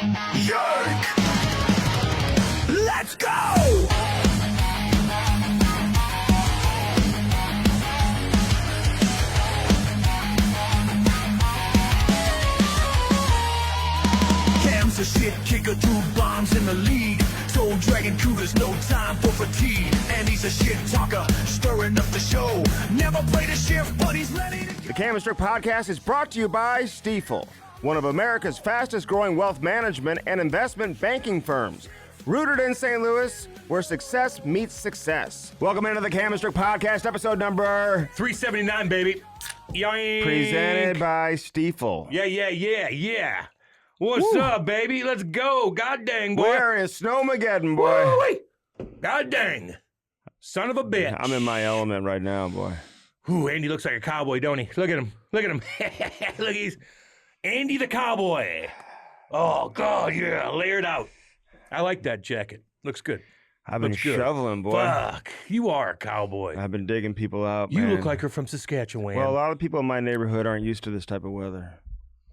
Jerk! Let's go! Cam's a shit kicker, 2 bombs in the lead. Soul Dragon Cougar's no time for fatigue. And he's a shit talker, stirring up the show. Never played a shift, but he's ready to go. The Cam and Strick Podcast is brought to you by Stifel, one of America's fastest growing wealth management and investment banking firms. Rooted in St. Louis, where success meets success. Welcome into the Cam and Strick Podcast, episode number 379, baby. Yoink. presented by Stifel. Yeah. What's up, baby? Let's go. God dang, boy. Where is Snowmageddon, boy? Woo-wee. God dang. Son of a bitch. I'm in my element right now, boy. Ooh, Andy looks like a cowboy, don't he? Look at him. Look, he's Andy the cowboy. Oh, God, yeah, layered out. I like that jacket. Looks good. I've been Looks good. shoveling, boy. Fuck, you are a cowboy. I've been digging people out, You man. look like you're from Saskatchewan. Well, a lot of people in my neighborhood aren't used to this type of weather.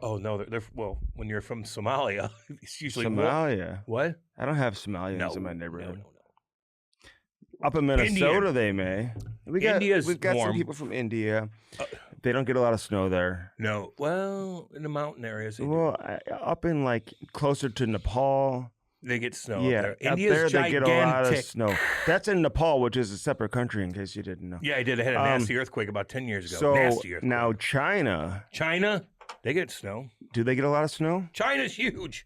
Oh, no, they're well, when you're from Somalia, it's usually Somalia? What? I don't have Somalians No, in my neighborhood. No. Up in Minnesota, India. They may. We've got warm. some people from India. They don't get a lot of snow there. No. Well, in the mountain areas, they do. Well, up in like closer to Nepal. They get snow Yeah, up there. up India's there they get a lot of gigantic. snow. That's in Nepal, which is a separate country, in case you didn't know. Yeah, I did. I had a nasty earthquake about 10 years ago. So Nasty earthquake. now China, China, they get snow. do they get a lot of snow? China's huge.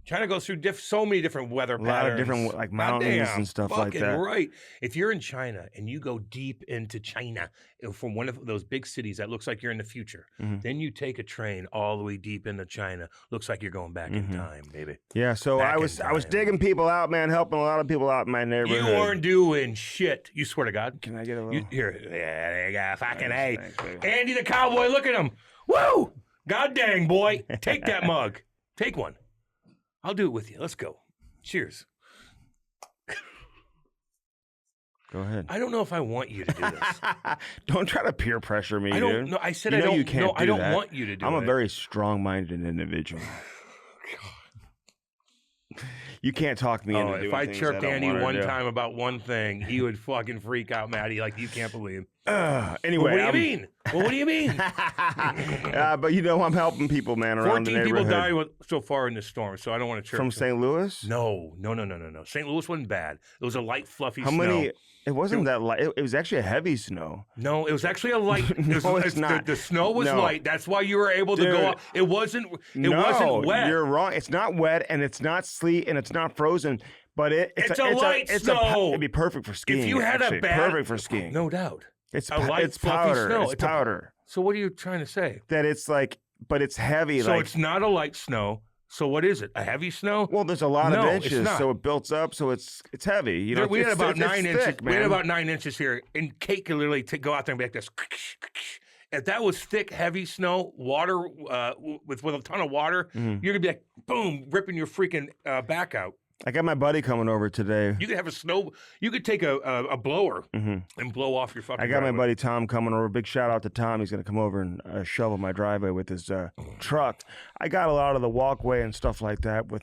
China goes through so many different weather patterns. A lot of different like mountains Goddamn, and stuff like fucking that. Right. If you're in China and you go deep into China from one of those big cities that looks like you're in the future, Mhm. then you take a train all the way deep into China. Looks like you're going back in Mhm. time, baby. Yeah, so Back I in was time. digging people out, man, helping a lot of people out in my neighborhood. You weren't doing shit. You swear to God. Can I get a little? You, here, yeah, there you go. Fucking A. Thanks, baby. Andy the cowboy, look at him. Woo! God dang, boy. Take that mug. Take one. I'll do it with you. Let's go. Cheers. Go ahead. I don't know if I want you to do this. Don't try to peer pressure me, I don't dude. know. I said You I know don't you can't no, I do don't that. want you to do I'm it. a very strong-minded individual. You can't talk me into doing if I things chirped don't Andy wanna one do. time about one thing, he would fucking freak out, Maddie, like you can't believe. Anyway, Well, what do you mean? Well, what do you mean? But you know I'm helping people, man, around the 14 people neighborhood. died so far in the storm, so I don't want to chirp. From St. Louis? No. St. Louis wasn't bad. It was a light, fluffy How snow. many? It wasn't that light. It was actually a heavy snow. No, it was actually a light. No, it's not. The snow was No. light. That's why you were able to Dude. go out. It wasn't No, wet. you're wrong. It's not wet, and it's not sleet, and it's not frozen. But it's a light snow. It'd be perfect for skiing. If you had actually. a bad, perfect for skiing. no doubt. It's a light, it's fluffy powder. snow. It's It's a- powder. So what are you trying to say? That it's like, but it's heavy. So like, it's not a light snow. So what is it? A heavy snow? well, there's a lot No, of it's inches, not. so it builds up, so it's heavy. You know, we had it's about thick, 9 it's inches. thick, We had man. about 9 inches here, and Kate could literally go out there and be like this. If that was thick, heavy snow, water with a ton of water, Mhm. you're gonna be like, boom, ripping your freaking back out. I got my buddy coming over today. You could have a snow. You could take a blower Mhm. and blow off your fucking. I got my driveway. buddy Tom coming over. Big shout out to Tom. He's going to come over and shovel my driveway with his truck. I got a lot of the walkway and stuff like that with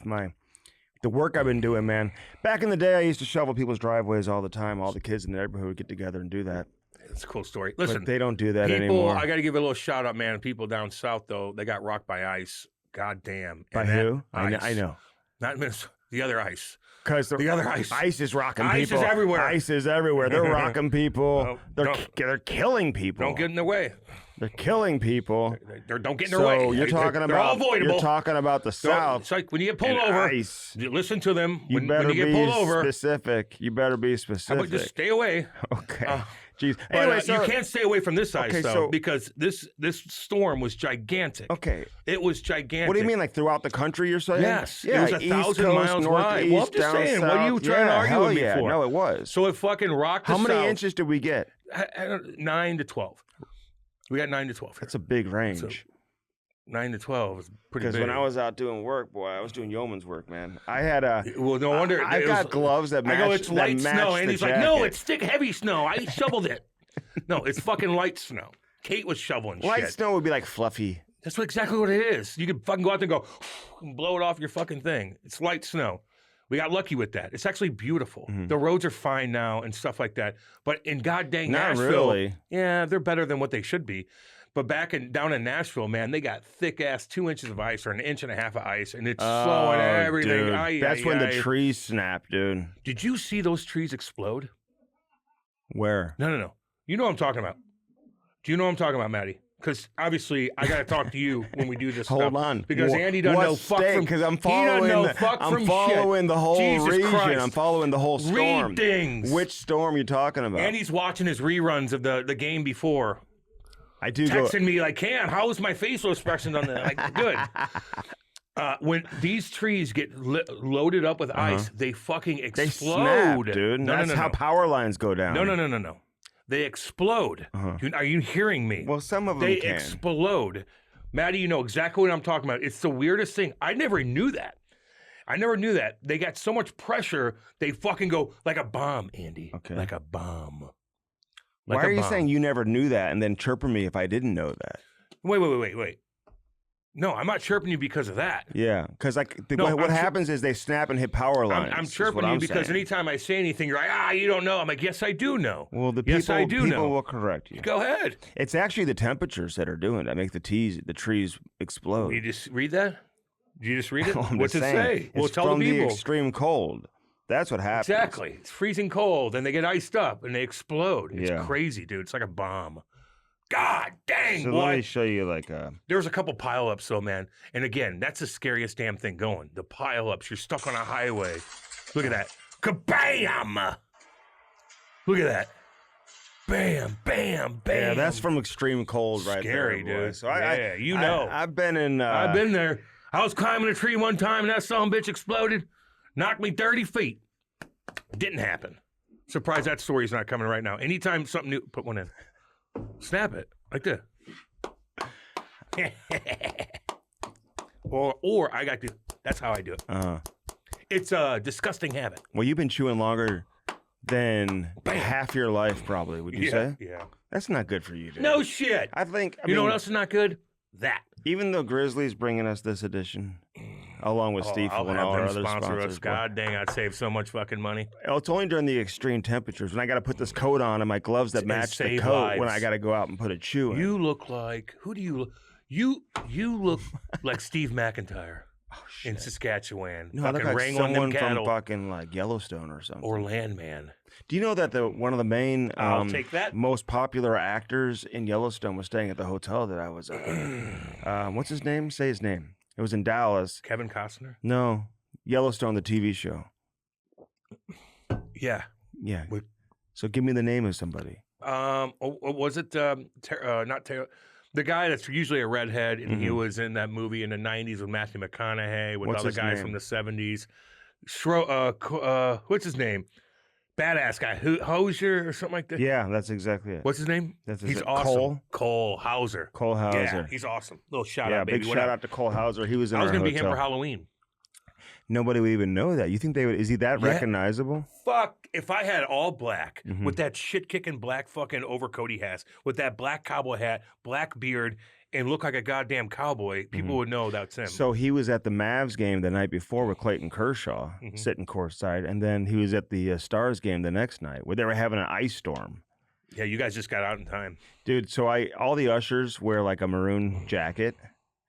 the work I've been doing, man. Back in the day, I used to shovel people's driveways all the time. All the kids in the neighborhood would get together and do that. It's a cool story. But Listen, they don't do that people. anymore. I got to give a little shout out, man. People down south though, they got rocked by ice. God damn. By And that who? I ice- know. Not Minnesota. The other ice. Because The other ice. Ice is rocking Ice people. is everywhere. Ice is everywhere. They're rocking people. Well, They're killing people. Don't get in their way. They're killing people. Don't get in their So way. you're talking They're all about avoidable. you're talking about the Don't- South. It's like when you get pulled and over. ice. You listen to them. You when better you get be pulled over, specific. You better be how specific. about just stay away? Okay. Jeez. But Anyway, so you can't stay away from this ice Okay, though, so- because this storm was gigantic. okay. It was gigantic. What do you mean, like throughout the country? You're saying? Yes. Yeah. It was East 1,000 Coast, miles wide. Northeast, Well, I'm just down saying, what are you south. trying to Yeah, argue hell with me yeah. for? No, it was. So it fucking rocked. How the many South. inches did we get? 9 to 12. We got 9 to 12. Here. That's a big range. So, 9 to 12 is pretty Because big. when I was out doing work, boy, I was doing yeoman's work, man. I had a. well, no wonder. I it got was- gloves that match. I go, it's light that snow, match and the he's like, no, jacket. it's thick, heavy snow. I shoveled it. No, it's fucking light snow. Kate was shoveling light shit. snow would be like fluffy. That's exactly what it is. You can fucking go out there and go and blow it off your fucking thing. It's light snow. We got lucky with that. It's actually beautiful. Mhm. The roads are fine now and stuff like that. But in goddamn Not Nashville, really. yeah, they're better than what they should be. But down in Nashville, man, they got thick ass 2 inches of ice or an inch and a half of ice, and it's slowing everything. Dude. Ay, That's ay, when ay. the trees snap, dude. Did you see those trees explode? Where? No. You know what I'm talking about. Do you know what I'm talking about, Maddie? Because obviously I got to talk to you when we do this Hold stuff. on. Because Andy doesn't know fuck from... Because I'm he doesn't following, know fuck I'm from following shit. the whole Jesus region. Christ. I'm following the whole storm. Read things. Which storm are you talking about? Andy's watching his reruns of the game before. I do Texting me like, Cam, how was my facial expression on that? Like, good. When these trees get loaded up with ice, they fucking explode. They snap, dude. No, That's how power lines go down. No. They explode. Are you hearing me? Well, some of them They can. explode. Maddie, you know exactly what I'm talking about. It's the weirdest thing. I never knew that. They got so much pressure, they fucking go like a bomb, Andy. Okay. Like a bomb. Why are you saying you never knew that and then chirping me if I didn't know that? Wait. No, I'm not chirping you because of that. Yeah, because No, what happens is they snap and hit power lines. I'm is chirping what you I'm because saying. anytime I say anything, you're like, you don't know. I'm like, yes, I do know. Well, Yes, I do people know. will correct you. Go ahead. It's actually the temperatures that are doing that make the trees explode. You just read that? Did you just read it? I'm What's just it saying, say? Well, it's tell from the people. extreme cold. That's what happens. Exactly. It's freezing cold, and they get iced up, and they explode. It's Yeah. crazy, dude. It's like a bomb. God dang, So boy. let me show you There was a couple pileups, though, man. And again, that's the scariest damn thing going. The pileups. You're stuck on a highway. Look at that. Kabam! Look at that. Bam, bam, bam. Yeah, that's from extreme cold right Scary, there. boy. dude. So Yeah, you know. I've been in. I've been there. I was climbing a tree one time, and that son of a bitch exploded. Knocked me 30 feet. Didn't happen. Surprised that story's not coming right now. Anytime something new, put one in. Snap it. Like this. or I got to, that's how I do it. It's a disgusting habit. Well, you've been chewing longer than half your life, probably. Would you say? Yeah. That's not good for you, dude. No shit. I think. You know what else is not good? That. Even though Grizzly's bringing us this edition, along with Steve I'll and have all our them other sponsor sponsors. us. God dang, I'd save so much fucking money. Well, it's only during the extreme temperatures when I got to put this coat on and my gloves that And match the save coat when lives. I got to go out and put a chew in. You look like, who do you look? You look like Steve McIntyre in Saskatchewan. No, I look fucking like wrangling them someone from cattle. fucking like Yellowstone or something. Or Landman. Do you know that one of the main I'll take that. most popular actors in Yellowstone was staying at the hotel that I was at? What's his name? Say his name. It was in Dallas. Kevin Costner? No, Yellowstone, the TV show. Yeah. Yeah. What- So give me the name of somebody. Was it not Taylor? The guy that's usually a redhead, and he was in that movie in the 90s with Matthew McConaughey, with What's all the his guys name? from the 70s. What's his name? Badass guy. Hosier or something like that? Yeah, that's exactly it. What's his name? That's He's it. awesome. Cole Hauser. Cole Hauser. Yeah, he's awesome. Little shout Yeah, out, baby. big What shout up? out to Cole Hauser. He was in I was our gonna be him hotel. for Halloween. Nobody would even know that. You think they would? Is he that Yeah. recognizable? Fuck, if I had all black Mhm. with that shit kicking black fucking overcoat he has, with that black cowboy hat, black beard, and look like a goddamn cowboy, people would know that's him. So he was at the Mavs game the night before with Clayton Kershaw, sitting courtside, and then he was at the Stars game the next night where they were having an ice storm. Yeah, you guys just got out in time. Dude, so all the ushers wear like a maroon jacket.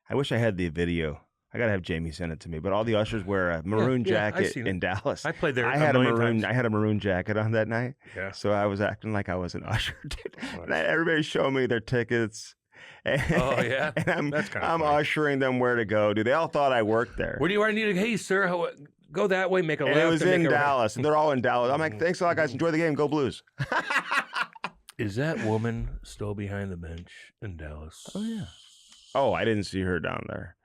I wish I had the video. I gotta have Jamie send it to me. But all the ushers wear a maroon yeah, I've jacket seen in Dallas. I played there I a had million maroon. times. I had a maroon jacket on that night. Yeah. So I was acting like I was an usher, dude. And everybody's showing me their tickets. And, Oh, yeah? And That's kinda I'm funny. ushering them where to go, dude. They all thought I worked there. Where do you need to? Hey, sir, go that way, make a And left. it was and in make a right. Dallas, and they're all in Dallas. I'm like, thanks a lot, guys. Enjoy the game. Go Blues. Is that woman still behind the bench in Dallas? Oh, yeah. Oh, I didn't see her down there.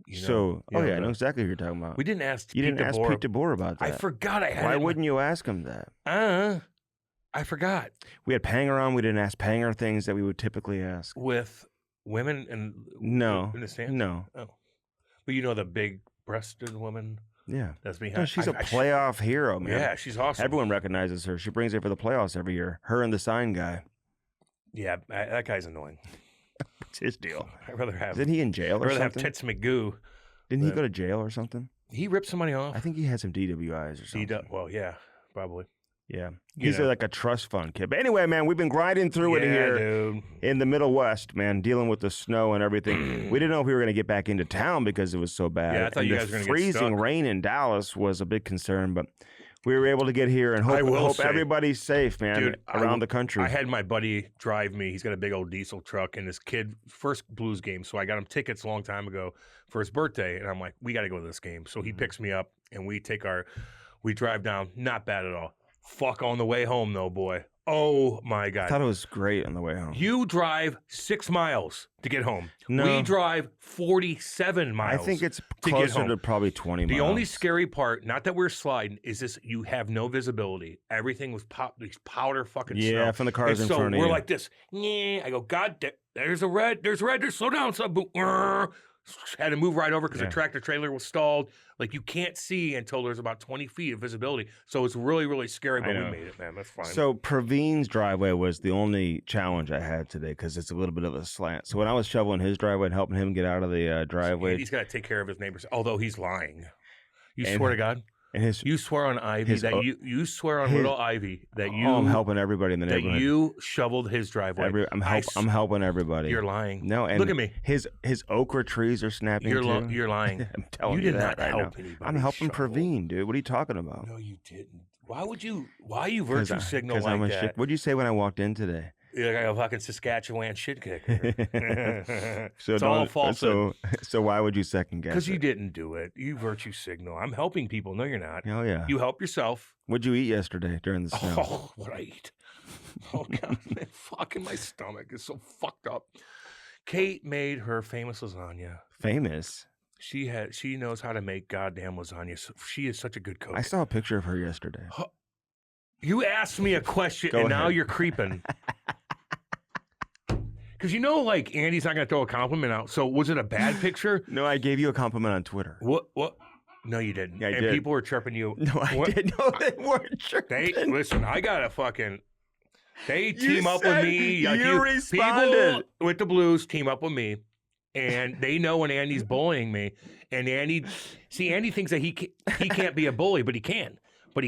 You know- So, you know I know the- exactly who you're talking about. We didn't ask You Pete didn't ask DeBoer. Pete DeBoer about that. I forgot I had Why it. wouldn't you ask him that? I forgot. We had Panger on. We didn't ask Panger things that we would typically ask. With women and No. in the stands? No. Oh. But you know the big-breasted woman Yeah. that's behind. No, she's a playoff hero, man. Yeah, she's awesome. Everyone recognizes her. She brings it for the playoffs every year. Her and the sign guy. Yeah, that guy's annoying. What's his deal? I'd rather have. Isn't he in jail or I'd rather have something? Tits McGoo. Didn't he go to jail or something? He ripped somebody off. I think he had some DWIs or something. Well, yeah, probably. Yeah. You He's know. like a trust fund kid. But anyway, man, we've been grinding through it here dude. in the Middle West, man, dealing with the snow and everything. We didn't know if we were going to get back into town because it was so bad. Yeah, I thought and you the guys were gonna get freezing stuck. rain in Dallas was a big concern, but we were able to get here and I will hope say, everybody's safe, man, dude, around the country. I had my buddy drive me. He's got a big old diesel truck, and his kid first Blues game. So I got him tickets a long time ago for his birthday, and I'm like, we got to go to this game. So he picks me up, and we drive down. Not bad at all. Fuck on the way home though, boy. Oh my I God. thought it was great on the way home. You drive 6 miles to get home. No. We drive 47 I miles. think it's get closer home. to probably 20 miles. The only scary part, not that we're sliding, is this: you have no visibility. Everything was these powder fucking snow. Yeah, from the cars And in so front of we're you. like this. Yeah, I go, God, there's a red. There's red. There's slow down. So had to move right over because the tractor trailer was stalled. Like you can't see until there's about 20 feet of visibility. So it's really, really scary. But we made it, man. That's fine. So Praveen's driveway was the only challenge I had today because it's a little bit of a slant. So when I was shoveling his driveway and helping him get out of the driveway, he's got to take care of his neighbors. Although he's lying. You And- swear to God. and You swear on Ivy his- that you swear on little Ivy that you I'm helping everybody in the that neighborhood. you shoveled his driveway. I'm helping everybody. You're lying. No, and look at me. His okra trees are snapping You're too. you're lying. I'm telling You you did that not right help now. anybody I'm helping shovel. Praveen, dude. What are you talking about? No, you didn't. Why would you? Why you virtue signal I'm like a that? shit. What'd you say when I walked in today? You're like a fucking Saskatchewan shit kicker. So It's all don't- falsehood. So why would you second guess? Because you it? didn't do it. You virtue signal. I'm helping people. No, you're not. Oh yeah. You help yourself. What'd you eat yesterday during the snow? Oh, what I eat. Oh, God. Man, fucking my stomach is so fucked up. Kate made her famous lasagna. Famous. She knows how to make goddamn lasagna. She is such a good cook. I saw a picture of her yesterday. You asked me a question, Go and now ahead. you're creeping. Because you know, like, Andy's not going to throw a compliment out. So was it a bad picture? No, I gave you a compliment on Twitter. What? No, you didn't. Yeah, I and did. people were chirping you. No, I What? did. No, they weren't sure. Listen, I got a fucking. They You team up with said me. Like you responded. People with the Blues team up with me, and they know when Andy's bullying me. And Andy thinks that he can't be a bully, but he can. But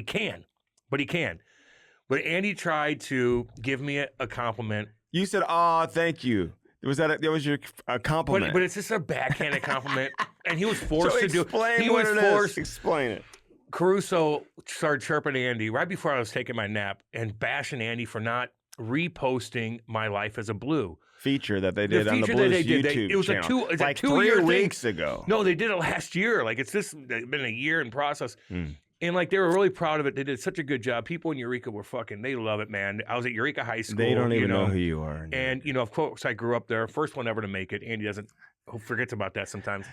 Andy tried to give me a compliment. You said, "Oh, thank you." That was your compliment? But it's just a backhanded compliment, and he was forced so to do. explain He what was it is. forced. Explain it. Caruso started chirping Andy right before I was taking my nap and bashing Andy for not reposting my life as a Blue. Feature that they did on the feature that Blues they did, YouTube it was channel. a like 2-year 3 thing. weeks ago. No, they did it last year. Like it's been a year in process. And like they were really proud of it. They did such a good job. People in Eureka were they love it, man. I was at Eureka High School. They don't even know who you are. And of course, I grew up there. First one ever to make it. Andy forgets about that sometimes.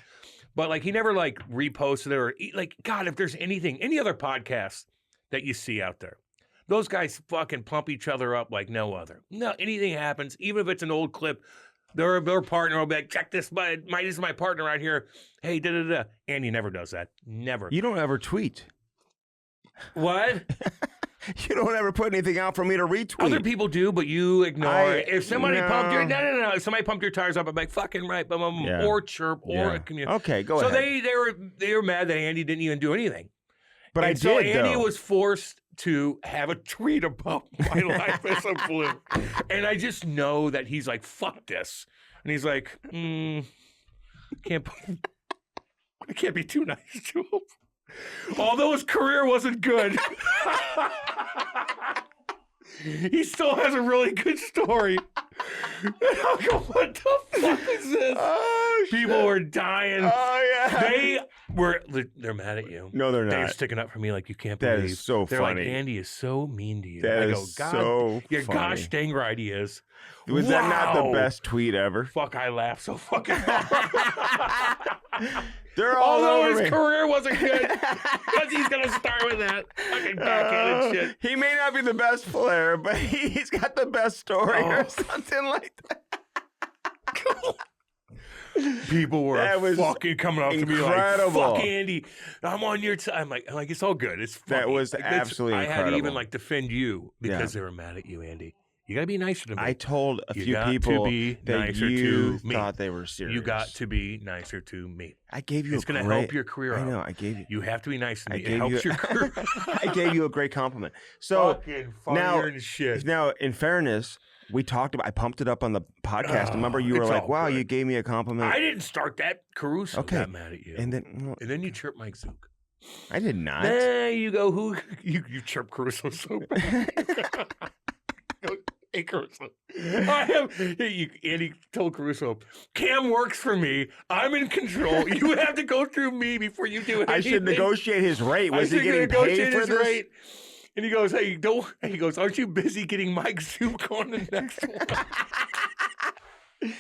But like he never like reposted it or like God, if there's any other podcast that you see out there, those guys fucking plump each other up like no other. No, anything happens, even if it's an old clip. Their partner will be like, check this, this is my partner right here. Hey, da-da-da. Andy never does that. Never. You don't ever tweet. What? You don't ever put anything out for me to retweet. Other people do, but you ignore it. If somebody pumped your no. If somebody pumped your tires up, I'm like, fucking right, Yeah. or chirp, or communicate. Okay, go so ahead. they were mad that Andy didn't even do anything. But and I so did, Andy though. was forced to have a tweet about my life as a Blue. And I just know that he's like, fuck this. And he's like, I can't be too nice to him. Although his career wasn't good, he still has a really good story. And I'll go, what the fuck is this? Oh, People were dying. Oh, yeah. They're mad at you. No, they're They're not. sticking up for me like you can't That believe. is so They're funny. like, Andy is so mean to you. That I is go, God, so you're funny. gosh dang right he is. Was that not the Wow. best tweet ever? Fuck, I laughed so fucking hard. They're all Although over his me. career wasn't good, because he's going to start with that fucking backhanded shit. He may not be the best player, but he's got the best story or something like that. People were That was fucking coming up to me incredible. like, fuck Andy, I'm on your side. I'm like, it's all good. It's funny. That was Like, that's- absolutely I had to even incredible. like defend you because Yeah. they were mad at you, Andy. You got to be nicer to me. I told a You few got to people be that nicer you to me. thought they were serious. You got to be nicer to me. I gave you It's a going to great... help your career I out. know. I gave you... You have to be nice to me. I It gave helps you- your career. I gave you a great compliment. So Fucking now, fire and shit. now, in fairness, we talked about... I pumped it up on the podcast. Remember, you were it's like, all wow, good. you gave me a compliment. I didn't start that. Caruso Okay. got mad at you. And then... well, And then you chirp Mike Zook. I did not. There you go. Who you chirp Caruso so bad. Hey Caruso, Andy told Caruso, Cam works for me. I'm in control. You have to go through me before you do anything. I should negotiate his rate. Was he should getting negotiate paid for his this? rate. And he goes, hey, don't. And he goes, aren't you busy getting Mike Zook on the next one?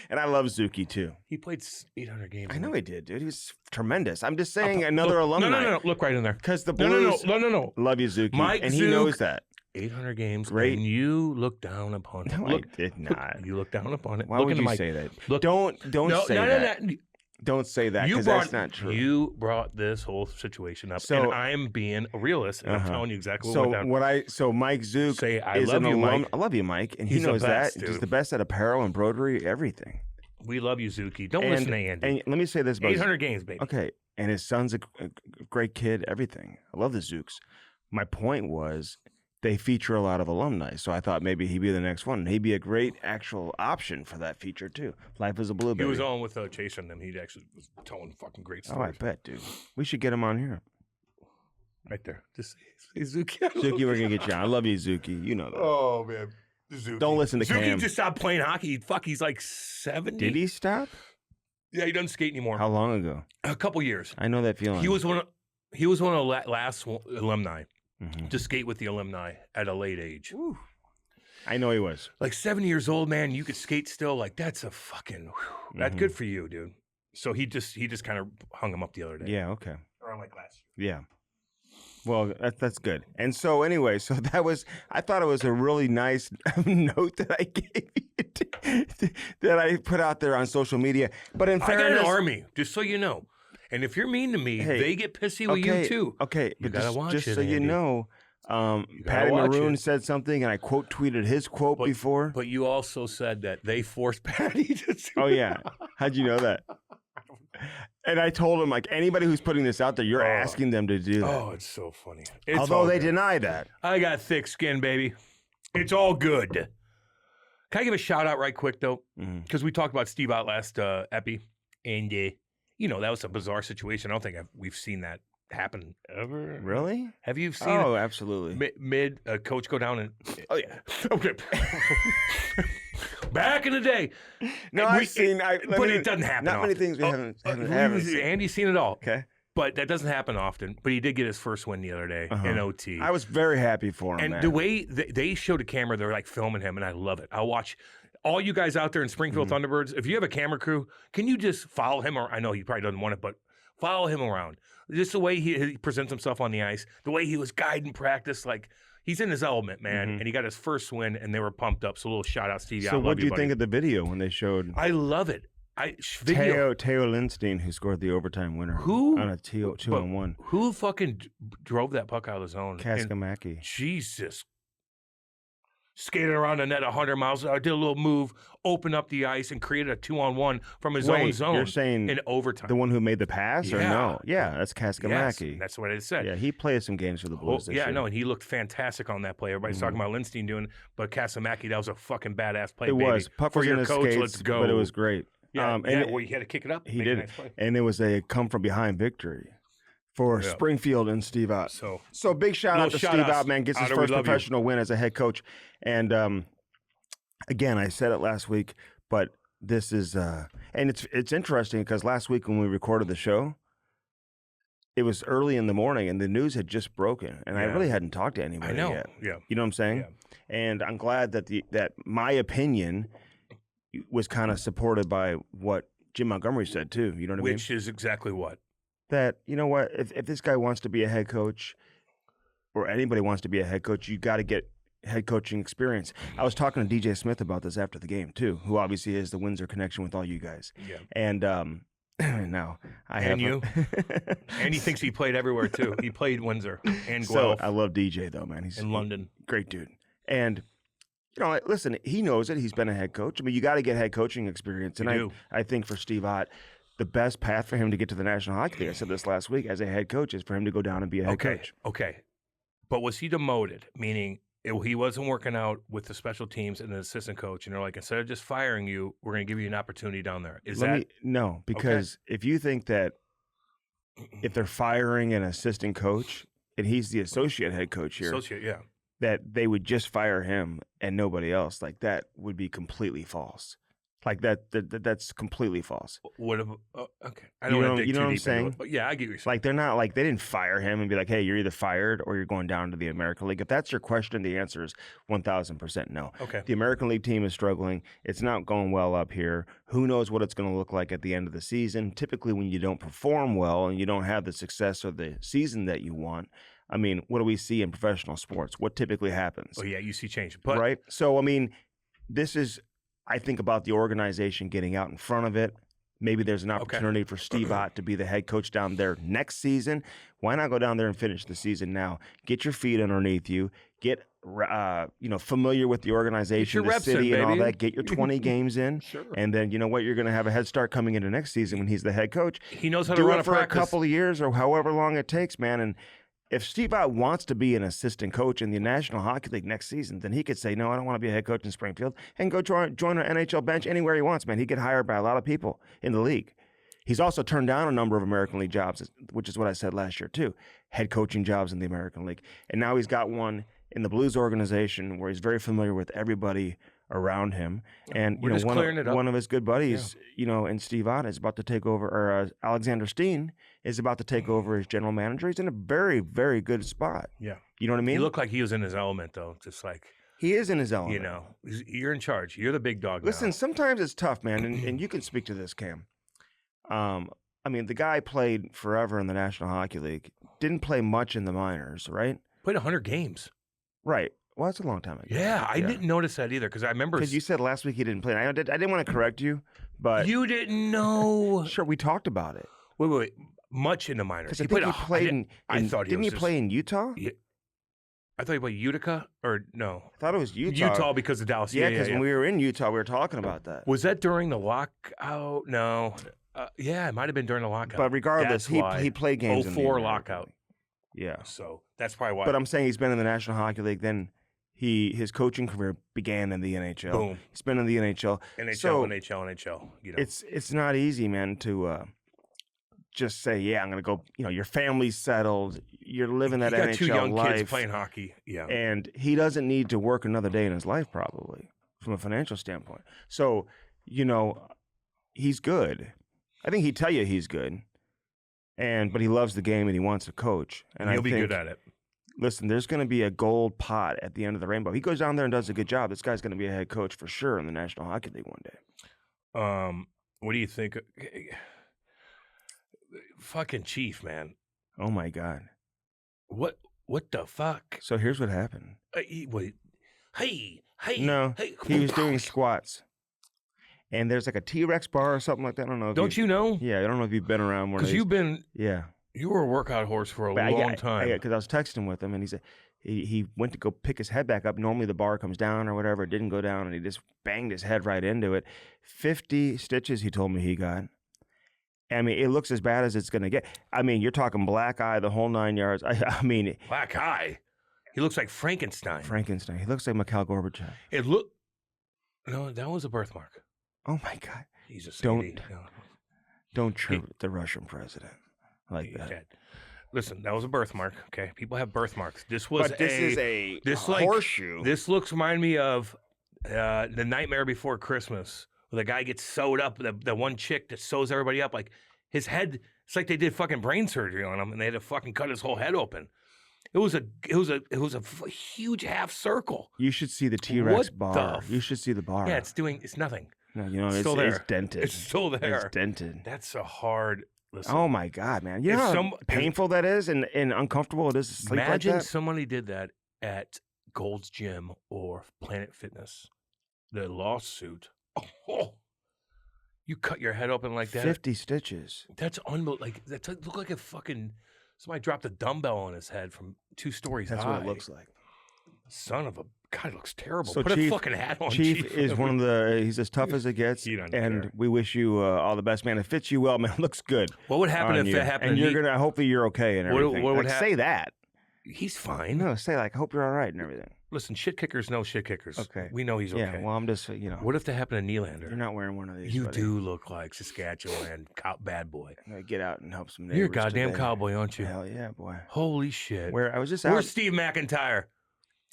And I love Zuki too. He played 800 games. I know he did, dude. He was tremendous. I'm just saying, another alumni. No. Look right in there. Because the No, Blues no. love you, Zuki, Mike and he Zook. knows that. 800 games. Great. And you look down upon it. No, Look, I did not. You look down upon it. Why look would into you Mike. say that? Look, Don't say that. No. Don't say that You because brought that's not true. You brought this whole situation up, So- and I'm being a realist, and I'm telling you exactly what went down. So Mike Zook Say, I is love an you, alum. Mike. I love you, Mike, and He's he the knows best, that. dude. He's the best at apparel, embroidery, everything. We love you, Zuki. Don't And, listen to Andy. and let me say this about 800 games, baby. Okay, and his son's a great kid. Everything. I love the Zooks. My point was they feature a lot of alumni, so I thought maybe he'd be the next one. He'd be a great actual option for that feature too. Life is a Blue He Baby. was on with Chase and them. He actually was telling fucking great Oh, I stories. bet, dude. We should get him on here. Right there. Just say Zuki. Zuki, we're gonna get you on. I love you, Zuki. You know that. Oh, man. Zuki. Don't listen to Zuki Cam. just stopped playing hockey. Fuck, he's like 70. Did he stop? Yeah, he doesn't skate anymore. How long ago? A couple years. I know that feeling. He was one of the last alumni Mhm. to skate with the alumni at a late age. I know he was. Like 70 years old, man, you could skate still. Like that's a fucking that's good for you, dude. So he just kind of hung him up the other day. Yeah. Okay. Or like last year. Yeah. Well, that's good. And so anyway, so that was, I thought it was a really nice note that I gave you, that I put out there on social media. But in I fairness, got an army, just so you know. And if you're mean to me, Hey, they get pissy with you too. Okay, You but gotta just, watch just it, so you Andy. know, gotta Patty watch Maroon it. said something, and I quote tweeted his quote before. But you also said that they forced Patty to do Oh yeah, how'd you know that? And I told him, like, anybody who's putting this out there, you're asking them to do that. Oh, it's so funny. It's Although all they good. deny that. I got thick skin, baby. It's all good. Can I give a shout out right quick though? Because we talked about Steve out last epi, and you know that was a bizarre situation. I don't think we've seen that happen ever. Really? Have you seen Oh, absolutely. mid coach go down and? Oh yeah. Okay. Back in the day. No, I've seen. But it doesn't happen. Not many often. things we haven't seen. Andy's seen it all. Okay. But that doesn't happen often. But he did get his first win the other day in OT. I was very happy for him. And man. the way they showed a camera, they're like filming him, and I love it. I'll watch all you guys out there in Springfield Thunderbirds. If you have a camera crew, can you just follow him? Or I know he probably doesn't want it, but follow him around. Just the way he presents himself on the ice, the way he was guiding practice, like he's in his element, man. And he got his first win, and they were pumped up. So a little shout out, Stevie. So what do you think of the video when they showed I love it. Video. Teo Lindstein, who scored the overtime winner Who? on a 2-on-1? Who fucking drove that puck out of the zone? And Kaskamaki. Jesus. Skated around the net 100 miles an hour, did a little move, opened up the ice, and created a 2-on-1 from his own zone. You're saying in overtime. the one who made the pass, or Yeah. no? Yeah, that's Yes, Kaskamaki. that's what I said. Yeah, he played some games for the Blues this Yeah, I year. know, and he looked fantastic on that play. Everybody's talking about Lindstein doing, but Kasamaki, that was a fucking badass play, It baby. was. Puck For was your in his coach, skates, let's go. but it was great. Yeah, and well, he had to kick it up. he make did a it. nice play. And it was a come from behind victory for Yeah. Springfield and Steve Ott. So big shout out to little Steve shout-outs. Ott, man. Gets his Otter, we first love you. professional win as a head coach. And again, I said it last week, but this is and it's interesting because last week when we recorded the show, it was early in the morning and the news had just broken, and I Yeah. really hadn't talked to anybody I know. yet. Yeah. You know what I'm saying? Yeah. And I'm glad that that my opinion was kind of supported by what Jim Montgomery said too. You know what I mean? Which is exactly what? That, you know what, if this guy wants to be a head coach or anybody wants to be a head coach, you got to get head coaching experience. I was talking to DJ Smith about this after the game too, who obviously is the Windsor connection with all you guys. Yeah. And now I have And you? And he thinks he played everywhere too. He played Windsor and So Guelph I love DJ though, man. He's in London. great dude. And listen, he knows it. He's been a head coach. I mean, you got to get head coaching experience. And You do. I think for Steve Ott, the best path for him to get to the National Hockey League, I said this last week, as a head coach, is for him to go down and be a head coach. Okay. But was he demoted? Meaning he wasn't working out with the special teams and the assistant coach, and they're like, instead of just firing you, we're going to give you an opportunity down there. No, because if you think that if they're firing an assistant coach and he's the associate head coach here, that they would just fire him and nobody else, like that would be completely false. Like that's completely false. Okay. I You don't know want to dig what too I'm deep saying? into it, but yeah, I get what you're saying. Like they're not like they didn't fire him and be like, hey, you're either fired or you're going down to the American League. If that's your question, the answer is 1,000% no. Okay. The American League team is struggling. It's not going well up here. Who knows what it's going to look like at the end of the season? Typically, when you don't perform well and you don't have the success or the season that you want, I mean, what do we see in professional sports? What typically happens? Oh yeah, you see change, but Right? So, I mean, this is, I think about the organization getting out in front of it. Maybe there's an opportunity for Steve Ott to be the head coach down there next season. Why not go down there and finish the season now? Get your feet underneath you. Get familiar with the organization, the reps city, in, and all baby. that. Get your 20 games in, and then you know what? You're going to have a head start coming into next season when he's the head coach. He knows how to Do run it a for practice. a couple of years or however long it takes, man. And if Steve Ott wants to be an assistant coach in the National Hockey League next season, then he could say, no, I don't want to be a head coach in Springfield, and go join an NHL bench anywhere he wants, man. He get hired by a lot of people in the league. He's also turned down a number of American League jobs, which is what I said last year too, head coaching jobs in the American League. And now he's got one in the Blues organization where he's very familiar with everybody around him. And We're just clearing it up. one of his good buddies, and Steve Ott is about to take over, or Alexander Steen is about to take over as general manager. He's in a very, very good spot. Yeah. You know what I mean? He looked like he was in his element, though. Just like, He is in his element. you're in charge. You're the big dog now. Listen, sometimes it's tough, man, and you can speak to this, Cam. I mean, the guy played forever in the National Hockey League, didn't play much in the minors, right? Played 100 games. Right. Well, that's a long time ago. Yeah, I didn't notice that either because I remember. Because you said last week he didn't play. I didn't want to correct you, but You didn't know. sure, we talked about it. Wait. Much in the minors. Because I think he played in. I thought he didn't was he just- play in Utah? Yeah. I thought he played Utica or no? I thought it was Utah. Utah because of Dallas. Yeah, because when we were in Utah, we were talking about that. Was that during the lockout? No. Yeah, it might have been during the lockout. But regardless, That's why. he played games in the 04 American lockout. League. Yeah. So that's probably why. But I'm saying he's been in the National Hockey League. Then his coaching career began in the NHL. Boom. He's been in the NHL. NHL, So NHL. it's not easy, man, to just say, yeah, I'm going to go. Your family's settled. You're living that you got NHL two young life. kids playing hockey. Yeah. And he doesn't need to work another day in his life, probably, from a financial standpoint. So, he's good. I think he'd tell you he's good. But he loves the game and he wants to coach. And he'll I be think, good at it. Listen, there's going to be a gold pot at the end of the rainbow. He goes down there and does a good job. This guy's going to be a head coach for sure in the National Hockey League one day. What do you think? Fucking Chief, man. Oh, my God. What the fuck? So here's what happened. Wait. Hey. No, Hey. he was doing squats. And there's like a T-Rex bar or something like that. I don't know. Don't you know? Yeah, I don't know if you've been around one of Because these. you were a workout horse for a But long time. Because I was texting with him, and he said he went to go pick his head back up. Normally the bar comes down or whatever. It didn't go down, and he just banged his head right into it. 50 stitches, he told me he got. I mean, it looks as bad as it's going to get. I mean, you're talking black eye, the whole 9 yards. I mean. Black eye? He looks like Frankenstein. He looks like Mikhail Gorbachev. No, that was a birthmark. Oh, my God. He's a Don't- CD. No. Don't trip the Russian president like He's that. dead. Listen, that was a birthmark. Okay, people have birthmarks. This was But this is a horseshoe. This looks remind me of the Nightmare Before Christmas, where the guy gets sewed up. The one chick that sews everybody up, like his head. It's like they did fucking brain surgery on him, and they had to fucking cut his whole head open. It was a huge half circle. You should see the T-Rex What bar. the You should see the bar. Yeah, it's nothing. No, it's it's still there. It's dented. It's still there. It's dented. That's a hard. Listen, Oh my God, man! You If know how some- painful that is and uncomfortable it is to sleep imagine like that. somebody did that at Gold's Gym or Planet Fitness. The lawsuit. Oh, you cut your head open like that. 50 stitches. That's unbelievable. Like that look like a fucking somebody dropped a dumbbell on his head from 2 stories That's high. what it looks like. Son of a God, it looks terrible. So Put Chief- a fucking hat on. Chief is one of the. He's as tough as it gets, He doesn't and care. we wish you all the best, man. It fits you well, man. It looks good. What would happen on if you. it happened? And to you're me? gonna. Hopefully, you're okay and What- everything. what would Like, hap- say that. He's fine. No, say like, hope you're all right and everything. Listen, shit kickers know shit kickers. Okay. We know he's okay. Yeah. Well, I'm just What if that happened to Nylander? You're not wearing one of these. You buddy. do look like Saskatchewan bad boy. I'm gonna get out and help some neighbors. You're a goddamn today. cowboy, aren't you? Hell yeah, boy. Holy shit. Where I was just out. Where's Steve McIntyre?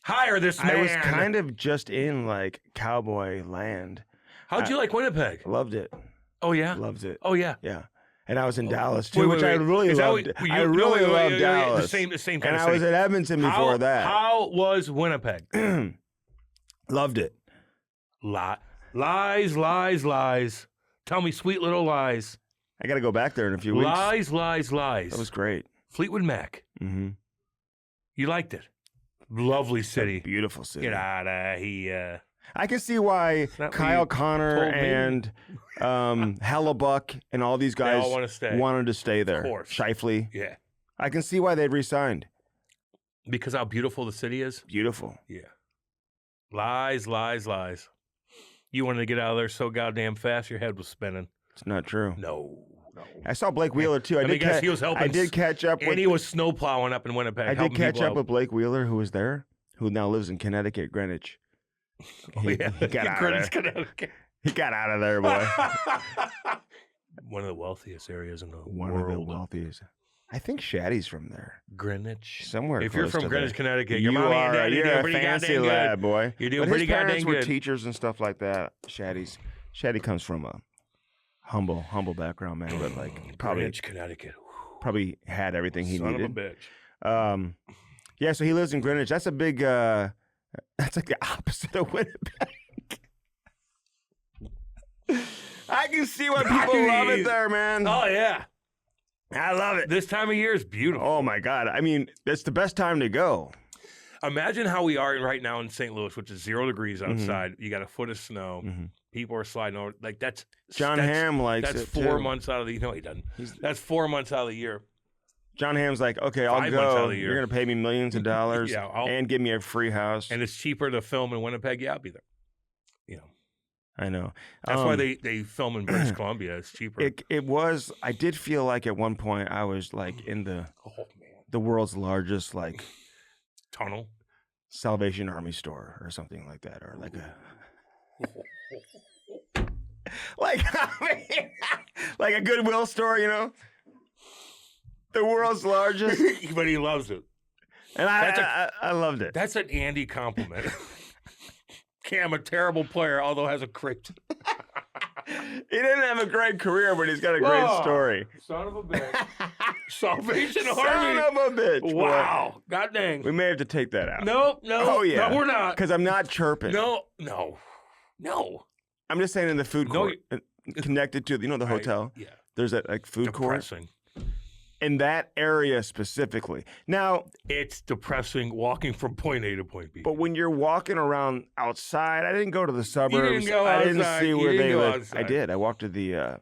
Hire this man. I was kind of just in like cowboy land. How'd you like Winnipeg? Loved it. Oh yeah. Loved it. Oh yeah. Yeah. And I was in Dallas too, Wait, which wait, I wait. really Is that loved. what- you- I no, really wait, loved wait, Dallas. The same kind And of I was city. at Edmonton before that. How was Winnipeg? Loved it. Lies. Tell me sweet little lies. I got to go back there in a few weeks. Lies. That was great. Fleetwood Mac. Mm-hmm. You liked it. Lovely city. Beautiful city. Get out of here. I can see why not what Kyle you Connor told me. and Hellebuck and all these They guys all wanna stay. wanted to stay there. course. Shifley. Yeah. I can see why they'd resigned. Because how beautiful the city is? Beautiful. Yeah. Lies. You wanted to get out of there so goddamn fast, your head was spinning. It's not true. No. I saw Blake Wheeler too. Let me guess, he was helping. I did catch up And with. he was snow plowing up in Winnipeg. I did helping catch people up out. with Blake Wheeler, who was there, who now lives in Connecticut, Greenwich. Oh, yeah. He got out of there. Connecticut. He got out of there, boy. One of the wealthiest areas in the One world. of the wealthiest. I think Shaddy's from there. Greenwich. Somewhere. If you're close from to Greenwich, there. Connecticut, your You mommy and are. daddy You're doing a pretty fancy goddamn lad, good. boy. You're doing But pretty his parents goddamn were good. teachers and stuff like that. Shaddy comes from a humble background, man. But like Greenwich, Connecticut. probably had everything he Son needed. of a bitch. Yeah, so he lives in Greenwich. That's a big. That's like the opposite of Winnipeg. I can see why people love it there, man. Oh yeah, I love it. this time of year is beautiful. Oh my God! I mean, it's the best time to go. Imagine how we are right now in St. Louis, which is 0 degrees Mm-hmm. outside. You got a foot of snow. People are sliding over. Like that's John that's, Hamm likes That's it 4 too. months out of the. No, he doesn't. That's 4 months out of the year. John Hamm's like, okay, I'll 5 months out go. of the year. You're gonna pay me millions of dollars Yeah, and give me a free house. And it's cheaper to film in Winnipeg. Yeah, I'll be there. You know, I know. that's why they film in British Columbia. It's cheaper. It was. I did feel like at one point I was like in oh man, the world's largest like tunnel. Salvation Army store or something like that, or like a like a Goodwill store, you know, the world's largest. But he loves it. And I loved it. That's an Andy compliment. Cam, a terrible player, although has a great. He didn't have a great career, but he's got a great Oh, story. Son of a bitch. Salvation Son Army. of a bitch. boy. Wow. God dang. We may have to take that out. No. Oh yeah. No, we're not. Because I'm not chirping. No. I'm just saying in the food No, court, connected to the hotel. Yeah. There's that like food court Depressing. in that area specifically. Now, It's depressing walking from point A to point B. but when you're walking around outside, I didn't go to the suburbs. go I didn't outside. see You where didn't they go live. I outside. did. I walked to the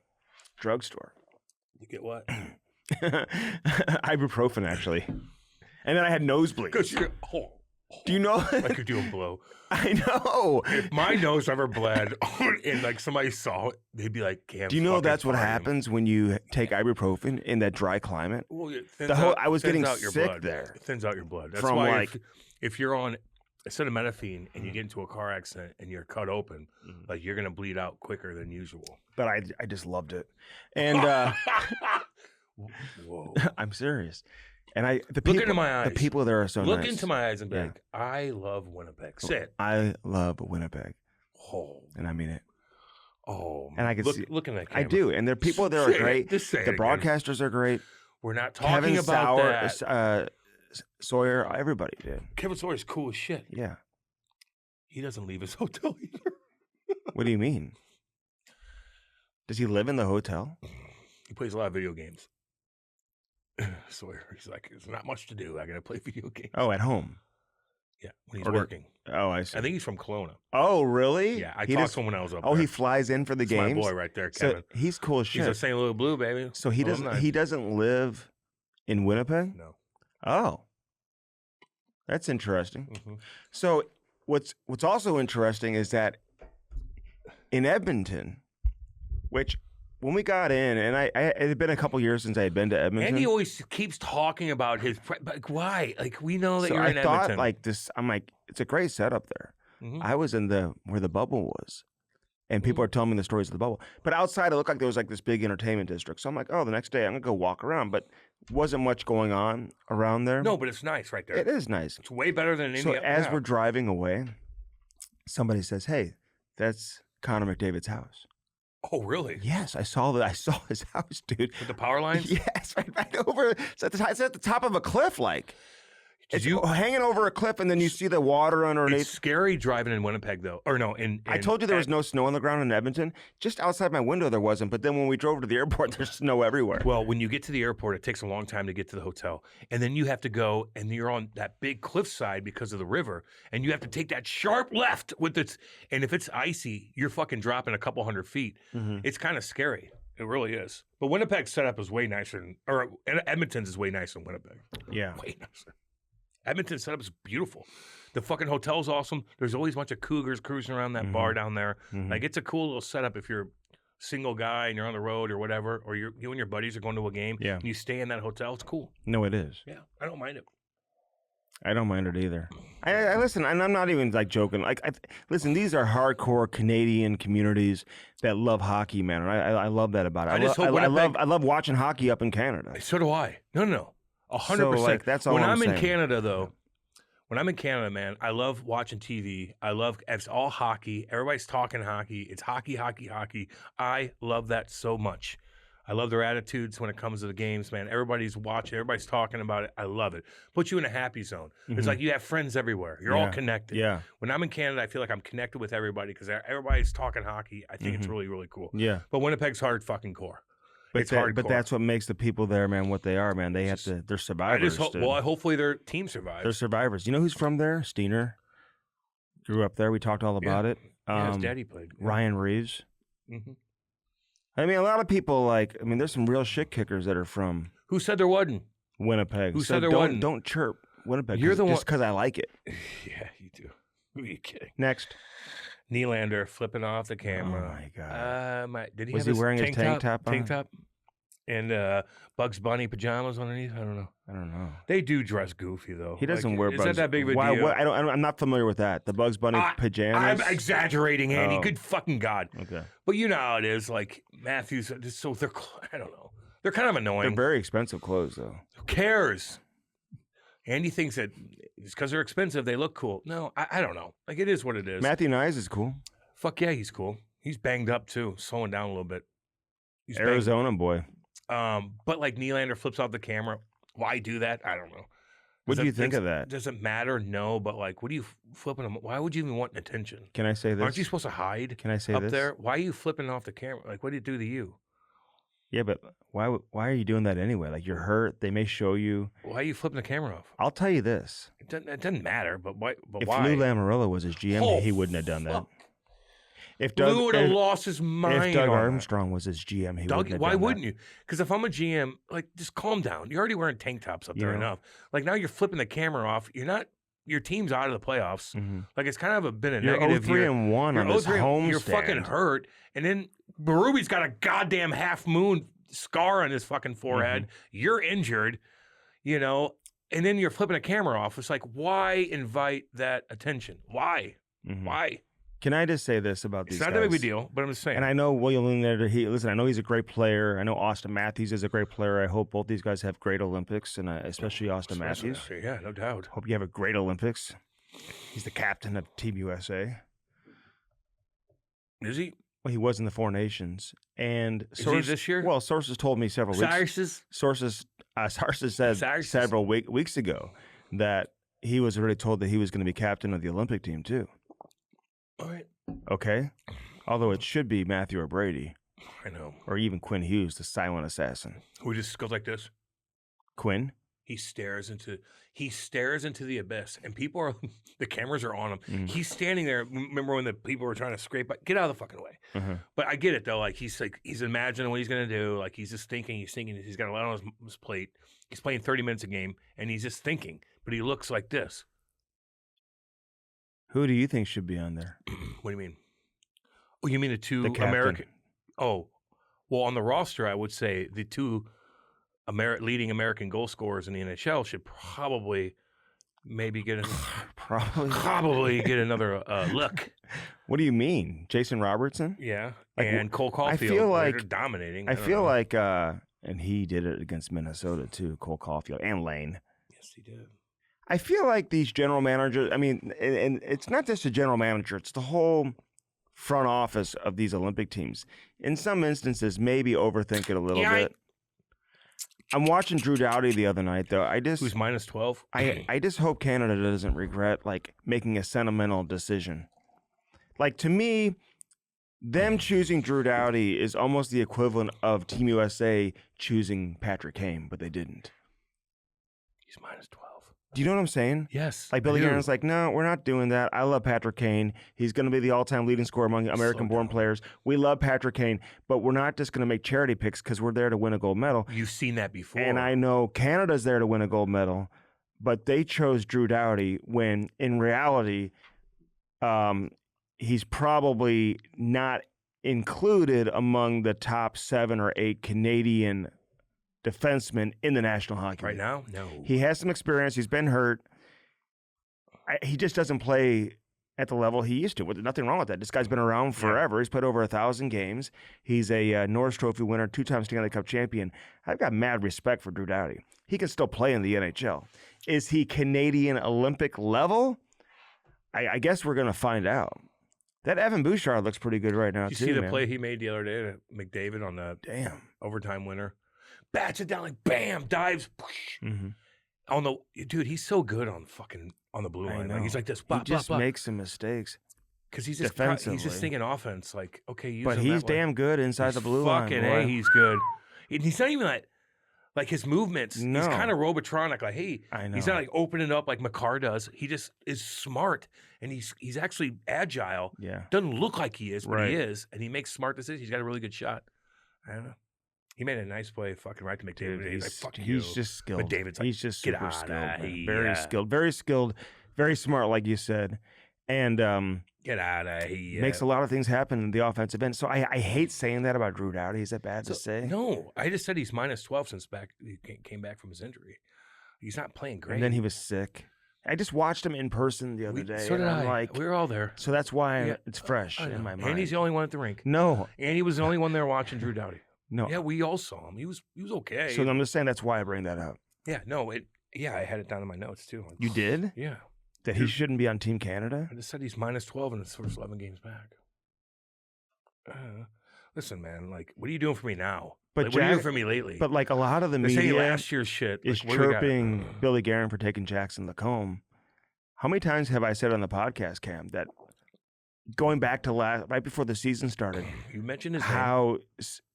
drugstore. You get what? Ibuprofen, actually. And then I had nosebleeds. Because you're. Oh, Do you know? like you're doing blow. I know. If my nose ever bled and like somebody saw it, they'd be like, "Cam, Do you know fucking that's what fire him." happens when you take ibuprofen in that dry climate? Well, it thins The whole- out- I was thins getting out your sick blood. there. It thins out your blood. That's From, why like- if you're on acetaminophen and you get into a car accident and you're cut open, like you're gonna bleed out quicker than usual. But I just loved it. And Whoa! I'm serious. And the Look people, into my the eyes. people there are so Look nice. into my eyes and be Yeah. like, I love Winnipeg. Say it. I love Winnipeg, Oh, and I mean it. oh. And I can look, see- look in that I camera. do, and the people there are Say it. great. Just say The it again. broadcasters are great. We're not talking Kevin about that. Sawyer, everybody did. Kevin Sawyer's cool as shit. Yeah. He doesn't leave his hotel either. What do you mean? Does he live in the hotel? He plays a lot of video games. Sawyer, he's like, there's not much to do. I gotta play video games. Oh, at home. Yeah, when he's Or did- working. Oh, I see. I think he's from Kelowna. Oh, really? Yeah, I He talked just- to him when I was up Oh, there. he flies in for the That's games. my boy right there, So Kevin. he's cool as He's shit. a St. Louis Blue, baby. So he doesn't. Alumni. He doesn't live in Winnipeg. No. Oh, That's interesting. Mm-hmm. So what's also interesting is that in Edmonton, which when we got in, and it had been a couple years since I had been to Edmonton. Andy always keeps talking about his. Like, why? Like, we know that So you're in I thought Edmonton. like this. I'm like, it's a great setup there. Mhm. I was in where the bubble was, and people are telling me the stories of the bubble. But outside, it looked like there was like this big entertainment district. So I'm like, oh, the next day I'm gonna go walk around. But wasn't much going on around there. No, but it's nice right there. It is nice. It's way better than any. So as yeah. we're driving away, somebody says, "Hey, that's Connor McDavid's house." Oh, really? Yes, I saw his house, dude. With the power lines? Yes, right over. It's at the top of a cliff, like. It's you- hanging over a cliff, and then you see the water underneath. It's scary driving in Winnipeg, though. Or no, I told you there was no snow on the ground in Edmonton. Just outside my window, there wasn't. But then when we drove to the airport, there's snow everywhere. Well, when you get to the airport, it takes a long time to get to the hotel. And then you have to go, and you're on that big cliffside because of the river, and you have to take that sharp left with its. And if it's icy, you're fucking dropping a couple 100 feet. Mhm. It's kind of scary. It really is. But Winnipeg's setup is way nicer, or Edmonton's is way nicer than Winnipeg. Yeah. Way nicer. Edmonton's setup is beautiful. The fucking hotel's awesome. There's always a bunch of cougars cruising around that bar down there. Mhm. Like, it's a cool little setup if you're a single guy and you're on the road or whatever, or you and your buddies are going to a game. Yeah. And you stay in that hotel. It's cool. No, it is. Yeah, I don't mind it. I don't mind it either. I listen, and I'm not even like joking. Like, listen, these are hardcore Canadian communities that love hockey, man. And I love that about it. I just hope Winnipeg- I love watching hockey up in Canada. So do I. No. 100%. So, like, that's all when I'm I'm in saying. Canada, though, when I'm in Canada, man, I love watching TV. It's all hockey. Everybody's talking hockey. It's hockey, hockey, hockey. I love that so much. I love their attitudes when it comes to the games, man. Everybody's watching. Everybody's talking about it. I love it. Puts you in a happy zone. It's like you have friends everywhere. You're all Yeah. connected. Yeah. When I'm in Canada, I feel like I'm connected with everybody because everybody's talking hockey. I think it's really, really cool. Yeah. But Winnipeg's hard fucking core. But It's hardcore. But that's what makes the people there, man, what they are, man. They have to. They're survivors. dude. Hopefully their team survives. They're survivors. You know who's from there? Steiner. Grew up there. We talked all about it. Yeah, his daddy played. Yeah. Ryan Reeves. Mhm. I mean, a lot of people there's some real shit kickers that are from Who said there wasn't? Winnipeg. Who So said there don't, wasn't? Don't chirp Winnipeg. You're the just one- because I like it. Yeah, you do. Who are you kidding? Next. Nylander flipping off the camera. Oh, my God. Did he Was have he wearing his tank tank top on? Tank top? And Bugs Bunny pajamas underneath? I don't know. I don't know. They do dress goofy, though. He doesn't wear Is Bugs. that big of a Why, deal? what, I'm not familiar with that. The Bugs Bunny pajamas. I'm exaggerating, Andy. Oh. Good fucking God. Okay. But you know how it is. Like, Matthews, so they're, I don't know. They're kind of They're annoying. very expensive clothes, though. Who cares? Andy thinks that it's because they're expensive, they look cool. No, I don't know. Like, it is what it is. Matthew Nyes is cool. Fuck yeah, he's cool. He's banged up, too. Slowing down a little bit. He's banged- Arizona boy. But like Nylander flips off the camera. Why do that? I don't know. What do you think of that? Does it matter? No, but like, what are you flipping them? Why would you even want attention? Can I say this? Aren't you supposed to hide Can I say up this? there? Why are you flipping off the camera? Like, what did it do to you? Yeah, but why are you doing that anyway? Like, you're hurt. They may show you. Why are you flipping the camera off? I'll tell you this. It doesn't matter, but why? But If why? Lou Lamoriello was his GM, Oh, he wouldn't have done that. fuck. If Lou would have if, lost his mind. if Doug on that. Armstrong was his GM, he Doug, wouldn't have why done wouldn't that. you? Because if I'm a GM, like, just calm down. You're already wearing tank tops up there Yeah. enough. Like, now you're flipping the camera off. You're not. Your team's out of the playoffs. Mhm. Like, it's kind of been a You're negative 0-3 year. and 1 You're on this 0-3, home You're fucking stand. hurt, and then Berube's got a goddamn half moon scar on his fucking forehead. Mm-hmm. You're injured, and then you're flipping a camera off. It's like, why invite that attention? Why? Mhm. Why? Can I just say this about It's these not guys? that big of a deal, but I'm just saying. And I know William Nylander. Listen, I know he's a great player. I know Austin Matthews is a great player. I hope both these guys have great Olympics, and especially Austin Matthews. Yeah, no doubt. Hope you have a great Olympics. He's the captain of Team USA. Is he? Well, he was in the Four Nations, and Is he this year? Well, sources told me several weeks. Cyrus's? Sources said Cyrus? several weeks ago that he was already told that he was going to be captain of the Olympic team too. All right. Okay, although it should be Matthew or Brady I know. or even Quinn Hughes, the silent assassin. Who just goes like this? Quinn. He stares into the abyss, and people are the cameras are on him. Mhm. He's standing there. Remember when the people were trying to scrape? Get out of the fucking way. Uh-huh. But I get it though. Like he's imagining what he's gonna do. Like he's just thinking. He's thinking. He's got a lot on his plate. He's playing 30 minutes a game, and he's just thinking. But he looks like this. Who do you think should be on there? What do you mean? Oh, you mean the two The captain. American? Oh, well, on the roster, I would say the two leading American goal scorers in the NHL should probably maybe get Probably. get another look. What do you mean, Jason Robertson? Yeah, Like, and Cole Caulfield. I feel like they're dominating. I don't feel know. like, and he did it against Minnesota too. Cole Caulfield and Lane. Yes, he did. I feel like these general managers. I mean, and it's not just a general manager; it's the whole front office of these Olympic teams. In some instances, maybe overthink it a little bit. I'm watching Drew Doughty the other night, though. Who's minus 12? I just hope Canada doesn't regret like making a sentimental decision. Like, to me, them choosing Drew Doughty is almost the equivalent of Team USA choosing Patrick Kane, but they didn't. He's minus 12. Do you know what I'm saying? Yes. Like, Billy I do. Guerin's like, no, we're not doing that. I love Patrick Kane. He's going to be the all-time leading scorer among American-born players. We love Patrick Kane, but we're not just going to make charity picks because we're there to win a gold medal. You've seen that before. And I know Canada's there to win a gold medal, but they chose Drew Doughty when, in reality, he's probably not included among the top 7 or 8 Canadian defensemen in the National Hockey right League. now, no. He has some experience. He's been hurt. He just doesn't play at the level he used to. There's nothing wrong with that. This guy's been around forever. He's played over 1,000 games. He's a Norris Trophy winner, 2-time Stanley Cup champion. I've got mad respect for Drew Doughty. He can still play in the NHL. Is he Canadian Olympic level? I guess we're going to find out. That Evan Bouchard looks pretty good right now, Did too, you see the man. play he made the other day to McDavid on the Damn. overtime winner? Bats it down like bam, dives. Mm-hmm. On the dude, he's so good on the blue I line. know. Like he's like this. He just makes some mistakes. because he's just defensively. he's just thinking offense. Like okay, use But him he's that way. damn good inside the blue line. Fucking boy. he's good. And he's not even like his movements. No. He's kind of robotronic. Like hey, I know. he's not like opening up like McCarr does. He just is smart and he's actually agile. Yeah. Doesn't look like he is, but Right. he is, and he makes smart decisions. He's got a really good shot. I don't know. He made a nice play, fucking right to McDavid. Dude, He's like, fuck he's you. just skilled. But David's like, he's just "Get super outta skilled. Man. here." Very skilled, very smart, like you said, and Get out of here. makes a lot of things happen in the offensive end. So I hate saying that about Drew Doughty. Is that bad to say? No, I just said he's minus 12 since he came back from his injury. He's not playing great. And then he was sick. I just watched him in person the other day. So did and I'm I. like, We were all there. so that's why Yeah, it's fresh I in know. my mind. Andy's the only one at the rink. No, Andy was the only one there watching Drew Doughty. no. Yeah, we all saw him. He was okay. So I'm just saying that's why I bring that up. yeah, no, I had it down in my notes too. Like, You did? Yeah. That he shouldn't be on Team Canada? I just said he's minus 12 in his first 11 games back. Listen, man, like, what are you doing for me now? But Like, what are you doing Jack- for me lately? But like a lot of the They're saying media last year's shit. is like, what do we got? chirping Billy Guerin for taking Jackson Lacombe. How many times have I said on the podcast, Cam, that going back to right before the season started, You mentioned his name. how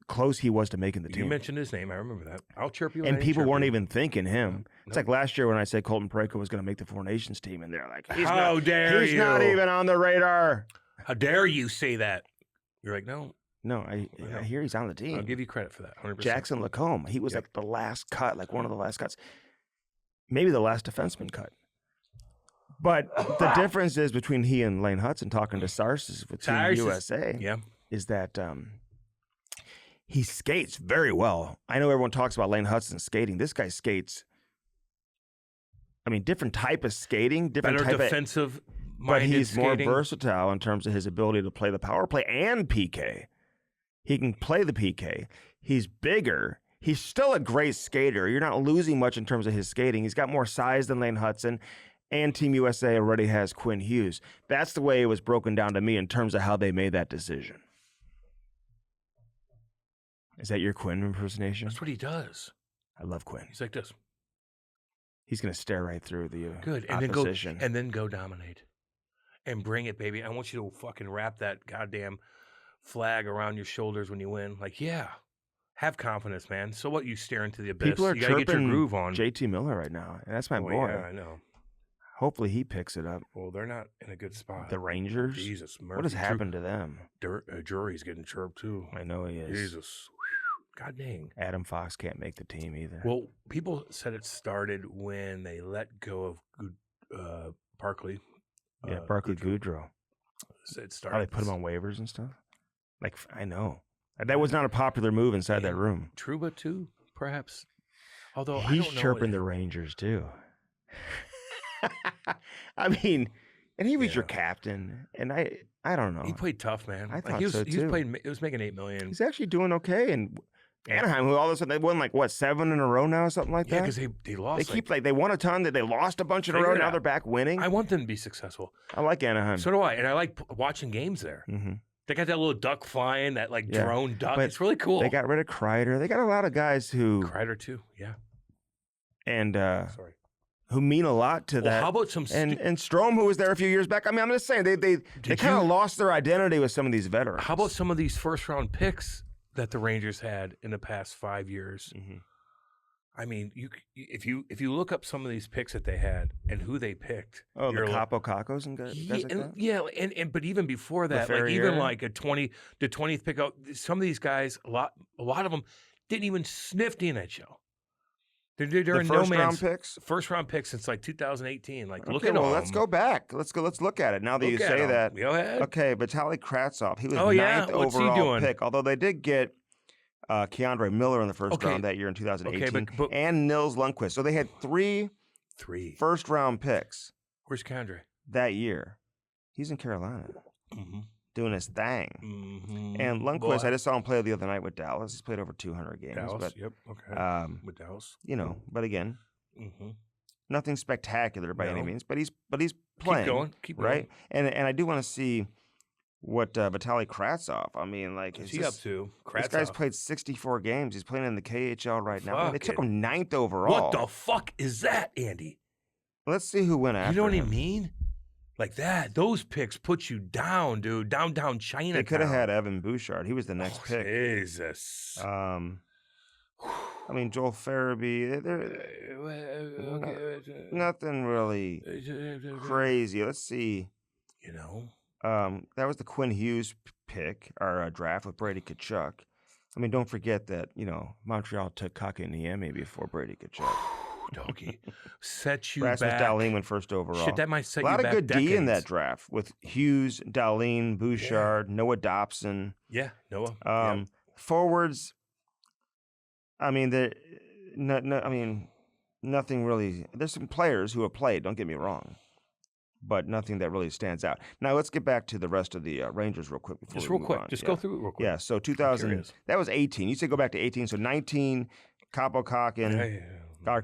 close he was to making the You team? mentioned his name. I remember that. I'll chirp you. And I ain't people chirp weren't you. even thinking him. It's No. like last year when I said Colton Parayko was going to make the Four Nations team, and they're like, How dare he's you? not even on the radar. How dare you say that? You're like, no, No, I hear he's on the team. I'll give you credit for that. 100%. Jackson Lacombe, he was Yep. like the last cut, like one of the last cuts, maybe the last defenseman cut. But the difference is between he and Lane Hudson talking to Sarsis with Team Sarsis. USA Yeah. is that he skates very well. I know everyone talks about Lane Hudson skating. This guy skates. I mean, different type of skating, different Better type of, defensive but minded he's more skating. versatile in terms of his ability to play the power play and PK. He can play the PK. He's bigger. He's still a great skater. You're not losing much in terms of his skating. He's got more size than Lane Hudson, and Team USA already has Quinn Hughes. That's the way it was broken down to me in terms of how they made that decision. Is that your Quinn impersonation? That's what he does. I love Quinn. He's like this. He's going to stare right through the Good. And opposition. then go dominate. And bring it, baby. I want you to fucking wrap that goddamn flag around your shoulders when you win. Like, yeah. Have confidence, man. So what, you stare into the abyss? People are you gotta get your chirping groove on. JT Miller right now, and that's my Oh, boy. yeah, I know. Hopefully he picks it up. Well, they're not in a good spot. The Rangers? Jesus, Murphy. What has happened to them? Jury's getting chirped too. I know he is. Jesus. God dang. Adam Fox can't make the team either. Well, people said it started when they let go of Barkley, Yeah, Barkley Goodrow. It How started. they put him on waivers and stuff. Like, I know. That was not a popular move inside that room. Trouba too, perhaps. Although I He's don't know chirping the Rangers too. I mean, and he was your captain, and I don't know. He played tough, man. I thought he was, so He was too. playing. It was making $8 million. He's actually doing okay, and Anaheim, who all of a sudden they won like what 7 in a row now, or something like Yeah, that. because they lost. They keep they won a ton, that they lost a bunch in a row. Now they're back winning. I want them to be successful. I like Anaheim. So do I, and I like watching games there. Mm-hmm. They got that little duck flying, that like drone duck. It's really cool. They got rid of Kreider. They got a lot of guys who Kreider too. Yeah. And Sorry. who mean a lot to that. How about some and Strome, who was there a few years back? I mean, I'm just saying they kind of lost their identity with some of these veterans. How about some of these first round picks that the Rangers had in the past 5 years? Mm-hmm. I mean, if you look up some of these picks that they had and who they picked. Oh, the Capo Cacos and guys like that? Yeah, and but even before that, like even like the 20th pick out, some of these guys, a lot of them didn't even sniff the NHL. They're in no man's first round picks since like 2018. Like, look at them. Let's go back. Let's look at it now that you say that. Go ahead. Okay, Vitaly Kravtsov, he was ninth overall pick. Although they did get Keandre Miller in the first round that year in 2018, and Nils Lundqvist. So they had three first-round picks. Where's Keandre? That year. He's in Carolina, doing his thing. Mm-hmm. And Lundqvist, I just saw him play the other night with Dallas. He's played over 200 games. Dallas, with Dallas. You know, but again, nothing spectacular by any means. But he's playing. Keep going. Right? And I do want to see what Vitaly Kravtsov. I mean, like, what's he up to? This guy's played 64 games. He's playing in the KHL right now. They took him 9th overall. What the fuck is that, Andy? Let's see who went after him. You know what I mean? Like that. Those picks put you down, dude. Down China. They could have had Evan Bouchard. He was the next pick. Jesus. I mean, Joel Farabee. Nothing really crazy. Let's see. You know? That was the Quinn Hughes pick, our draft with Brady Tkachuk. I mean, don't forget that, you know, Montreal took Kakaniemi before Brady Tkachuk. Doggy. Set you Rasmus back. Dahlin went first overall. Shit, that might set you back. A lot of good decades. D in that draft with Hughes, Dahlin, Bouchard, Noah Dobson. Yeah, Noah. Forwards, I mean, nothing really. There's some players who have played, don't get me wrong, but nothing that really stands out. Now, let's get back to the rest of the Rangers real quick. Just real quick. Just go through it real quick. Yeah, so 2000, that was 18. You said go back to 18. So 19, Capo Caco. I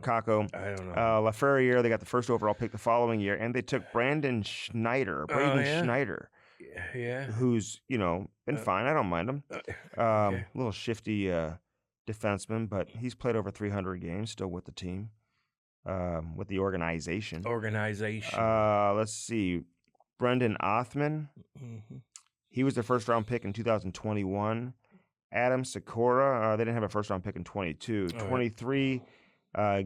don't know. Laperrière, they got the first overall pick the following year, and they took Braden Schneider. Yeah. Who's, you know, been fine. I don't mind him. A little shifty defenseman, but he's played over 300 games still with the team. With the organization. Let's see. Brendan Othman. He was the first round pick in 2021. Adam Sikora. They didn't have a first round pick in 22. 23.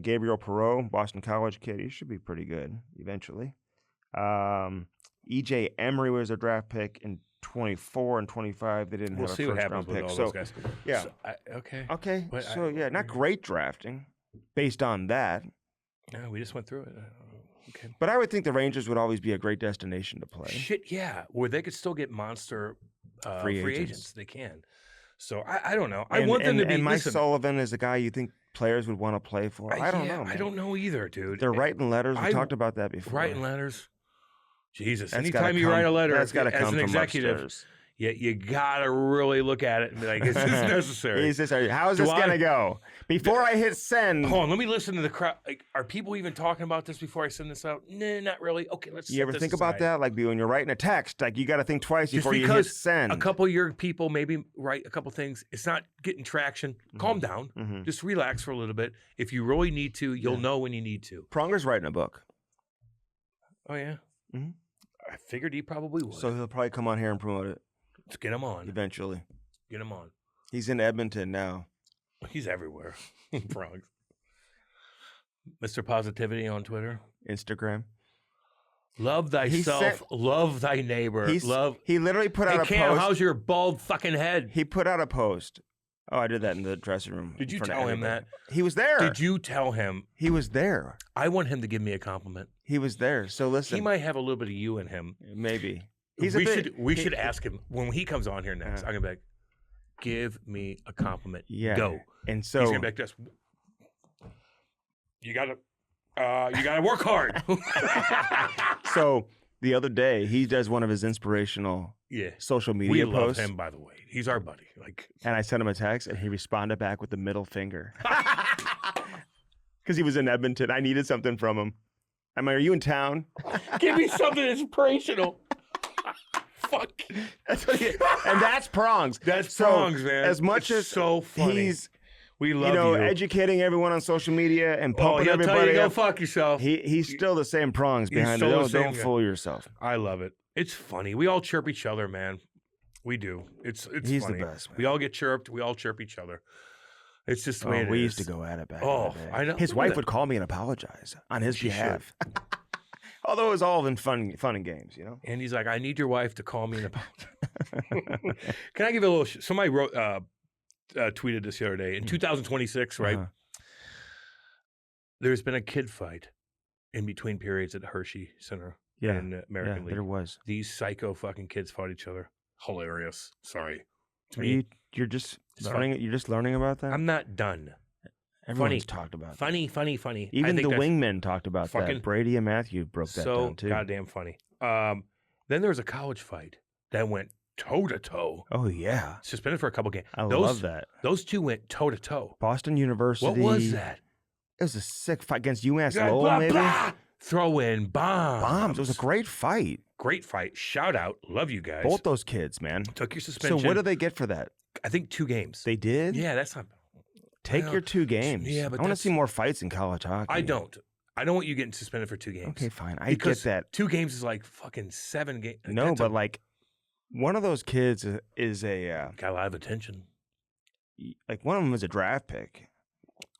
Gabriel Perreault, Boston College kid. He should be pretty good eventually. EJ Emery was a draft pick in 24 and 25. They didn't have a first round pick. Those guys. Yeah. Okay. But not great drafting based on that. No, we just went through it. Okay. But I would think the Rangers would always be a great destination to play. Shit, yeah. Where they could still get monster free agents. They can. So I don't know. I want them to be. And Mike Sullivan is a guy you think players would want to play for. I don't know. Man. I don't know either, dude. They're writing letters. We talked about that before. Writing letters. Jesus. Anytime you write a letter as an executive, you gotta really look at it and be like, is this necessary? How is this gonna go? Before I hit send. Hold on, let me listen to the crowd. Like, are people even talking about this before I send this out? Nah, not really. Okay, let's. You ever think about that? Like when you're writing a text, like you got to think twice before you hit send. A couple of your people maybe write a couple things. It's not getting traction. Calm down. Just relax for a little bit. If you really need to, you'll know when you need to. Pronger's writing a book. Oh yeah. I figured he probably would. So he'll probably come on here and promote it. Let's get him on. Eventually. Get him on. He's in Edmonton now. He's everywhere. Frogs. Mr. Positivity on Twitter. Instagram. Love thyself. Love thy neighbor. He literally put out a Cam, post. how's your bald fucking head? He put out a post Oh, I did that in the dressing room. Did you in front of tell him everybody. that? He was there. Did you tell him? He was there. I want him to give me a compliment. He was there. So listen. He might have a little bit of you in him. Maybe. We should ask him when he comes on here next. I'm gonna be like, give me a compliment. Yeah. Go. And so He's gonna be like this. You gotta work hard. So the other day, he does one of his inspirational Yeah. social We media love posts. him, by the way. He's our buddy. Like, And I sent him a text, and he responded back with the middle finger. Because he was in Edmonton. I needed something from him. I'm like, are you in town? give me something inspirational. Fuck. That's what and that's prongs. That's So, prongs, man. As much It's as so funny. he's, We love you. educating everyone on social media and Oh, pumping he'll tell you everybody to go up, fuck yourself. he's still the same prongs He's behind it. still the same Don't guy. fool yourself. I love it. It's funny. We all chirp each other, man. We do. It's He's funny. the best, man. We all get chirped. We all chirp each other. It's just the way it we is. used to go at it back in Oh, the day. I know. His Look at wife that. would call me and apologize on his She should. behalf. Although it was all in fun and games, And he's like, I need your wife to call me and apologize. Can I give you a little? Somebody wrote, tweeted this the other day. In 2026, right? Uh-huh. There's been a kid fight in between periods at Hershey Center Yeah, in American League. there was. These psycho fucking kids fought each other. Hilarious. Sorry. To Are me, you're just It's learning. You're just learning about that. I'm not done. Everyone's talked about that. Funny. I Even think the that's wingmen talked about fucking- that. Brady and Matthew broke that so down too. goddamn funny. Then there was a college fight that went toe to toe. Oh yeah, Suspended for a couple games. I love that. Those two went toe to toe. Boston University. What was that? It was a sick fight against UMass Blah, Lowell, blah, maybe. blah. Throw in bombs. Bombs. It was a great fight. Great fight. Shout out. Love you guys. Both those kids, man. Took your suspension. So what did they get for that? I think 2 games. They did. Yeah, that's not. Take Well, your 2 games. yeah, but I want to that's- see more fights in college hockey. I don't. I don't want you getting suspended for 2 games. Okay, fine. I Because get that. 2 games is like fucking 7 games. No, but like one of those kids is a got a lot of attention. like one of them is a draft pick.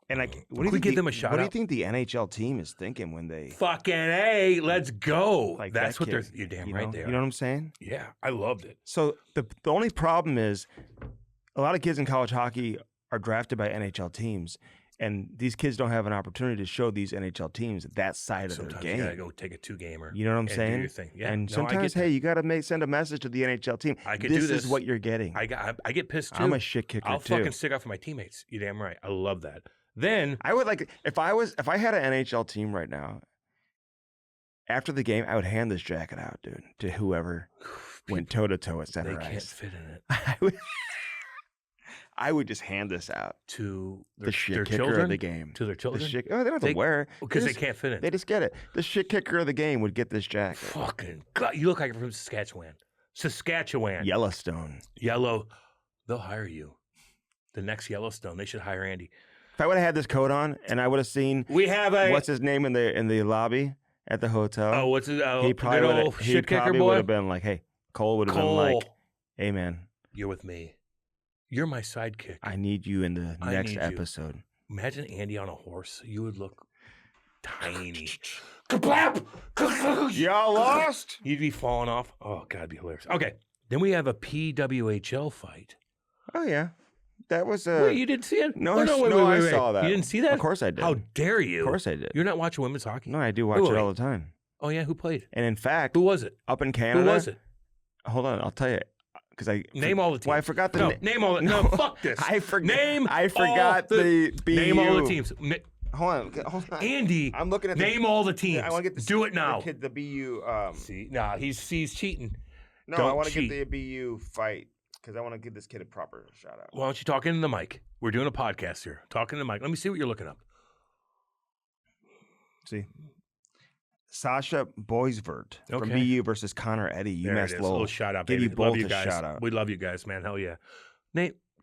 And like, what do you we think give the- them a shout What do you out? think the NHL team is thinking when they Fucking A, let's go. like That's that what they're. kid, You're damn you right know? there. You know what I'm saying? Yeah, I loved it. So the only problem is a lot of kids in college hockey are drafted by NHL teams, and these kids don't have an opportunity to show these NHL teams that side of Sometimes their you game. gotta go take a 2-gamer. You know what I'm and do saying? your thing. Yeah, and no, I sometimes, get hey, that. you got to send a message to the NHL team. I could this do this. is what you're getting. I get pissed too. I'm a shit kicker I'll too. fucking stick up for my teammates. You damn right. I love that. Then I would like if I had an NHL team right now. After the game, I would hand this jacket out, dude, to whoever went toe to toe at they center can't ice. fit in it. I would just hand this out. To The their shit kicker children? of the game. To their The children? shit, oh, they don't have to They- wear it. Because they just- can't fit in They it. just get it. The shit kicker of the game would get this jacket. Fucking God, you look like you're from Saskatchewan. Saskatchewan. Yellowstone. Yellow. They'll hire you. The next Yellowstone. They should hire Andy. If I would have had this coat on and I would have seen We have a. what's his name in the lobby at the hotel, Oh, what's it? Oh, he good probably would old have. shit kicker boy. been like, "Hey, Cole would have been Cole, like, hey man, you're with me. You're my sidekick. I need you in the I next need you." episode." Imagine Andy on a horse. You would look tiny. Kablap! Y'all lost. You'd be falling off. Oh, God, it'd be hilarious. Okay. Then we have a PWHL fight. Oh yeah, that was a. Wait, you didn't see it? no, Oh, I wait. saw that. You didn't see that? Of course I did. How dare you? Of course I did. You're not watching women's hockey? No, I do watch Wait, it wait. all the time. Oh, yeah. Who played? And in fact, Who was it? up in Canada, Who was it? Hold on, I'll tell you, because I Name all the teams. Well, I forgot the No, na- name all the. No, fuck this. I forgot. Name I forgot all the BU. Name all the teams. Hold on. Andy, I'm looking at name all the teams. I want to get the Do it now. The BU. See, nah, he's cheating. No, Don't I want to cheat. get the BU fight because I want to give this kid a proper shout out. Why don't you talk into the mic? We're doing a podcast here. Talking to the mic. Let me see what you're looking up. See, Sasha Boisvert from Okay. BU versus Connor Eddy, There it UMass is. A Lowell. little shout out, Give baby. you Love both you a guys. shout out. We love you guys, man. Hell yeah.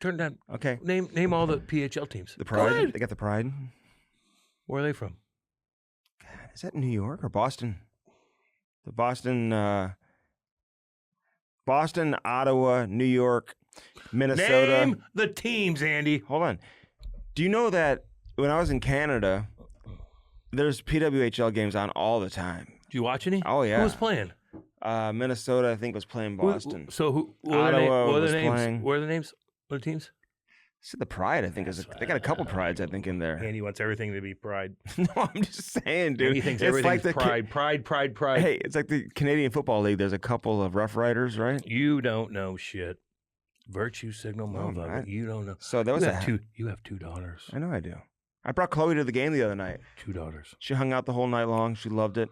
Turn it down. Okay. Name all the PHL teams. The Go Pride. ahead. They got the Pride. Where are they from? Is that New York or Boston? The Boston, Ottawa, New York, Minnesota. Name the teams, Andy. Hold on. Do you know that when I was in Canada, there's PWHL games on all the time? Do you watch any? Oh, yeah. Who was playing? Minnesota, I think, was playing Boston. So what Ottawa are the was names? playing. What are the names? What are the teams? So the Pride, I think, they got a couple prides, I think, in there. Andy wants everything to be pride. No, I'm just saying, dude. Andy thinks It's everything's like the pride. Hey, it's like the Canadian Football League. There's a couple of Rough Riders, right? You don't know shit. Virtue signal, No, motherfucker. You don't know. So there was You have two daughters. I know I do. I brought Chloe to the game the other night. 2 daughters. She hung out the whole night long. She loved it.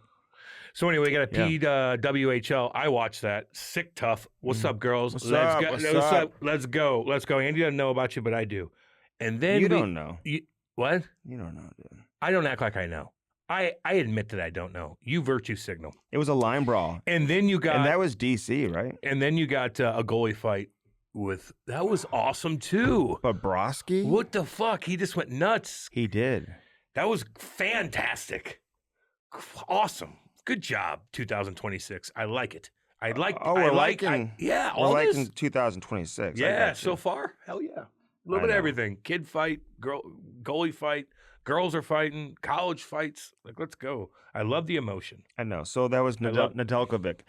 So anyway, we got a PWHL. I watched that. Sick tough. What's up, girls? What's Let's up? go. What's What's up? up? Let's go. Let's go. Andy doesn't know about you, but I do. And then You don't know. What? You don't know, dude. I don't act like I know. I admit that I don't know. You virtue signal. It was a line brawl. And then you got And that was DC, right? And then you got a goalie fight with that was awesome too. Bobrovsky? What the fuck? He just went nuts. He did. That was fantastic. Awesome. Good job, 2026. I like it. I like. Oh, I we're like. liking. Yeah, We're all liking this. 2026. I Yeah, got so you. far, hell yeah. A I little bit of know. everything. Kid fight, goalie fight, girls are fighting, college fights. Like, let's go. I love the emotion. I know. So that was love- Nedeljkovic.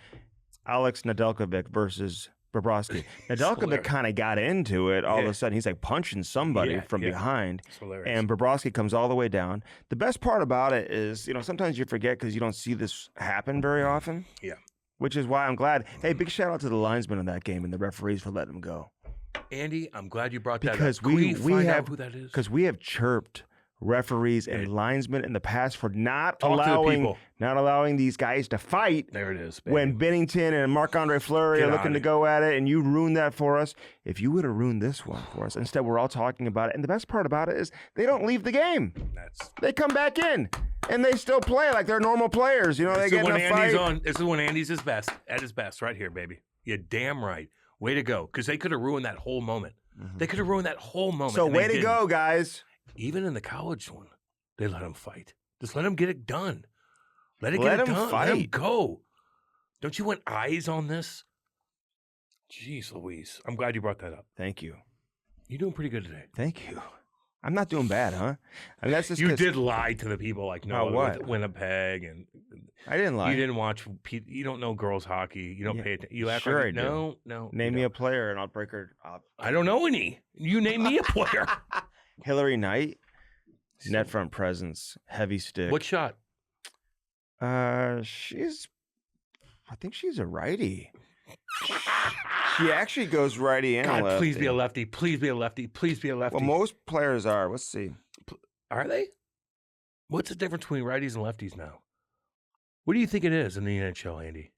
Alex Nedeljkovic versus Bobrovsky. Nedeljkovic hilarious. kind of got into it all of Yeah. a sudden. He's like punching somebody Yeah, from yeah. behind. It's hilarious. And Bobrovsky comes all the way down. The best part about it is, sometimes you forget because you don't see this happen very often. Yeah. Which is why I'm glad. Hey, big shout out to the linesmen in that game and the referees for letting them go. Andy, I'm glad you brought that Because up. Can we find have out who that is? Because we have chirped referees and linesmen in the past for not Talk to the people. allowing these guys to fight. There it is. Baby. When Bennington and Marc-Andre Fleury Get are on looking to it. go at it, and you ruined that for us. If you would have ruined this one for us, instead we're all talking about it. And the best part about it is they don't leave the game. They come back in, and they still play like they're normal players. They This get is in when a Andy's fight. on. This is when Andy's at his best, right here, baby. You're damn right. Way to go, because they could have ruined that whole moment. They could have ruined that whole moment. So and they way to didn't. go, guys. Even in the college one, they let him fight. Just let him get it done. Let Let it him done. Let him fight. go. Don't you want eyes on this? Jeez Louise. I'm glad you brought that up. Thank you. You're doing pretty good today. Thank you. I'm not doing bad, huh? I mean, that's just You 'cause did lie to the people like, no, About what? with Winnipeg, and I didn't lie. you didn't watch, you don't know girls hockey. You don't Yeah, pay attention. You act sure like, I do. no. Name you me a don't. player, and I'll break her up. I don't know any. You name me a player. Hillary Knight, net front presence, heavy stick. What shot? I think she's a righty. She actually goes righty and God, lefty. please be a lefty. Please be a lefty. Please be a lefty. Well, most players are. Let's see. Are they? What's the difference between righties and lefties now? What do you think it is in the NHL, Andy?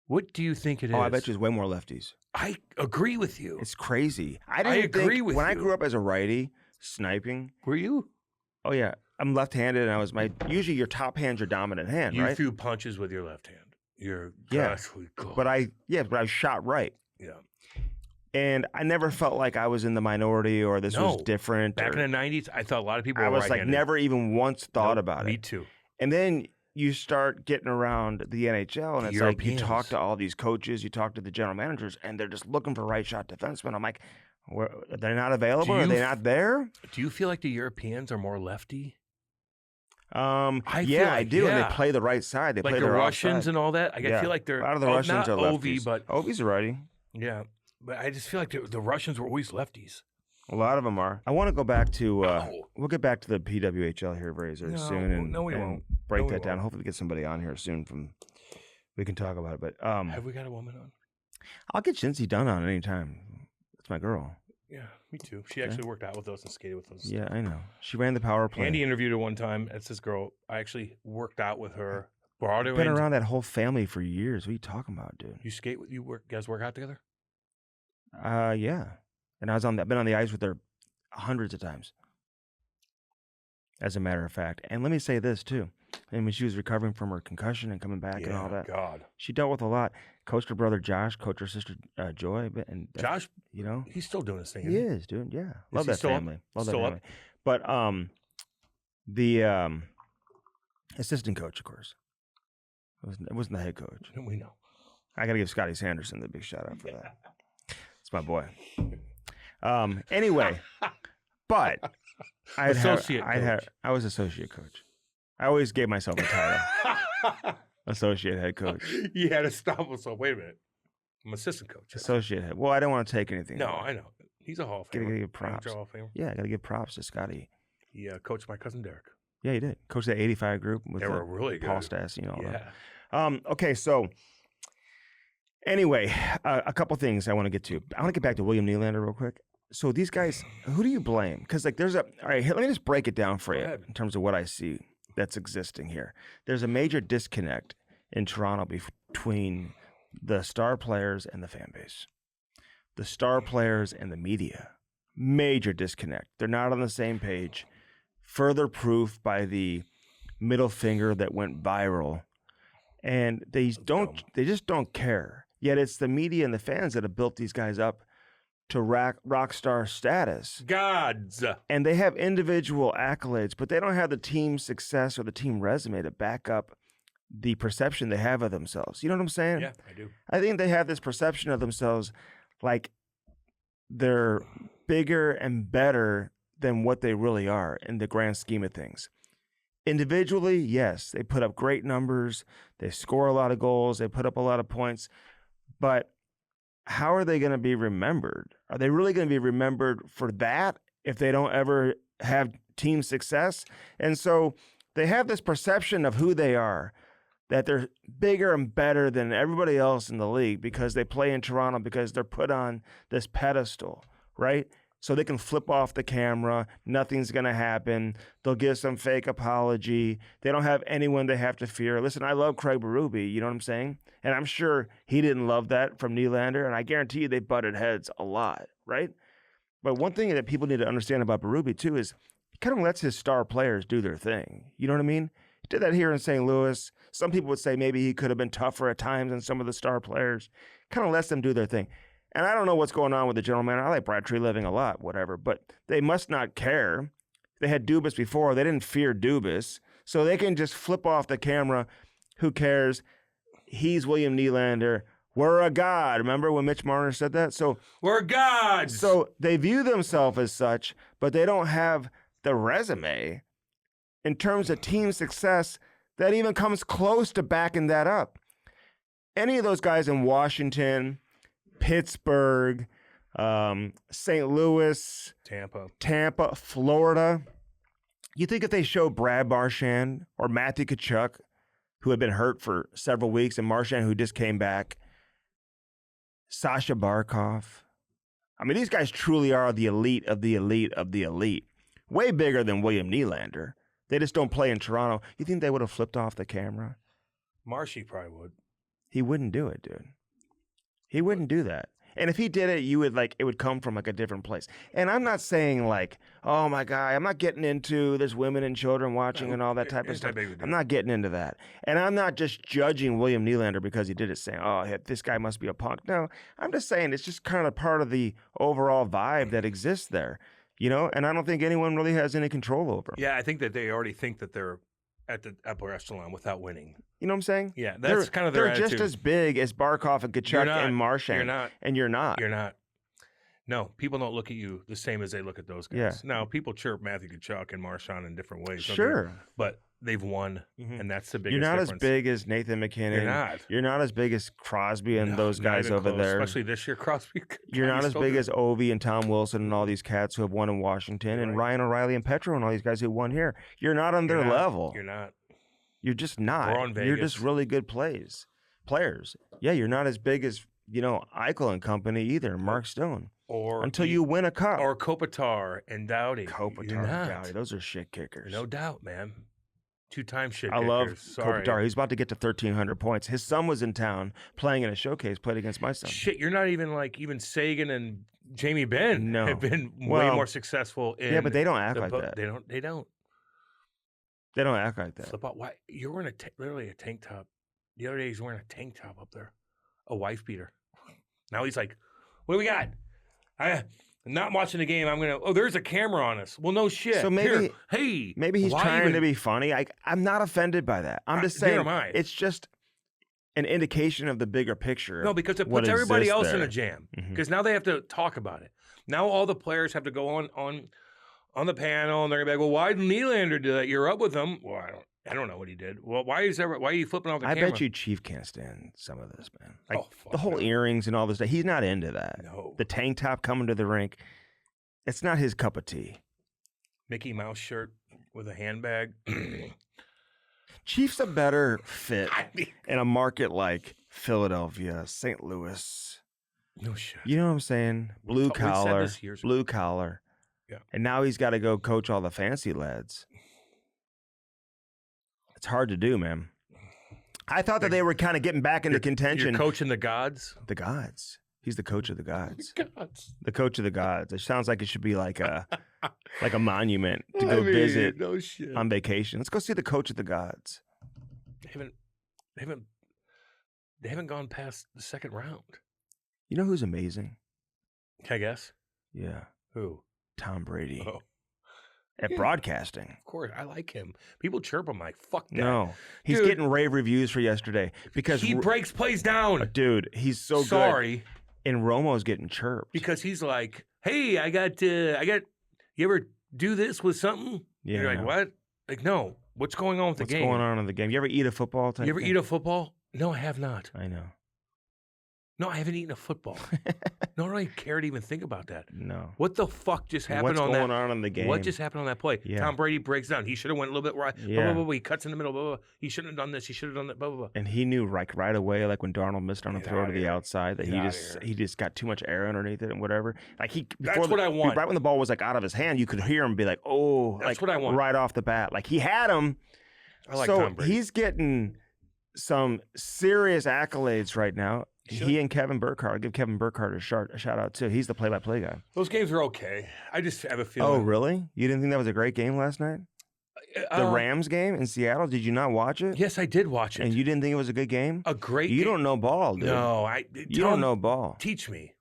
What do you think it is? Oh, I bet you there's way more lefties. I agree with you. It's crazy. I agree think with when I you. grew up as a righty sniping. Were you? Oh yeah, I'm left-handed, and I was usually your top hand's your dominant hand, You right? threw punches with your left hand. You're Yeah. goshly cool. But I shot right. Yeah. And I never felt like I was in the minority or this was No. different. Back or- in the 90s, I thought a lot of people I were was like right-handed. never even once thought Nope, about Me it. too. And then you start getting around the NHL, and The it's like you Europeans. talk to all these coaches, you talk to the general managers, and they're just looking for right shot defensemen. I'm like, they're not available? Are you they f- not there? Do you feel like the Europeans are more lefty? I feel I like, do, and yeah. they play the right side. They Like play the their Russians offside. and all that? Like, I Yeah. feel like they're A lot of the Russians not are Ovi, lefties. but Ovi's a righty. yeah. But I just feel like the Russians were always lefties. A lot of them are. I want to go back to. Ow. We'll get back to the PWHL here very No, soon, and no, we and won't. break No, we that down. won't. Hopefully, get somebody on here soon. We can talk about it. But Have we got a woman on? I'll get Shinzy done on anytime. It's my girl. Yeah, me too. She actually worked out with us and skated with us. Yeah, I know. She ran the power play. Andy interviewed her one time. That's this girl. I actually worked out with her. Brought her Been in. around that whole family for years. What are you talking about, dude? You skate with you guys work out together? Yeah. And I've been on the ice with her hundreds of times. As a matter of fact. And let me say this too. And when she was recovering from her concussion and coming back and all that, God. she dealt with a lot. Coached her brother Josh, coached her sister Joy, and Josh, he's still doing his thing. he isn't is, dude. Yeah, love he that still up? family. Love that Still up? family. But the assistant coach, of course, it wasn't the head coach. We know. I got to give Scotty Sanderson the big shout out for that. It's my boy. Anyway, but I was associate coach. I always gave myself a title, associate head coach, You had to stop us. So wait a minute. I'm assistant coach. associate head. Well, I don't want to take anything. No, away. I know. He's a Hall of Gotta Famer. give props. Hall of Famer. Yeah, I got to give props to Scotty. He coached my cousin Derek. Yeah, he did. Coach that 85 group with They were really Paul good. Stassi and all Yeah. that. Okay, so anyway, a couple things I want to get to. I want to get back to William Nylander real quick. So these guys, who do you blame? Because like all right, here, let me just break it down for you in terms of what I see that's existing here. There's a major disconnect in Toronto between the star players and the fan base. The star players and the media. Major disconnect. They're not on the same page. Further proof by the middle finger that went viral. And they just don't care. Yet it's the media and the fans that have built these guys up to rock star status. Gods. And they have individual accolades, but they don't have the team success or the team resume to back up the perception they have of themselves. You know what I'm saying? Yeah, I do. I think they have this perception of themselves like they're bigger and better than what they really are in the grand scheme of things. Individually, yes, they put up great numbers. They score a lot of goals. They put up a lot of points. But how are they going to be remembered? Are they really going to be remembered for that if they don't ever have team success? And so they have this perception of who they are, that they're bigger and better than everybody else in the league because they play in Toronto, because they're put on this pedestal, right? So they can flip off the camera. Nothing's going to happen. They'll give some fake apology. They don't have anyone they have to fear. Listen, I love Craig Berube. You know what I'm saying? And I'm sure he didn't love that from Nylander. And I guarantee you they butted heads a lot, right? But one thing that people need to understand about Berube, too, is he kind of lets his star players do their thing. You know what I mean? He did that here in St. Louis. Some people would say maybe he could have been tougher at times than some of the star players. Kind of lets them do their thing. And I don't know what's going on with the general manager. I like Brad Treliving a lot, whatever. But they must not care. They had Dubas before. They didn't fear Dubas. So they can just flip off the camera. Who cares? He's William Nylander. We're a god. Remember when Mitch Marner said that? So we're gods. So they view themselves as such, but they don't have the resume in terms of team success that even comes close to backing that up. Any of those guys in Washington, Pittsburgh, St. Louis, Tampa, Florida. You think if they show Brad Marchand or Matthew Tkachuk, who had been hurt for several weeks, and Marchand, who just came back, Sasha Barkov. I mean, these guys truly are the elite of the elite of the elite. Way bigger than William Nylander. They just don't play in Toronto. You think they would have flipped off the camera? Marshy probably would. He wouldn't do it, dude. He wouldn't do that. And if he did it, you would it would come from a different place. And I'm not saying oh my God, I'm not getting into there's women and children watching and all that type of stuff. I'm not getting into that. And I'm not just judging William Nylander because he did it saying, oh, this guy must be a punk. No, I'm just saying it's just kind of part of the overall vibe that exists there, you know? And I don't think anyone really has any control over him. Yeah, I think that they already think that they're at the upper echelon without winning. You know what I'm saying? Yeah, that's kind of their They're attitude. just as big as Barkov and Tkachuk and Marchand. You're not. And you're not. You're not. No, people don't look at you the same as they look at those guys. Yeah. Now, people chirp Matthew Tkachuk and Marchand in different ways. Sure. But they've won, and that's the biggest You're not difference. as big as Nathan McKinnon. You're not. You're not as big as Crosby and those guys over close. there. Especially this year, Crosby. You're not as big as Ovi and Tom Wilson and all these cats who have won in Washington, and Ryan O'Reilly and Petro and all these guys who won here. You're not on their level. You're not. You're just not. We're on Vegas. You're just really good players. Yeah, you're not as big as, Eichel and company either, Mark Stone. Or until you win a cup. Or Kopitar and Doughty. Kopitar and Doughty. Those are shit kickers. No doubt, man. Two-time shit I kickers. love Sorry. Kopitar. He's about to get to 1,300 points. His son was in town playing in a showcase, played against my son. Shit, you're not even Sagan and Jamie Benn have been way more successful in. Yeah, but they don't act like that. They don't. They don't act like that. Flip out. Why? You're wearing literally a tank top. The other day he's wearing a tank top up there, a wife beater. Now he's like, "What do we got? I'm not watching the game. I'm gonna. Oh, there's a camera on us. Well, no shit. So maybe, maybe he's trying to be funny. I'm not offended by that. I'm just saying it's just an indication of the bigger picture. No, because it puts everybody else in a jam. Because now they have to talk about it. Now all the players have to go on the panel, and they're gonna be like, "Well, why did Nylander do that? You're up with him." Well, I don't know what he did. Well, why are you flipping off the I camera? bet you Chief can't stand some of this, man. Like Oh, fuck the whole no. earrings and all this stuff. He's not into that. No. The tank top coming to the rink. It's not his cup of tea. Mickey Mouse shirt with a handbag. Chief's a better fit I mean, in a market like Philadelphia, St. Louis. no shit. You know what I'm saying? Blue We said collar, this years ago. blue collar. Yeah. And now he's got to go coach all the fancy lads. It's hard to do, man. I thought that they were kind of getting back into contention. You're coaching the gods. The gods. He's the coach of the gods. Gods. The coach of the gods. It sounds like it should be like a monument to go visit No shit. on vacation. Let's go see the coach of the gods. They haven't gone past the second round. You know who's amazing? Can I guess? Yeah, Who? Tom Brady Oh, at yeah. broadcasting. Of course. I like him. People chirp him like, fuck that. No, he's Dude. getting rave reviews for yesterday because He breaks plays down. dude, he's so good. Sorry. And Romo's getting chirped. Because he's like, hey, I got, you ever do this with something? Yeah, You're I like, know. what? Like, no. What's going on with What's the game? going on in the game? You ever eat a football type You ever thing? eat a football? No, I have not. I know. No, I haven't eaten a football. No, I don't even care to even think about that. No. What the fuck just happened What's on going that? on in the game? What just happened on that play? Yeah. Tom Brady breaks down. He should have went a little bit right. Blah, Yeah. blah, blah, blah. He cuts in the middle. Blah, blah, blah. He shouldn't have done this. He should have done that. Blah, blah, blah. And he knew right away, like when Darnold missed on a Get throw to outta the here. outside, that Get he outta just here. he just got too much air underneath it and whatever. Like That's what I want. Right when the ball was like out of his hand, you could hear him be like, "Oh," That's like what I want. right off the bat. Like he had him. I like so Tom Brady. he's getting some serious accolades right now. Should. He and Kevin Burkhardt. I'll give Kevin Burkhardt a shout out too. He's the play-by-play guy. Those games are okay. I just have a Oh, feeling. really? You didn't think that was a great game last night? The Rams game in Seattle? Did you not watch it? Yes, I did watch it. And you didn't think it was a good game? A great You game. don't know ball, dude. No, You don't know ball. Teach me.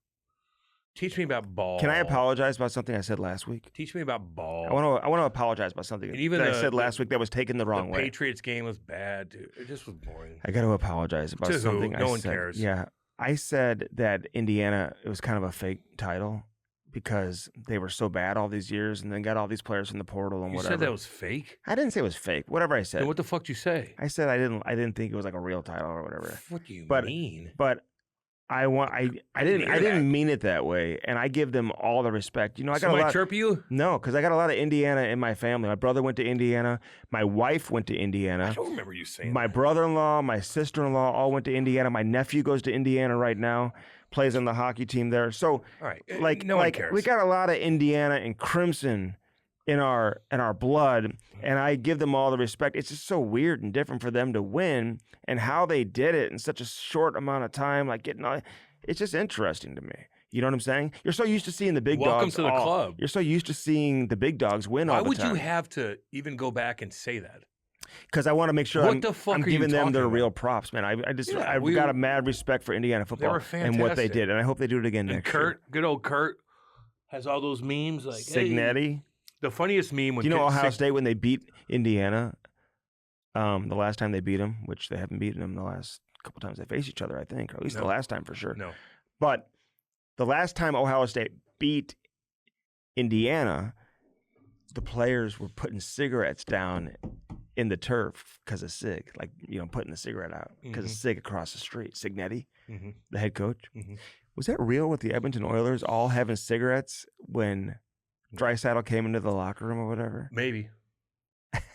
Teach me about ball. Can I apologize about something I said last week? Teach me about ball. I want to apologize about something And even that I the- said last week that was taken the the wrong way. Patriots game was bad, dude. It just was boring. I got to apologize about To who? something I No one said. cares. Yeah, I said that Indiana, it was kind of a fake title because they were so bad all these years and then got all these players from the portal and You whatever. said that was fake. I didn't say it was fake. Whatever I said. Then what the fuck did you say? I said I didn't think it was like a real title or whatever. What do you But- mean? But I didn't hear that. didn't mean it that way, and I give them all the respect. You know, I got Somebody a lot. chirp you? No, because I got a lot of Indiana in my family. My brother went to Indiana. My wife went to I Indiana. don't remember you saying My that. brother-in-law, my sister-in-law all went to Indiana. My nephew goes to Indiana right now, plays on the hockey team there. So, All right. like, no one cares. we got a lot of Indiana and Crimson in our blood, and I give them all the respect. It's just so weird and different for them to win, and how they did it in such a short amount of time, like getting all. It's just interesting to me. You know what I'm saying? You're so used to seeing the big Welcome dogs. to the club. You're so used to seeing the big dogs win Why all the would time. you have to even go back and say that? Because I want to make sure What I'm, the fuck I'm are you giving them their talking real about? props, man. I've Yeah, we- got a mad respect for Indiana football were and what they fantastic. did, and I hope they do it again And next Kurt, good old Kurt, has all those memes like year. hey. Signetti. The funniest meme when Do you know Ohio Sig- State when they beat Indiana? The last time they beat them, which they haven't beaten them the last couple times they face each other, I think, or at least the No. last time for sure. No. But the last time Ohio State beat Indiana, the players were putting cigarettes down in the turf because of Sig, like, putting the cigarette out because of Mhm. Sig across the street. Signetti, Mhm. the head coach. Mhm. Was that real with the Edmonton Oilers all having cigarettes when Draisaitl came into the locker room or whatever Maybe.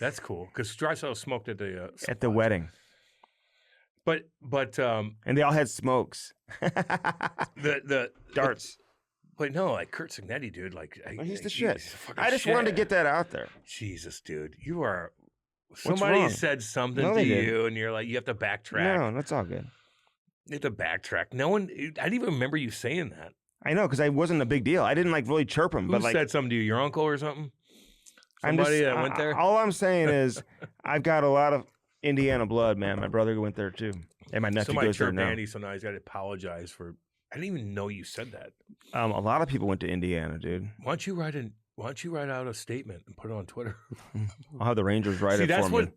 That's cool because Draisaitl smoked at the at the wedding? But And they all had smokes. the Darts. But no, like Kurt Signetti, dude, like He's the he's shit. fucking I just wanted to shit. get that out there. Jesus, dude, you are. Somebody wrong? said something No, to they didn't. you, and you're like, you have to backtrack. No, that's all good. You have to backtrack. No one. I didn't even remember you saying that. I know, because I wasn't a big deal. I didn't really chirp him, Who but like said something to you? Your uncle or something? I'm Somebody just, that went there. All I'm saying is I've got a lot of Indiana blood, man. My brother went there too, and my nephew Somebody goes there chirped now. Andy, so now he's got to apologize for. I didn't even know you said that. A lot of people went to Indiana, dude. Why don't you write out a statement and put it on Twitter? I'll have the Rangers write See, it that's for what. me.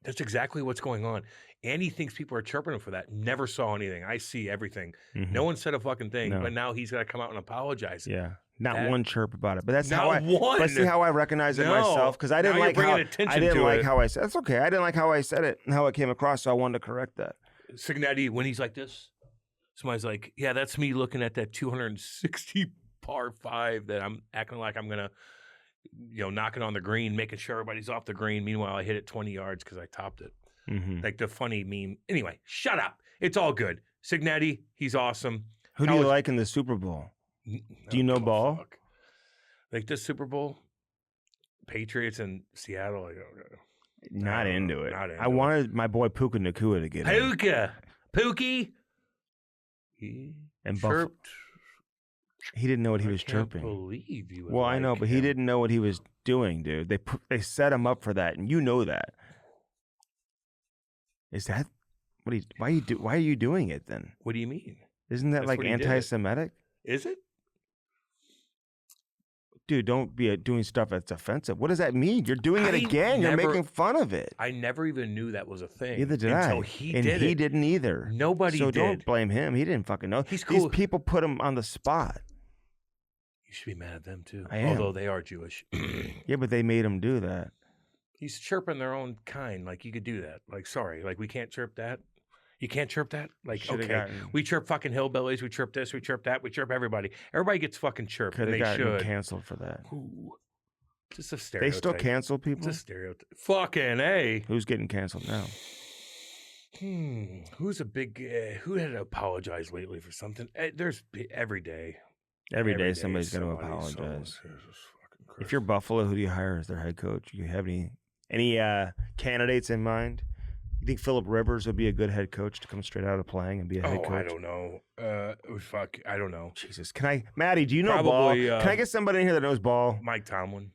That's exactly what's going on. And he thinks people are chirping him for that. Never saw anything. I see everything. Mhm. No one said a fucking thing, No. but now he's got to come out and apologize. Yeah. Not That- one chirp about it. But that's Not how I one. But see how I recognize it No. myself because I didn't Now you're like how bringing I attention didn't to like it. how I said. That's okay. I didn't like how I said it and how it came across, so I wanted to correct that. Signetti, when he's like this, somebody's like, yeah, that's me looking at that 260 par 5 that I'm acting like I'm going to, knocking on the green, making sure everybody's off the green. Meanwhile, I hit it 20 yards because I topped it. Mm-hmm. Like the funny meme. Anyway, shut up. It's all good. Signetti, he's awesome. Who do you College- like in the Super Bowl? Do you know ball? Like this Super Bowl, Patriots and Seattle. I don't know. Not into it. Not into I wanted my boy Puka Nakua to get in. Pookie. He And Buffalo. chirped. He didn't know what he was I can't chirping. believe you. would Well, I know, like but he him. didn't know what he was doing, dude. They set him up for that, and you know that. Is that what he? Why are you doing it then? What do you mean? Isn't that That's like what he did. anti-Semitic? Is it? Dude, don't be doing stuff that's offensive. What does that mean? You're doing it I again. You're never- making fun of it. I never even knew that was a thing. Neither did until I. he and did he it. didn't either. Nobody so did. don't blame him. He didn't fucking know. He's These cool. people put him on the spot. You should be mad at them too. I am. Although they are Jewish. Yeah, but they made him do that. He's chirping their own kind. Like you could do that. Like, sorry, like we can't chirp that. You can't chirp that? Like, Should've okay. gotten- We chirp fucking hillbillies. We chirp this. We chirp that. We chirp everybody. Everybody gets fucking chirped. Could And have they gotten should. canceled for that. Ooh. Just a They stereotype. still cancel people? It's a stereotype. Fucking A. Who's getting canceled now? Who's a big, who had to apologize lately for something? There's every day. Every day somebody's going to apologize. If you're Buffalo, who do you hire as their head coach? Do you have any candidates in mind? You think Phillip Rivers would be a good head coach to come straight out of playing and be a head coach? I don't know. Fuck, I don't know. Jesus, Maddie? Do you know Probably, ball? Can I get somebody in here that knows ball? Mike Tomlin.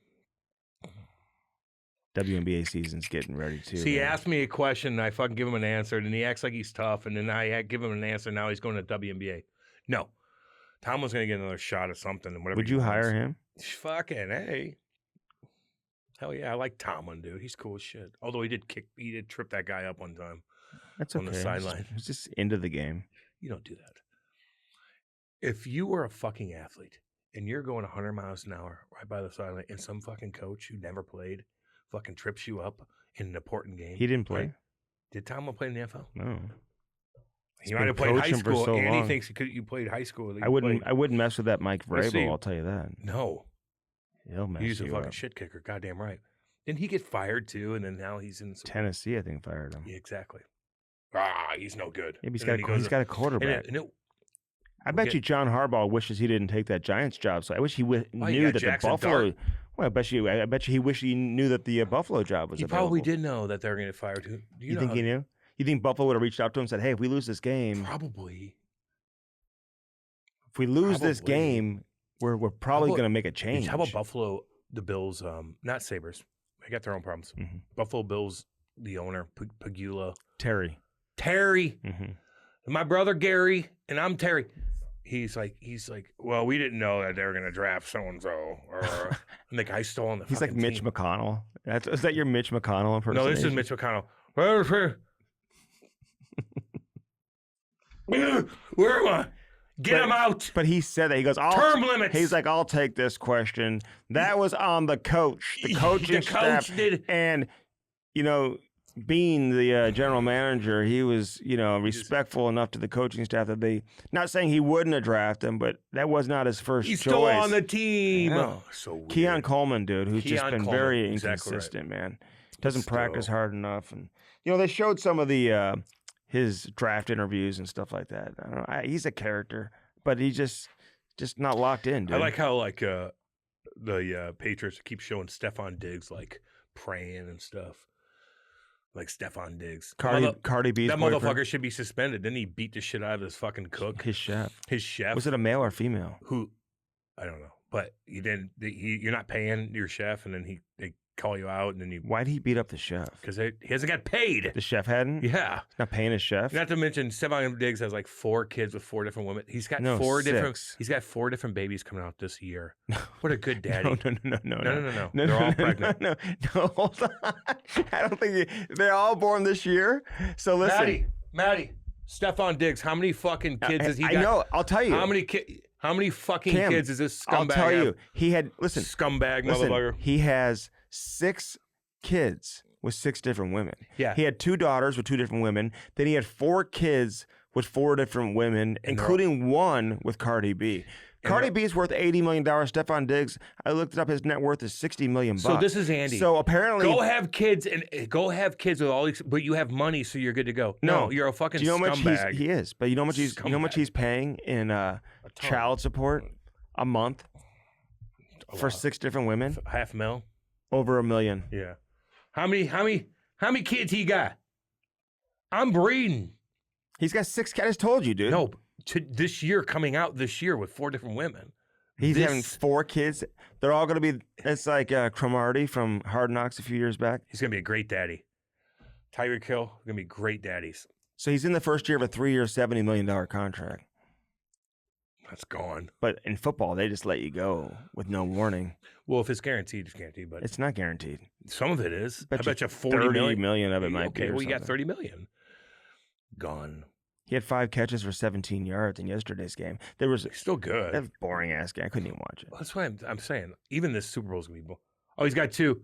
WNBA season's getting ready too. See, he man. asked me a question, and I fucking give him an answer, and he acts like he's tough, and then I give him an answer. Now he's going to WNBA. No, Tomlin's going to get another shot at something, and whatever. Would he you hire wants. him? Fucking hey. Hell yeah, I like Tomlin, dude. He's cool as shit. Although he did trip that guy up one time. That's On okay. the sideline. It's just into the game. You don't do that. If you were a fucking athlete and you're going 100 miles an hour right by the sideline, and some fucking coach who never played fucking trips you up in an important game, He didn't play. right? Did Tomlin play in the NFL? No, He He's might been have played high coaching for school, so and long. he thinks you played high school. I wouldn't mess with that Mike Let's see. Vrabel. I'll tell you that. No, He'll mess he's a you fucking up. shit kicker. Goddamn right. Didn't he get fired too? And then now he's in some. Tennessee, I think, fired him. Yeah, exactly. He's no good. Maybe he's And got then he goes he's got a quarterback. I bet get- you John Harbaugh wishes he didn't take that Giants job. So I wish he you knew got that Jackson the Buffalo. Dart. Well, I bet you he wished he knew that the Buffalo job was he available. probably did know that they were going to get fired. Do You know think how- he knew? You think Buffalo would have reached out to him and said, "Hey, if we lose this game, Probably. if we lose this Probably. game, we're probably about- going to make a change." How about Buffalo, the Bills, not Sabres. They got their own problems. Mhm. Buffalo Bills, the owner, Pagula. Terry? Terry. Mm-hmm. My brother Gary, and I'm Terry. He's like, well, we didn't know that they were going to draft so-and-so. And the guy's still on the He's like fucking Mitch team. McConnell. Is that your Mitch McConnell impersonation? No, this is Mitch McConnell. Where am I? Get him out. But he said that. He goes, Term limits. He's like, I'll take this question. That was on the coach. The coaching The coach staff. did. And, being the general manager, he was, respectful enough to the coaching staff that they, not saying he wouldn't have drafted him, but that was not his first He's choice. still on the team. Yeah. Oh, so weird. Keon Coleman, dude, who's just Keon been Coleman, very exactly right. inconsistent, man. Doesn't Still. practice hard enough. And, they showed some of the his draft interviews and stuff like that. I don't know. He's a character, but he's just not locked in, dude. I like how the Patriots keep showing Stephon Diggs praying and stuff. Like Stephon Diggs. Cardi B's That boyfriend, motherfucker should be suspended. Didn't he beat the shit out of his fucking cook? his chef. His chef. Was it a male or female? Who? I don't know. But you're not paying your chef, and then they call you out, and then you Why'd he beat up the chef? because he hasn't got paid. The chef hadn't? Yeah. He's not paying his chef? Not to mention, Stephon Diggs has like 4 kids with 4 different women. He's got No, 4 different. 6. He's got 4 different babies coming out this year. What a good daddy. No. No. They're all pregnant. No, hold on. I don't think they're all born this year. So listen. Maddie, Stephon Diggs, how many fucking kids has he got? I know. I'll tell you. How many fucking Cam, kids is this scumbag? I'll tell have? you. He had, listen. Scumbag Listen, motherfucker. he has 6 kids with 6 different women. Yeah. He had 2 daughters with 2 different women. Then he had 4 kids with 4 different women, And including one with Cardi B. Cardi B is worth $80 million. Stephon Diggs, I looked it up. His net worth is $60 million. So this is Andy. So apparently, Go have kids with all these, but you have money, so you're good to go. No, you're a fucking do you know how much scumbag. he is? But you know how much he's paying in child support a month for 6 different women? $500,000. Over $1 million. Yeah. How many kids he got? I'm breeding. He's got 6 kids. I just told you, dude. No, this year coming out this year with 4 different women. He's having 4 kids. They're all going to be. It's like Cromartie from Hard Knocks a few years back. He's gonna be a great daddy. Tyreek Hill gonna be great daddies. So he's in the first year of a 3-year, $70 million contract. That's gone. But in football, they just let you go with no warning. Well, if it's guaranteed, it's guaranteed. But It's not guaranteed. some of it is. I Bet bet you you 40 million of it might okay, be. Or well, you got something. 30 million. Gone. He had 5 catches for 17 yards in yesterday's game. There was He's still good. that boring ass game. I couldn't even watch it. That's why I'm saying. Even this Super Bowl's gonna be. Oh, he's got 2.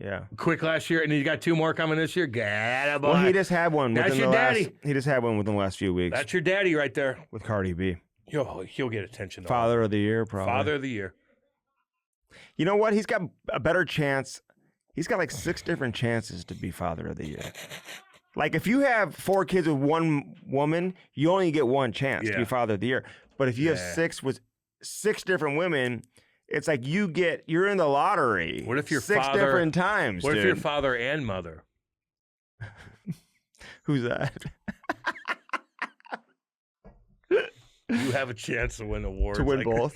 Yeah. Quick last year, and he's got 2 more coming this year. Get Well, he just had one. That's within your the last, daddy. He just had one within the last few weeks That's your daddy right there. with Cardi B. He'll get attention. Though. Father of the year, probably. Father of the year. You know what? He's got a better chance. He's got like 6 different chances to be Father of the Year. Like if you have 4 kids with 1 woman, you only get 1 chance to be Yeah. Father of the Year. But if you have Yeah. 6 with 6 different women, it's like you're in the lottery. What if your 6 father- different times? What dude. if your father and mother? Who's that? You have a chance to win awards. To win like- both.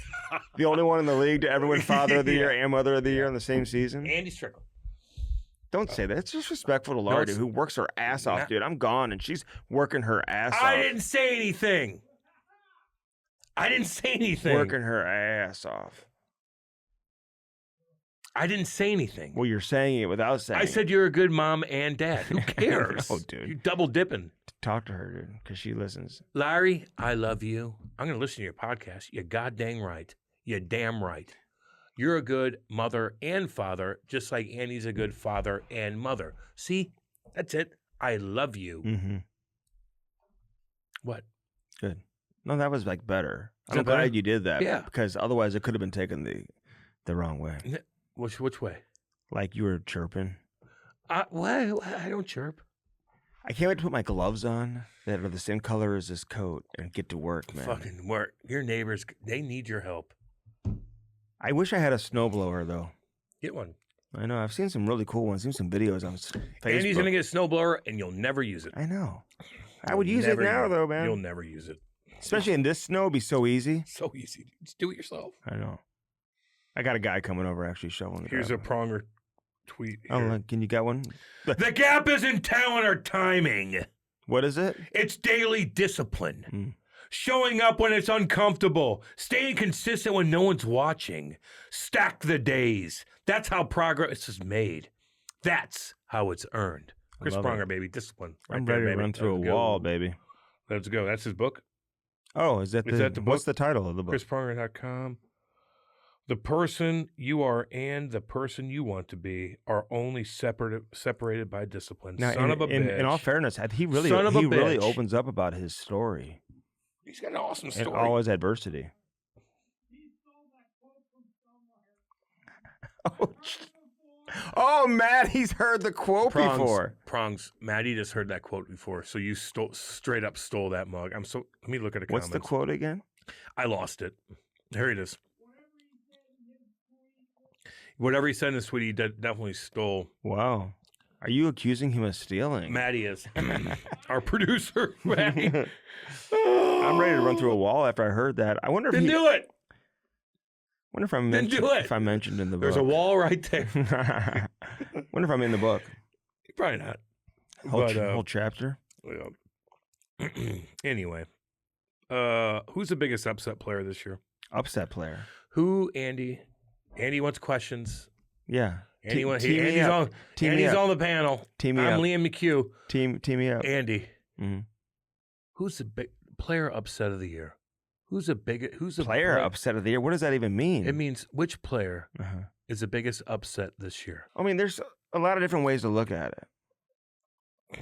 The only one in the league to ever win Father of the Year and Mother of the Year in the same season. Andy Strickland. Don't say that. It's disrespectful to Laura, it's- dude, who works her ass off, Not- dude. I'm gone, and she's working her ass off. I didn't say anything. I didn't say anything. Working her ass off. I didn't say anything. Well, you're saying it without saying I said you're a good mom and dad. Who cares? know, dude. You're double dipping. Talk to her, dude, because she listens. Larry, I love you. I'm going to listen to your podcast. You're goddamn right. You're damn right. You're a good mother and father, just like Andy's a good father and mother. See, that's it. I love you. Mm-hmm. What? Good. No, that was like better. Is I'm that better? glad you did that. Yeah. Because otherwise it could have been taken the wrong way. Which way? Like you were chirping. What? I don't chirp. I can't wait to put my gloves on that are the same color as this coat and get to work, man. Fucking work. Your neighbors, they need your help. I wish I had a snowblower though. Get one. I know. I've seen some really cool ones. Seen some videos on Facebook. Andy's going to get a snowblower, and you'll never use it. I know. I would use it now, though, man. You'll never use it. Especially in this snow, it'd be so easy. So easy. Just do it yourself. I know. I got a guy coming over actually shoveling the Here's a driveway. pronger tweet. Oh, here. can you get one? The gap isn't talent or timing. What is it? It's daily discipline. Mm. Showing up when it's uncomfortable. Staying consistent when no one's watching. Stack the days. That's how progress is made. That's how it's earned. Chris love Pronger, it. baby. Discipline. I'm there, ready to baby. run through a Let's go. wall, baby. Let's go. That's his book. Oh, is that the what's the title of the book? ChrisPronger.com. The person you are and the person you want to be are only separated by discipline. Now, Son of a bitch. in all fairness, he really Son of a really bitch. opens up about his story He's got an awesome and story. all his adversity. Oh, Matt, he's heard the quote before. Prongs. Maddie just heard that quote before, so you straight up stole that mug. Let me look at the What's comments. the quote again? I lost it. Here it is. Whatever he said in his tweet, he definitely stole. Wow. Are you accusing him of stealing? Maddie is. Our producer, Maddie. I'm ready to run through a wall after I heard that. I wonder if Then he, do it. Wonder if I'm Then mentioned, do it. if I'm mentioned in the book. There's a wall right there. Wonder if I'm in the book. Probably not. Whole chapter. Yeah. Anyway, who's the biggest upset player this year? Upset player. Who, Andy? Andy wants questions. Yeah. Andy Team Andy's me up. on. Team me Andy's up. on the panel. Team me I'm up. Liam McHugh. Team me up. Andy, Mhm. who's the big player upset of the year? Who's the Player upset of the year. What does that even mean? It means which player Uh-huh. is the biggest upset this year? I mean, there's a lot of different ways to look at it.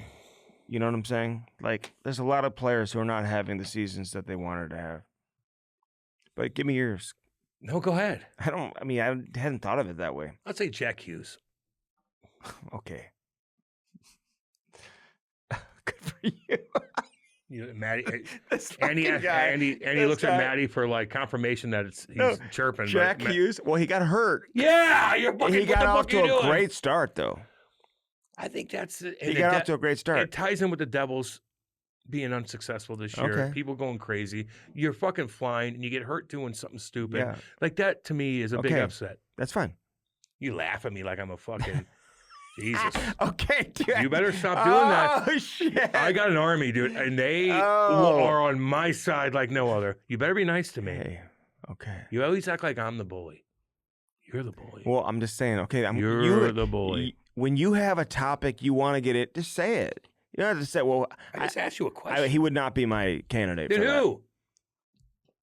You know what I'm saying? Like, there's a lot of players who are not having the seasons that they wanted to have. But give me yours. No, go ahead. I hadn't thought of it that way. I'd say Jack Hughes. Okay. Good for you. You know, Maddie. This Andy fucking guy. Andy This looks guy. at Maddie for like confirmation that he's No, chirping. Jack but Hughes. Well, he got hurt. Yeah, you're fucking. He what got the off fuck to you a doing? great start, though. I think that's it. He got off to a great It start. ties in with the Devils being unsuccessful this year. Okay. People going crazy. You're fucking flying and you get hurt doing something stupid. Yeah, Like that to me is a big Okay. upset. that's fine. You laugh at me like I'm a fucking Jesus. Okay, dude. You better stop doing that. Oh, shit. I got an army, dude, and they Oh. are on my side like no other. You better be nice to me. Hey, okay. You always act like I'm the bully. You're the bully. Well, I'm just saying, okay. You're the bully. When you have a topic you want to get it, just say it. You don't have to say, well, I just asked you a question. he would not be my candidate Then for that. who?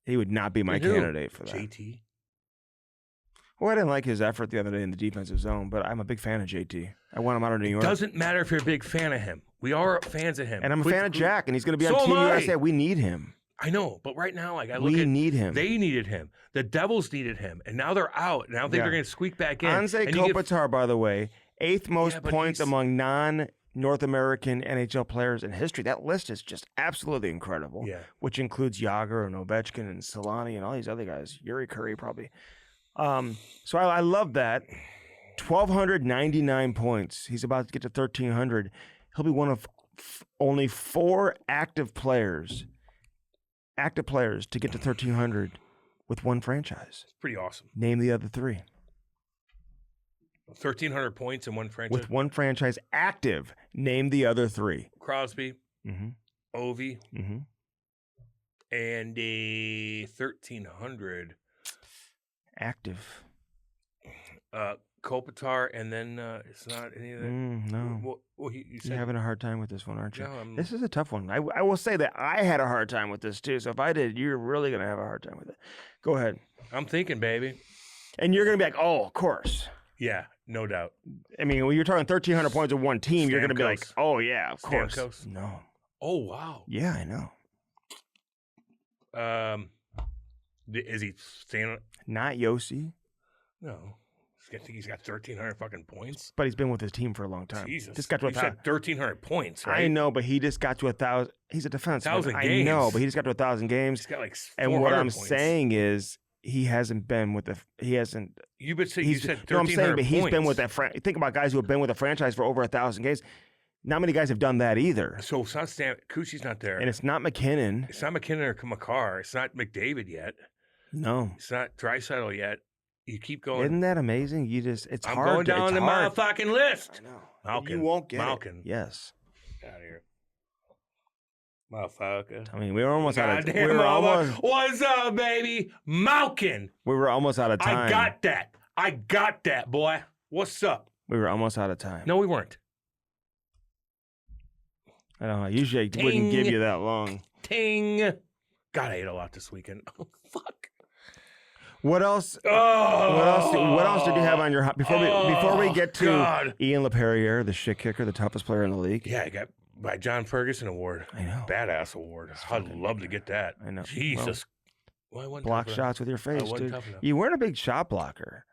He would not be my Then who? candidate for that. JT. Well, I didn't like his effort the other day in the defensive zone, but I'm a big fan of JT. I want him out of New York. Doesn't matter if you're a big fan of him. We are fans of him. And I'm a fan of Jack, and he's going to be So on Team am I. USA. We need him. I know, but right now, like I look We at, need him. they needed him. The Devils needed him, and now they're out. And I don't think Yeah. they're going to squeak back in. Anze And you get- Kopitar, by the way, 8th most Yeah, but points he's- among non-North American NHL players in history. That list is just absolutely incredible. Yeah. Which includes Yager and Ovechkin and Solani and all these other guys. Yuri Curry probably. So I love that. 1,299 points. He's about to get to 1,300. He'll be one of only 4 active players to get to 1,300 with one franchise. It's pretty awesome. Name the other 3. 1,300 points in one franchise. With one franchise active, name the other 3. Crosby, Mm-hmm. Ovi, Mm-hmm. and a 1,300. Active. Kopitar, and then it's not any of that. No. Well, you You're said having a hard time with this one, aren't you? No, I'm- This is a tough one. I will say that I had a hard time with this too. So if I did, you're really going to have a hard time with it. Go ahead. I'm thinking, baby. And you're going to be like, oh, of course. Yeah, no doubt. I mean, when you're talking 1,300 points with one team, you're going to be like, Stamkos. oh, yeah, of course. Stamkos. No. Oh wow. Yeah, I know. Is he staying? Not Yossi, No. I think he's got 1,300 fucking points. but he's been with his team for a long time. Jesus. Just got to you said 1,300 points, right? I know, but he just got to 1,000. He's a defenseman. 1,000 I know, games. but he just got to 1,000 games. He's got like 400 And what I'm points. saying is, he hasn't been with the. He hasn't. You said 1,300 No, I'm saying, but he's been with points. that. Think about guys who have been with a franchise for over 1,000 games. Not many guys have done that either. So it's not Kuchi's not there. And it's not McKinnon. It's not McKinnon or Makar. It's not McDavid yet. No. It's not Draisaitl yet. You keep going. Isn't that amazing? It's I'm hard. going down it's the hard. motherfucking list. I know. Malkin. You won't get Malkin. it. Yes. Get out of here. Motherfucker. I mean, we were almost out of. Goddamn We were almost. What's up, baby? Malkin. We were almost out of time. I got that, boy. What's up? We were almost out of time. No, we weren't. I don't know. Usually I wouldn't give Ting. you that long. Ting. God, I ate a lot this weekend. Oh, fuck. What else? Oh. What else did you have on your before we get to God. Ian Laperrière, the shit kicker, the toughest player in the league? Yeah, I got my John Ferguson award. I know. Badass award. I'd fucking love to get that. I know. Jesus. Well, I wasn't Block tough enough. shots with your face, wasn't dude. tough enough. You weren't a big shot blocker.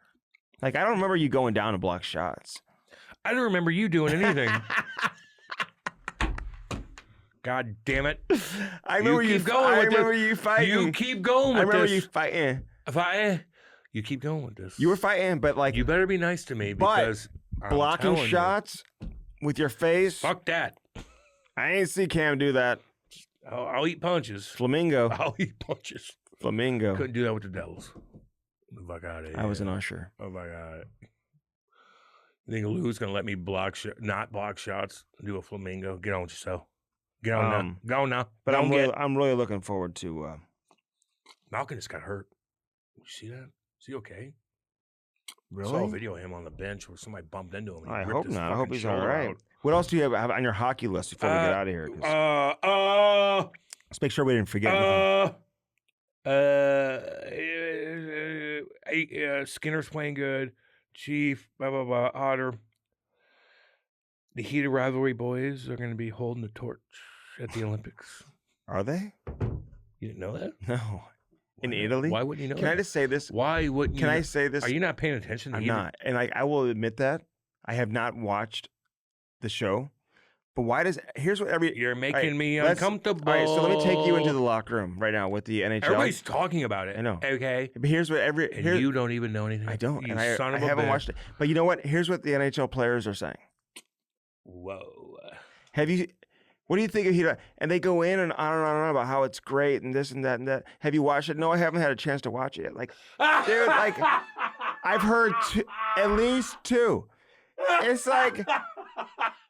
Like I don't remember you going down to block shots. I don't remember you doing anything. God damn it. I remember you. keep going I with remember this. you fighting. You keep going I with remember this. you fighting. You keep going with this. You were fighting, but like You better be nice to me But because I'm blocking telling you. shots with your face. Fuck that. I ain't see Cam do that. I'll eat punches. Flamingo. I'll eat punches. Flamingo. Couldn't do that with the Devils. The fuck out of here. I was an usher. Oh my god. You think Lou's gonna let me not block shots? Do a flamingo? Get on with yourself. Get on now. Go now. But Don't I'm really looking forward to. Malcolm just got hurt. You see that? Is he okay? Really? I saw a video of him on the bench where somebody bumped into him. And he I ripped hope his not. I hope fucking he's all shoulder right. out. What else do you have on your hockey list before we get out of here? 'Cause let's make sure we didn't forget anything. Skinner's playing good. Chief, blah, blah, blah. Otter. The heated rivalry boys are going to be holding the torch at the Olympics. Are they? You didn't know that? No. In Why not? Italy? Why wouldn't you know Can that? I just say this? Why wouldn't you Can I know- say this? Are you not paying attention? I'm not. And I will admit that. I have not watched the show. But why does... Here's what every... You're making All right, me let's- uncomfortable. All right, so let me take you into the locker room right now with the NHL. Everybody's talking about it. I know. Okay. But here's what every... And here- you don't even know anything. I don't. You And I son of a haven't bitch. watched it. But you know what? Here's what the NHL players are saying. Whoa. Have you... What do you think of Heat? And they go in and on and on and on about how it's great and this and that and that. Have you watched it? No, I haven't had a chance to watch it yet. Like, dude, like, I've heard at least two. It's like,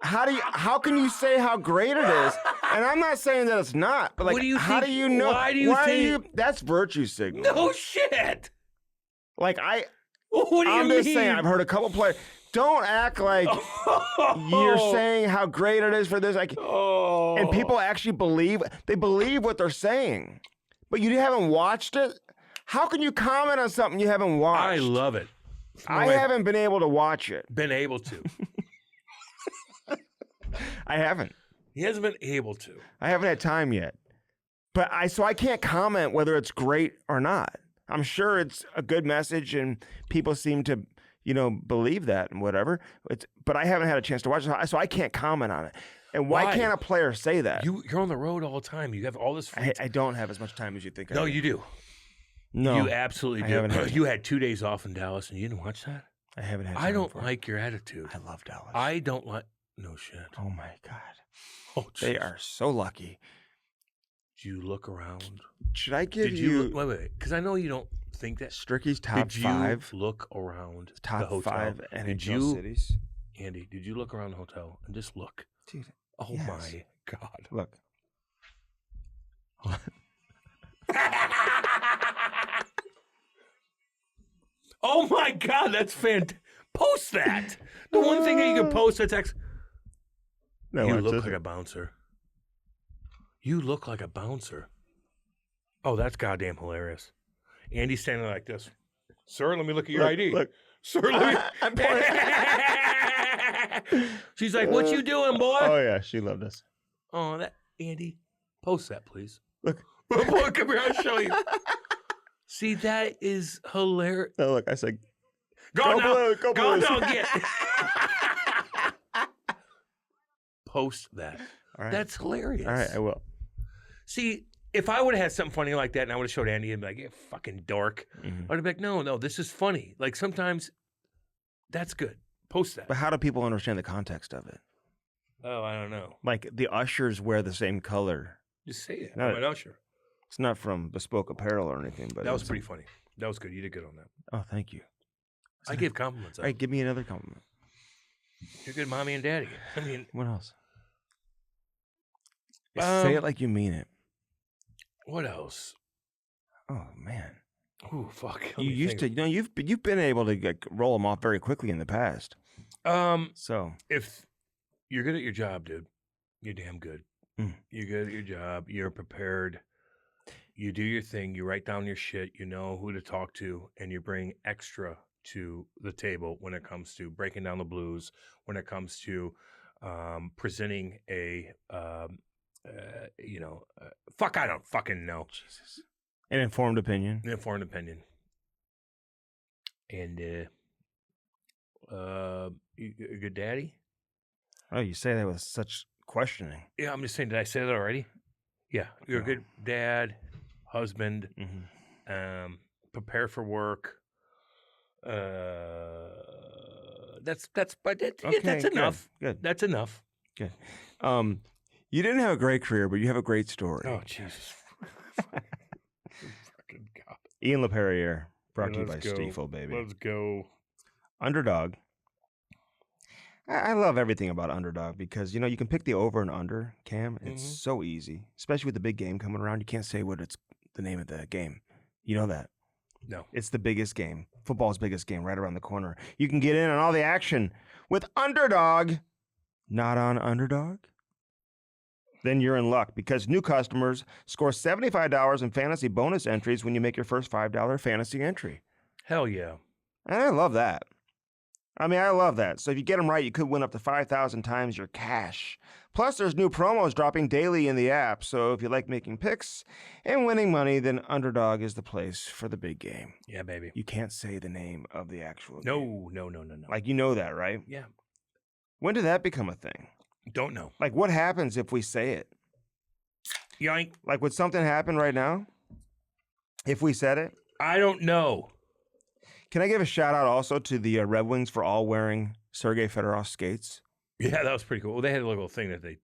how can you say how great it is? And I'm not saying that it's not, but like, What do you how think- do you know? why do you think- That's virtue signal. No shit. Like, What do you I'm mean? just saying, I've heard a couple players. Don't act like you're saying how great it is for this. Like, and people actually believe what they're saying, but you haven't watched it. How can you comment on something you haven't watched? I love it. I haven't been able to watch it. Been able to. I haven't. He hasn't been able to. I haven't had time yet. But so I can't comment whether it's great or not. I'm sure it's a good message and people seem to, believe that and whatever. But I haven't had a chance to watch it, so I can't comment on it. And why can't a player say that? You're on the road all the time. You have all this free I don't have as much time as you think I No, do. you do. No, You absolutely I do. haven't had- You had 2 days off in Dallas and you didn't watch that? I haven't had time I don't for it. like your attitude. I love Dallas. I don't like... No shit. Oh, my God. Oh, They jeez. are so lucky. Did you look around? Should I give Did you... Wait. Because I know you don't think that... Stricky's top Did you 5? look around the Top hotel? 5 Did NHL you, cities. Andy, did you look around the hotel and just look? Dude, Oh, yes. my God. Look. Oh, my God. That's fantastic. Post that. The one thing that you can post that's No, you watch look this. like a bouncer. You look like a bouncer. Oh, that's goddamn hilarious. Andy's standing like this. Sir, let me look at your ID. Look. Sir, let me... I'm pointing. She's like, what you doing, boy? Oh, yeah. She loved us. Oh, that Andy, post that, please. Look. Boy, come here, I'll show you. See, that is hilarious. No, look. I said, Go now. Blue, go Blues. now, get. Post that. All right. That's hilarious. All right, I will. See, if I would have had something funny like that and I would have showed Andy and be like, "You fucking dork," Mhm. I'd be like, no, this is funny. Like sometimes that's good. Post that. But how do people understand the context of it? Oh, I don't know. Like, the ushers wear the same color. Just say it. No. I'm an usher. It's not from bespoke apparel or anything, but That was it's- pretty funny. That was good. You did good on that. Oh, thank you. I give compliments. All right, give me another compliment. You're good, mommy and daddy. I mean, What else? Say it Um, like you mean it. what else? Oh man, Ooh, fuck. Let you me used to. think. You've been able to roll them off very quickly in the past. So If you're good at your job, dude, you're damn good. Mm. You're good at your job. You're prepared. You do your thing. You write down your shit. You know who to talk to, and you bring extra to the table when it comes to breaking down the blues. When it comes to presenting a, fuck, I don't fucking know. Jesus, an informed opinion. An informed opinion. And you a good daddy? Oh, you say that with such questioning. Yeah, I'm just saying. Did I say that already? Yeah, you're a No. good dad, husband. Mm-hmm. Prepare for work. That's Okay, enough. Good. That's enough. Good. You didn't have a great career, but you have a great story. Oh Jesus! Fucking God. Ian Laperrière. Brought to you Yeah, by let's go. Stiefel, baby. Let's go. Underdog. I love everything about Underdog because, you can pick the over and under, Cam. It's so easy, especially with the big game coming around. You can't say what it's the name of the game. You know that. No. It's the biggest game. Football's biggest game right around the corner. You can get in on all the action with Underdog. Not on Underdog? Then you're in luck because new customers score $75 in fantasy bonus entries when you make your first $5 fantasy entry. Hell yeah. And I love that. I love that. So if you get them right, you could win up to 5,000 times your cash. Plus, there's new promos dropping daily in the app. So if you like making picks and winning money, then Underdog is the place for the big game. Yeah, baby. You can't say the name of the actual game. No. Like, you know that, right? Yeah. When did that become a thing? Don't know. Like, what happens if we say it? Yoink. Like, would something happen right now if we said it? I don't know. Can I give a shout out also to the Red Wings for all wearing Sergei Fedorov skates? Yeah, that was pretty cool. Well, they had a little thing that they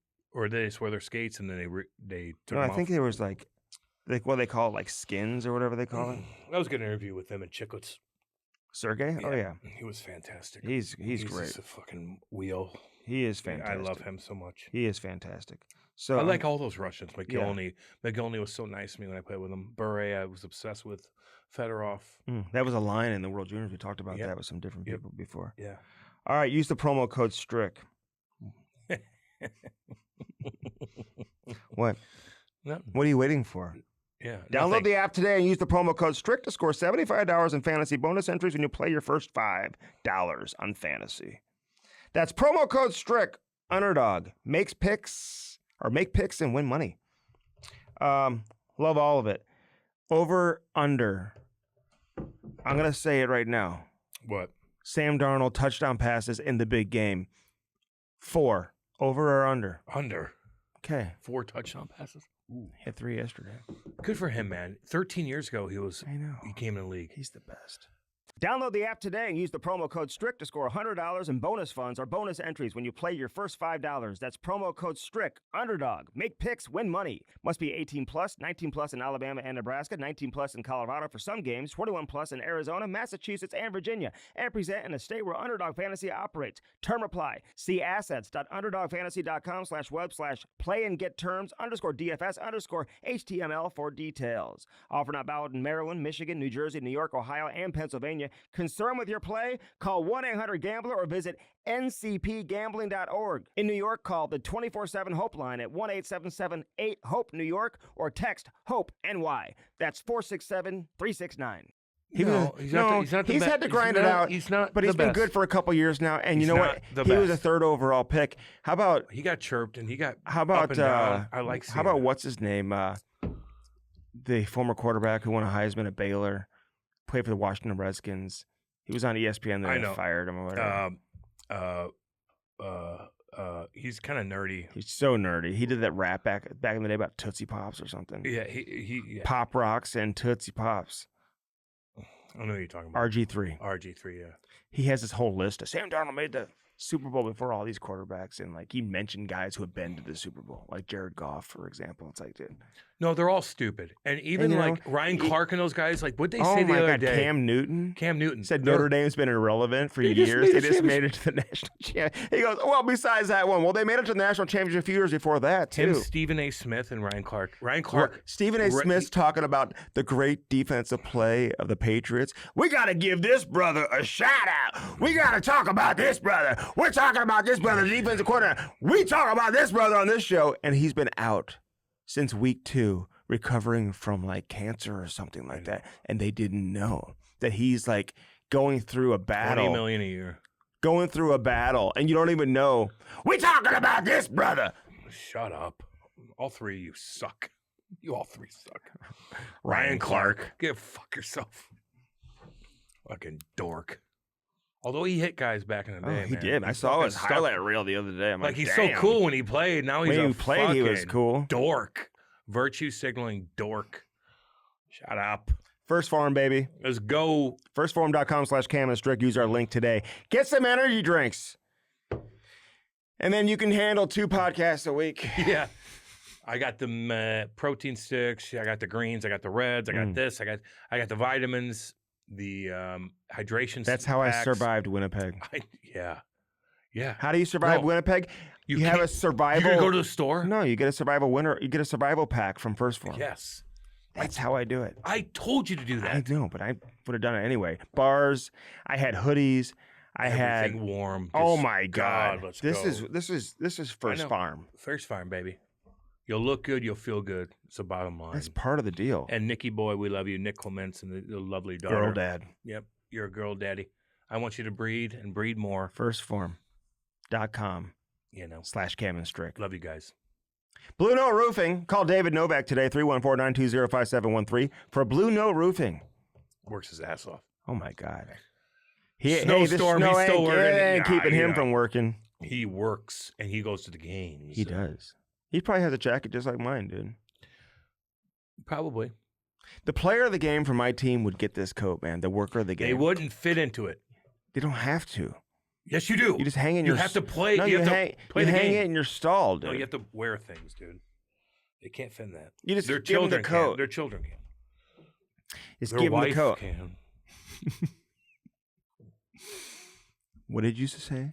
just wear their skates and then they took No, them I think there was like what they call it, like skins or whatever they call it. That was a good interview with them and Chicklets. Sergey? Oh yeah, He was fantastic. he's great. Just a fucking wheel. He is fantastic. I love him so much. He is fantastic. So I like all those Russians. Mogilny was so nice to me when I played with him. Bure, I was obsessed with. Fedorov. That was a line in the World Juniors. We talked about Yep. that with some different people before. Yeah. All right, use the promo code STRICK. What? No. What are you waiting for? Yeah. Download the app today and use the promo code STRICK to score $75 in fantasy bonus entries when you play your first $5 on fantasy. That's promo code STRICK. Underdog make picks and win money. Love all of it. Over, under. I'm going to say it right now. What? Sam Darnold touchdown passes in the big game. 4. Over or under? Under. Okay. 4 touchdown passes. Ooh. Hit 3 yesterday. Good for him, man. 13 years ago, I know. he came in the league. He's the best. Download the app today and use the promo code STRICK to score $100 in bonus funds or bonus entries when you play your first $5. That's promo code STRICK. Underdog. Make picks, win money. Must be 18 plus, 19 plus in Alabama and Nebraska, 19 plus in Colorado for some games, 21 plus in Arizona, Massachusetts, and Virginia, and present in a state where Underdog Fantasy operates. Term apply. See assets.underdogfantasy.com/web/play and get terms _DFS_HTML for details. Offer not valid in Maryland, Michigan, New Jersey, New York, Ohio, and Pennsylvania. Concerned with your play? Call 1-800-GAMBLER or visit ncpgambling.org. In New York, call the 24/7 Hope line at 1-877-8-HOPE-New York or text HOPE-NY. That's 467-369. He's had to grind it out. He's not, but he's been good for a couple years now. And you know what? He was a 3rd overall pick. How about he got chirped and he got how about up and down. I like. How about what's his name? The former quarterback who won a Heisman at Baylor. Played for the Washington Redskins. He was on ESPN. They fired him or whatever. He's kind of nerdy. He's so nerdy. He did that rap back in the day about Tootsie Pops or something. Yeah, he Pop Rocks and Tootsie Pops. I don't know what you're talking about. RG3, yeah. He has this whole list of Sam Darnold made the Super Bowl before all these quarterbacks, and like he mentioned guys who had been to the Super Bowl, like Jared Goff, for example. It's like, dude. No, they're all stupid, and even like Ryan Clark and those guys. Like, what'd they say the other day? Cam Newton said They're- Notre Dame's been irrelevant for years. They just made it to the national championship. He goes, well, besides that one, they made it to the national championship a few years before that too. Stephen A. Smith and Ryan Clark. Stephen A. Smith's talking about the great defensive play of the Patriots. We got to give this brother a shout out. We got to talk about this brother. We're talking about this brother, the defensive coordinator. We talk about this brother on this show, and he's been out since week 2. Recovering from like cancer or something like that, and they didn't know that he's like going through a battle. $20 million a year. Going through a battle, and you don't even know. We talking about this brother. Shut up! All 3 of you suck. You all 3 suck. Ryan Clark. Go fuck yourself. Fucking dork. Although he hit guys back in the day, he man. did. I saw his highlight reel the other day. I'm like, he's damn. so cool when he played. Now he's when a he played, he was cool. Dork. Virtue signaling dork. Shut up. First Farm, baby. Let's go. Firstfarm.com/CamandStrick. Use our link today. Get some energy drinks. And then you can handle 2 podcasts a week. Yeah. I got the protein sticks. I got the greens. I got the reds. I got this. I got the vitamins. the hydration. That's how I packs. survived Winnipeg. Yeah. How do you survive No, Winnipeg? You have a can't- survival. You're gonna go to the store. No, you get a survival winter. You get a survival pack from First Form. Yes. That's how I do it. I told you to do I that. know, but I would have done it anyway. Bars. I had hoodies. I Everything had. warm. Oh Just- my God! Let's This go. is First know. Farm. First Farm, baby. You'll look good. You'll feel good. It's the bottom line. That's part of the deal. And Nikki boy, we love you. Nick Clements and the lovely daughter. Girl dad. Yep. You're a girl daddy. I want you to breed and breed more. Firstform.com You know. /Cam and Strick. Love you guys. Blue Note Roofing. Call David Novak today, 314-920-5713 for Blue Note Roofing. Works his ass off. Oh my God. Snowstorm, this he's snow still ain't, working. it ain't Yeah, keeping him yeah. from working. He works and he goes to the games. He does. He probably has a jacket just like mine, dude. Probably. The player of the game for my team would get this coat, man. The worker of the game. They wouldn't fit into it. They don't have to. Yes, you do. You just hang in You your. have to play. No, you have hang, to play you the hang game. it in your stall, dude. No, you have to wear things, dude. They can't fit in that. You just Their give them the children coat. can. Their children can. Just Their give them wife the coat. can. What did you say?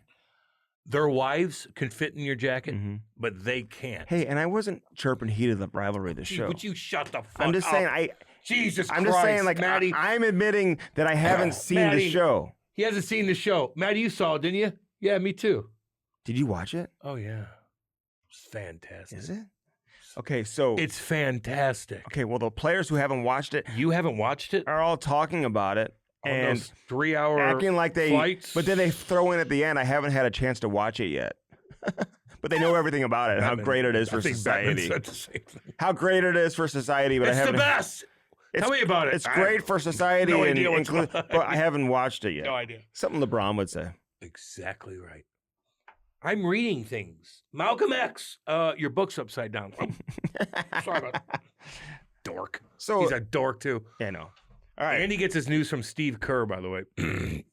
Their wives can fit in your jacket, Mhm. but they can't. Hey, and I wasn't chirping heat of the rivalry of the Gee, show. would you shut the fuck I'm just up? saying. Jesus I'm Christ, just saying, like, Maddie. I'm admitting that I haven't seen the Maddie. show. He hasn't seen the show. Maddie, you saw it, didn't you? Yeah, me too. Did you watch it? Oh, yeah. It's fantastic. Is it? Okay, so It's fantastic. okay. Well, the players who haven't watched it You haven't watched it? are all talking about it On and those 3-hour acting like they. flights? But then they throw in at the end. I haven't had a chance to watch it yet. But they know everything about it, and how Batman- great it is for I think Batman society. said the same thing. How great it is for society, but I It's the haven't. best. Tell me about it. It's I great have for society, no and idea what's include, going on. but I haven't watched it yet. No idea. Something LeBron would say. Exactly right. I'm reading things. Malcolm X, your book's upside down. Sorry about that. Dork. So He's a dork too. yeah, no. All right. Andy gets his news from Steve Kerr, by the way.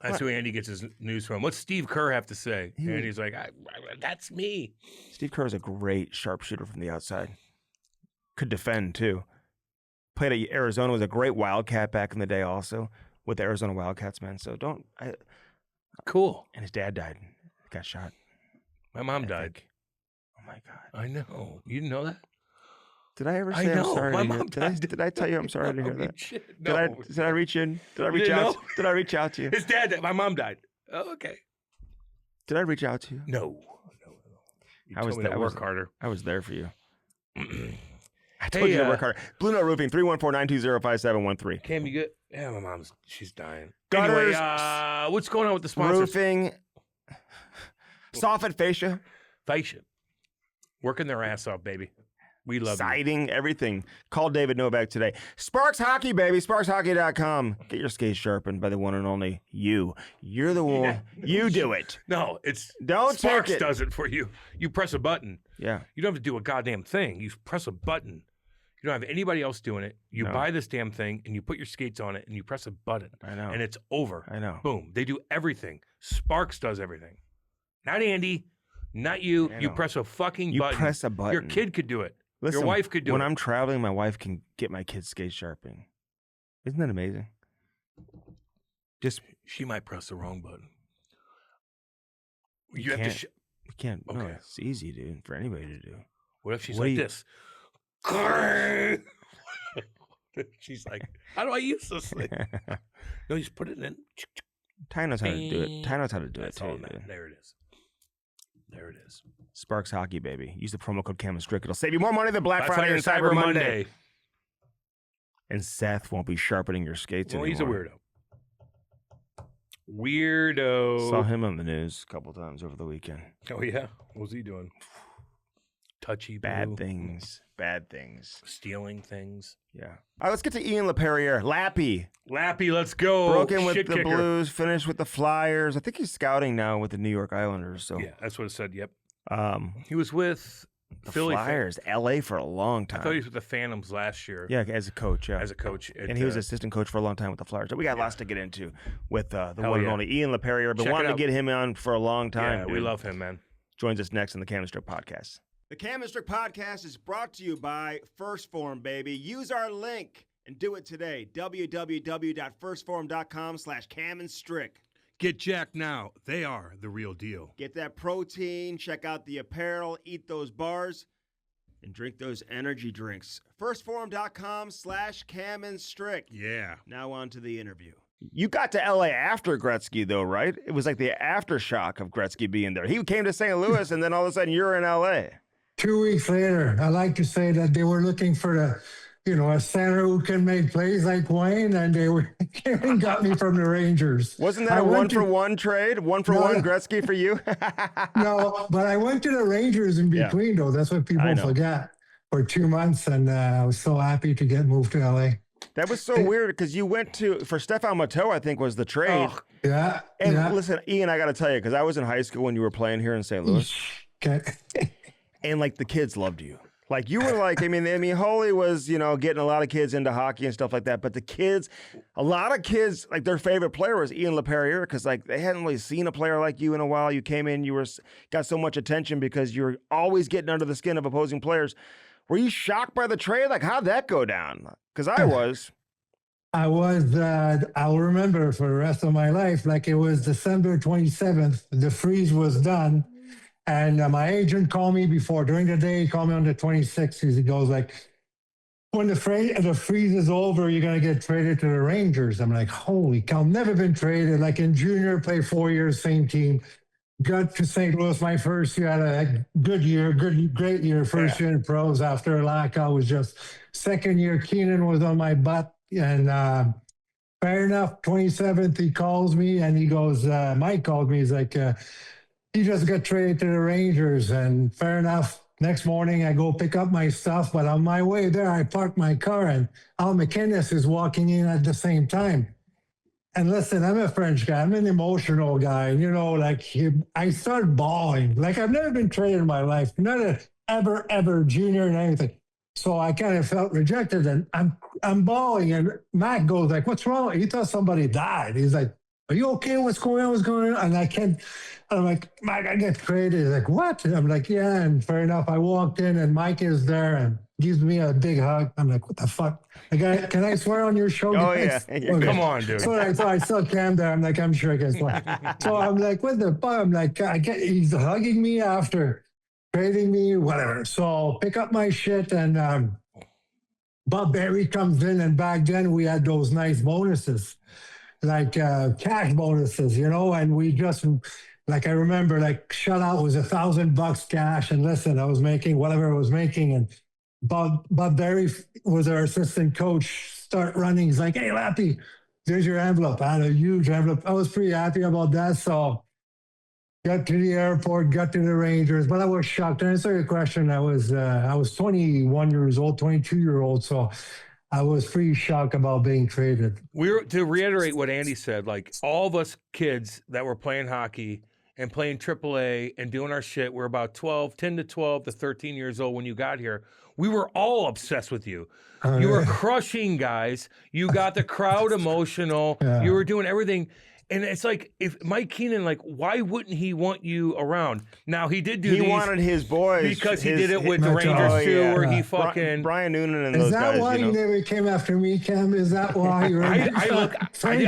That's who Andy gets his news from. What's Steve Kerr have to say? He was- Andy's like, that's me. Steve Kerr is a great sharpshooter from the outside. Could defend too. Played at Arizona, was a great Wildcat back in the day, also with the Arizona Wildcats, man. So don't. Cool. And his dad died. Got shot. My mom I died. think. Oh my God. I know. You didn't know that? Did I ever I say I'm know. sorry? My to hear- mom died. Did I tell you I'm sorry to hear No, that? shit. Did I reach in? Did I You reach didn't out? know? Did I reach out to you? His dad died. My mom died. Oh, okay. Did I reach out to you? No. You I was told me there- to I work was- harder. I was there for you. I told you to Hey, work harder. Blue Note Roofing, 314-920-5713. Cam, you good? Yeah, my mom's, she's dying. Gutters, Anyway, what's going on with the sponsors? Roofing, soffit fascia, Fascia. Working their ass off, baby. We love you. siding, everything. Call David Novak today. Sparks Hockey, baby. SparksHockey.com. Get your skates sharpened by the one and only you. You're the one. You do it. No, it's Don't Sparks take it. does it for you. You press a button. Yeah. You don't have to do a goddamn thing. You press a button. You don't have anybody else doing it. You No. buy this damn thing and you put your skates on it and you press a button I know. and it's over. I know. Boom. They do everything. Sparks does everything. Not Andy. Not you. I You know. press a fucking You button. press a button. Your kid could do it. Listen, Your wife could do when it. I'm traveling, my wife can get my kids skates sharpening. Isn't that amazing? Just She might press the wrong button. You You have to. can't. we can't. No, Okay. it's easy, dude, for anybody to do. What if she's What do like you- this? She's like, how do I use this thing? No, you just put it in. Ty knows how to do it. Ty knows how to do That's it all, too, man. dude. There it is. There it is. Sparks Hockey, baby. Use the promo code Cam and Strick. It'll save you more money than Black Friday and Cyber Monday. And Seth won't be sharpening your skates Well, anymore. he's a weirdo. Saw him on the news a couple times over the weekend. Oh yeah, what was he doing? Touchy, Bad blue, things. Bad things. stealing things. Yeah. All right, let's get to Ian Laperrière. Lappy. Lappy, let's go. Broken with Shit the kicker. Blues, finished with the Flyers. I think he's scouting now with the New York Islanders. So, Yeah, that's what it said. Yep. um, He was with the Philly. Flyers, LA for a long I time. thought he was with the Phantoms last year. Yeah, as a coach. Yeah. As a coach. And he was assistant coach for a long time with the Flyers. So we got lots to get into with the Hell one and yeah. only Ian Laperrière. Been Check it wanting to out. get him on for a long time. Yeah, we dude. love him, man. Joins us next on the Cam and Strick Podcast. The Cam and Strick Podcast is brought to you by First Form, baby. Use our link And do it today. www.firstforum.com/CamandStrick. Get jacked now. They are the real deal. Get that protein, check out the apparel, eat those bars, and drink those energy drinks. Firstforum.com/CamandStrick. Yeah. Now on to the interview. You got to LA after Gretzky, though, right? It was like the aftershock of Gretzky being there. He came to St. Louis, and then all of a sudden you're in LA. 2 weeks later, I like to say that they were looking for a center who can make plays like Wayne, and they came and got me from the Rangers. Wasn't that a one-for-one trade? One-for-one Gretzky for you? No, but I went to the Rangers in between, though. That's what people forget. For 2 months, and I was so happy to get moved to LA. That was so weird because you went for Stefan Matteau, I think was the trade. Oh, yeah. And listen, Ian, I got to tell you, because I was in high school when you were playing here in St. Louis. Okay. And like the kids loved you. Like you were like, I mean, Holy was, getting a lot of kids into hockey and stuff like that. But the kids, a lot of kids, like their favorite player was Ian Laperrière because like they hadn't really seen a player like you in a while. You came in, got so much attention because you're always getting under the skin of opposing players. Were you shocked by the trade? Like how'd that go down? Because I was. I'll remember for the rest of my life, like it was December 27th, the freeze was done. And my agent called me during the day, he called me on the 26th. He goes like, when the freeze is over, you're going to get traded to the Rangers. I'm like, holy cow, never been traded. Like in junior, played 4 years, same team. Got to St. Louis my first year, had a good year, great year. First year in pros after lockout was just second year. Keenan was on my butt. And fair enough, 27th, he calls me and he goes, Mike called me. He's like, he just got traded to the Rangers. And fair enough, next morning I go pick up my stuff. But on my way there, I park my car and Al McInnes is walking in at the same time. And listen, I'm a French guy. I'm an emotional guy. I started bawling. Like I've never been traded in my life. Not ever junior and anything. So I kind of felt rejected and I'm bawling. And Mac goes like, what's wrong? He thought somebody died. He's like, are you okay? What's going on? What's going on? And I'm like, Mike, I get traded. He's like, what? And I'm like, yeah. And fair enough. I walked in and Mike is there and gives me a big hug. I'm like, what the fuck? Can I swear on your show? Oh, yeah. Okay. Come on, dude. So I saw Cam there. I'm like, I'm sure I can swear. So I'm like, what the fuck? I'm like, he's hugging me after trading me, whatever. So pick up my shit and Bob Berry comes in, and back then we had those nice bonuses, like cash bonuses, and we just, like I remember, like shutout was $1,000 cash, and listen, I was making whatever I was making, and Bob Berry was our assistant coach. Start running, he's like, hey Lappy, there's your envelope. I had a huge envelope. I was pretty happy about that. So got to the airport, got to the Rangers, but I was shocked. To answer your question, I was 21 years old, 22-year-old, so I was pretty shocked about being traded. To reiterate what Andy said, like all of us kids that were playing hockey and playing AAA and doing our shit, we're about 10 to 12 to 13 years old when you got here. We were all obsessed with you. You were crushing guys. You got the crowd emotional. Yeah. You were doing everything. And it's like, if Mike Keenan, like, why wouldn't he want you around? Now, he did do He wanted his boys. Because he did it with the Rangers, too, where he fucking... Brian Noonan and those guys, Is that why you never came after me, Cam? Is that why you were... I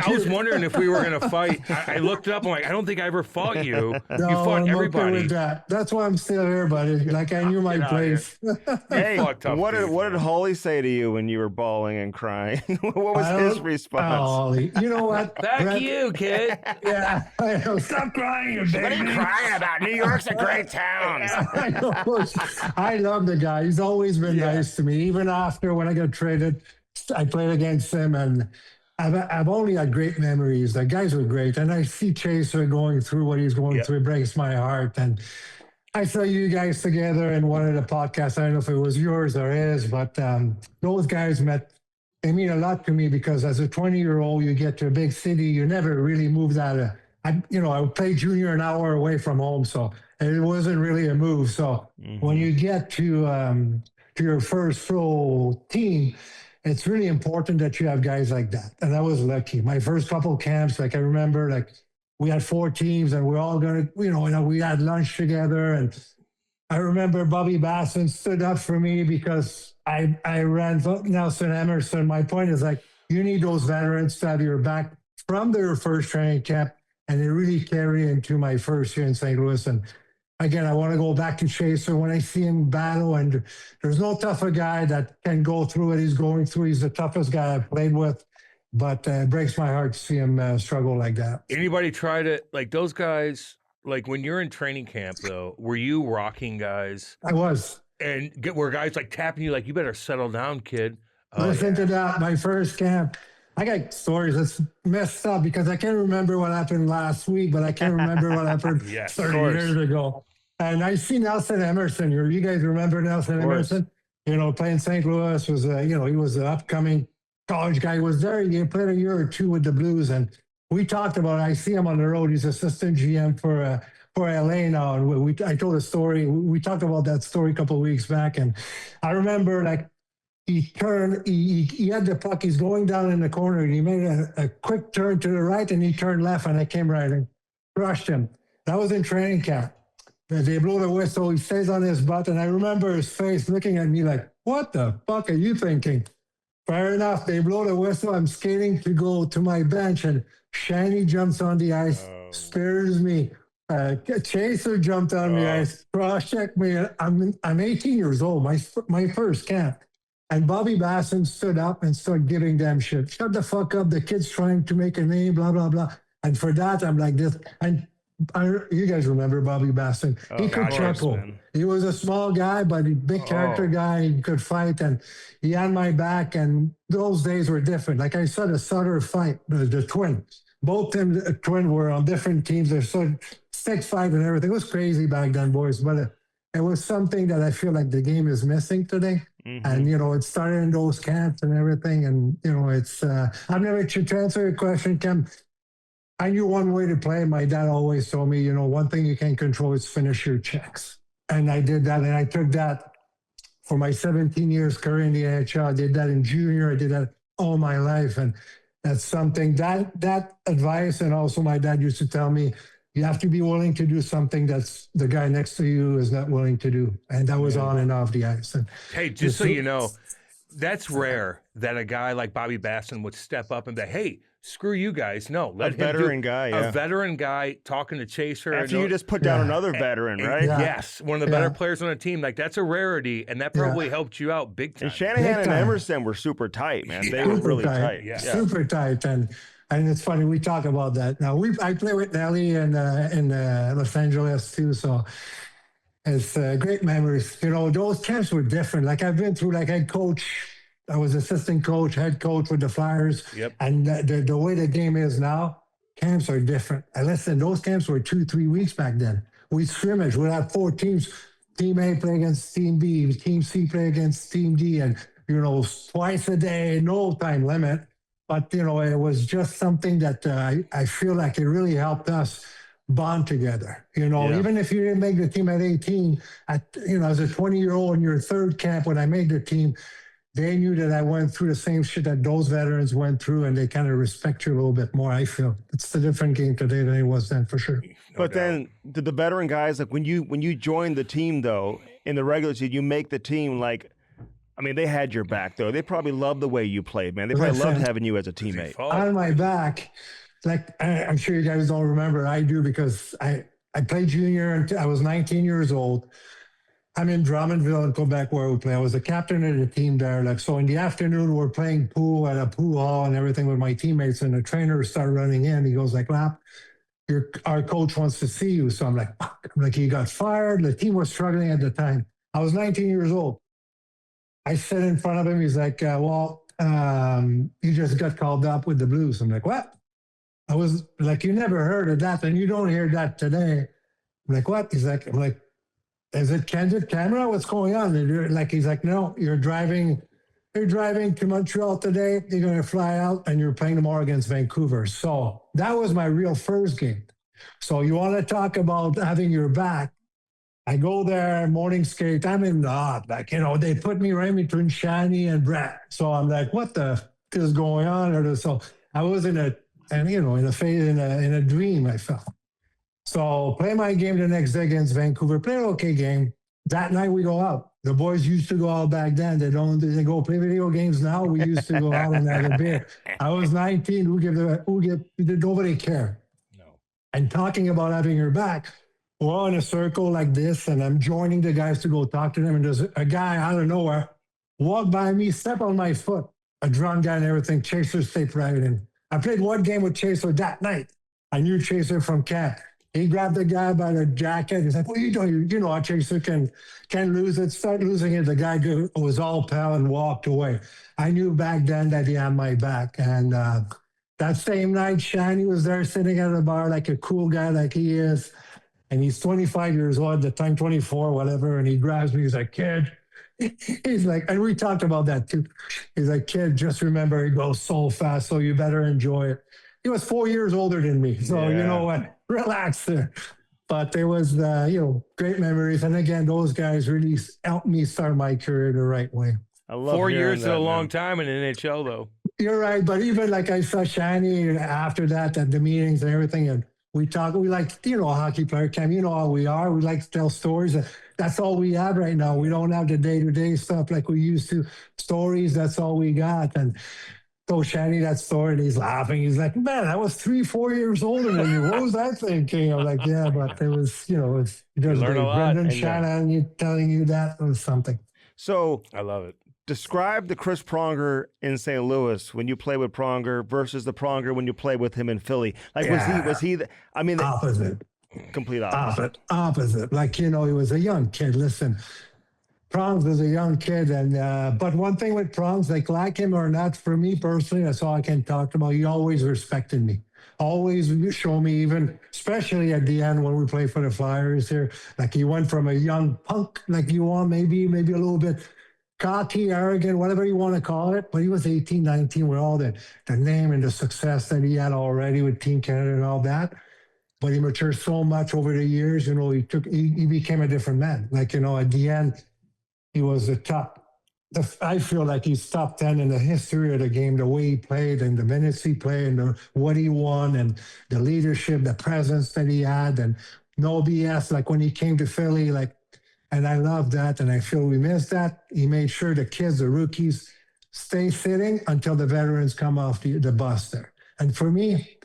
was wondering if we were going to fight. I looked up, I'm like, I don't think I ever fought you. No, you fought I'm everybody. Okay with that. That's why I'm still here, buddy. Like, I knew my place. Hey, what did Holly say to you when you were bawling and crying? What was his response? Holly, you know what? Thank you, kid. Yeah. I know. Stop crying, baby. What are you crying about? New York's a great town. I love the guy. He's always been nice to me. Even after when I got traded, I played against him, and I've only had great memories. The guys were great, and I see Chaser going through what he's going through. It breaks my heart. And I saw you guys together in one of the podcasts. I don't know if it was yours or his, but those guys they mean a lot to me because as a 20-year-old, you get to a big city, you never really moved out of, I would play junior an hour away from home, so it wasn't really a move. So when you get to your first full team, it's really important that you have guys like that. And I was lucky. My first couple of camps, like I remember, like we had 4 teams and we're all going to, we had lunch together and I remember Bobby Basson stood up for me because I ran Nelson Emerson. My point is like, you need those veterans to have your back from their first training camp, and they really carry into my first year in St. Louis. And again, I want to go back to Chaser when I see him battle, and there's no tougher guy that can go through what he's going through. He's the toughest guy I've played with, but it breaks my heart to see him struggle like that. Anybody try to, like those guys, like when you're in training camp though, were you rocking guys I was. and were guys like tapping you like, you better settle down, kid? Listen to that, my first camp. I got stories that's messed up because I can't remember what happened last week, but I can't remember what happened Yes, 30 years ago. And I see Nelson Emerson. You guys remember Nelson Emerson? You know, playing St. Louis was, he was an upcoming college guy. He was there. He played a year or two with the Blues. And we talked about, I see him on the road. He's assistant GM for LA now. And I told a story. We talked about that story a couple of weeks back. And I remember like, he turned, he had the puck, he's going down in the corner, and he made a quick turn to the right, and he turned left, and I came right and crushed him. That was in training camp. They blew the whistle, he stays on his butt, and I remember his face looking at me like, what the fuck are you thinking? Fair enough, they blow the whistle, I'm skating to go to my bench, and Shani jumps on the ice, spears me. Chaser jumped on the ice, cross-checked me. I'm 18 years old, my first camp. And Bobby Basson stood up and started giving them shit. Shut the fuck up. The kid's trying to make a name, blah, blah, blah. And for that, I'm like this. And you guys remember Bobby Basson. He could chuckle. Man. He was a small guy, but a big character guy. He could fight, and he had my back. And those days were different. Like I said, the Sutter fight, the twins. Both them twins were on different teams. They're sort of 6'5" and everything. It was crazy back then, boys. But it was something that I feel like the game is missing today. Mm-hmm. And, it started in those camps and everything. And, it's, I've never, to answer your question, Kim, I knew one way to play. My dad always told me, one thing you can't control is finish your checks. And I did that. And I took that for my 17 years career in the NHL. I did that in junior. I did that all my life. And that's something that advice. And also my dad used to tell me, you have to be willing to do something that's the guy next to you is not willing to do. And that was on and off the ice. And hey, just so you know, that's rare that a guy like Bobby Basson would step up and be, hey, screw you guys. No, let him veteran guy, a veteran guy talking to Chaser. After you just put down another veteran, right? Yes, one of the better players on the team. Like, that's a rarity, and that probably helped you out big time. And Shanahan and Emerson were super tight, man. They were really tight. Yeah. Super tight. And it's funny, we talk about that. Now, I play with Nelly in Los Angeles, too, so it's great memories. Those camps were different. Like, I've been through, like, head coach. I was assistant coach, head coach with the Flyers. Yep. And the way the game is now, camps are different. And listen, those camps were 2-3 weeks back then. We scrimmage. We'd have 4 teams. Team A play against Team B. Team C play against Team D. And, twice a day, no time limit. But, it was just something that I feel like it really helped us bond together. Even if you didn't make the team at 18, as a 20-year-old in your third camp when I made the team, they knew that I went through the same shit that those veterans went through, and they kind of respect you a little bit more, I feel. It's a different game today than it was then, for sure. But then, did the veteran guys, like when you joined the team, though, in the regular season, you make the team, like, I mean, they had your back, though. They probably loved the way you played, man. They probably loved having you as a teammate. On my back, like, I'm sure you guys don't remember. I do, because I played junior until I was 19 years old. I'm in Drummondville in Quebec where we play. I was the captain of the team there. Like, so in the afternoon, we're playing pool at a pool hall and everything with my teammates, and the trainer started running in. He goes like, Lap, our coach wants to see you. So I'm like, fuck. I'm like, he got fired. The team was struggling at the time. I was 19 years old. I sit in front of him. He's like, you just got called up with the Blues. I'm like, what? I was like, you never heard of that, and you don't hear that today. I'm like, what? I'm like, is it candid camera? What's going on? And he's like, no, you're driving to Montreal today. You're going to fly out, and you're playing tomorrow against Vancouver. So that was my real first game. So you want to talk about having your back? I go there, morning skate. I'm in awe. They put me right between Shani and Brett. So I'm like, what the f is going on? So I was in a dream, I felt. So play my game the next day against Vancouver. Play an okay game. that night we go out. The boys used to go out back then. They go play video games now. We used to go out and have a beer. I was 19. Nobody cared. No. And talking about having your back, we're all in a circle like this, and I'm joining the guys to go talk to them. And there's a guy out of nowhere walk by me, step on my foot, a drunk guy and everything. Chaser stayed right in. I played one game with Chaser that night. I knew Chaser from camp. He grabbed the guy by the jacket. He's like, "What are you doing? You know, our Chaser can lose it. Start losing it." The guy was all pale and walked away. I knew back then that he had my back. And that same night, Shani was there sitting at the bar like a cool guy like he is. And he's 25 years old at the time, 24, whatever. And he grabs me. He's like, "Kid." He's like, and we talked about that too. He's like, "Kid, just remember it goes so fast, so you better enjoy it." He was 4 years older than me. So, you know what? Relax there. But there was, great memories. And again, those guys really helped me start my career the right way. I love 4 hearing years is that, a long man. time in NHL, though. You're right. But even like I saw Shani after that, at the meetings and everything, and we talk, we like, hockey player camp, you know how we are. We like to tell stories. That's all we have right now. We don't have the day-to-day stuff like we used to. Stories, that's all we got. And told Shani that story, and he's laughing. He's like, "Man, I was 3-4 years older than you. What was I thinking?" I'm like, "Yeah, but it was, it's just learn a lot. Brendan Shannon telling you that was something." So I love it. describe the Chris Pronger in St. Louis when you play with Pronger versus the Pronger when you play with him in Philly. Like, was he the Opposite. complete opposite? Opposite. Like, he was a young kid. Listen, Prongs was a young kid, and but one thing with Prongs, like him or not, for me personally, that's all I can talk about. He always respected me, always show me, even especially at the end when we played for the Flyers here. Like, he went from a young punk, like you want, maybe a little bit cocky, arrogant, whatever you want to call it. But he was 18, 19 with all the name and the success that he had already with Team Canada and all that. But he matured so much over the years. He became a different man. Like, at the end, he was the top. I feel like he's top 10 in the history of the game, the way he played and the minutes he played and what he won and the leadership, the presence that he had, and no BS. Like, when he came to Philly, and I love that, and I feel we missed that. He made sure the kids, the rookies, stay sitting until the veterans come off the bus there. And for me,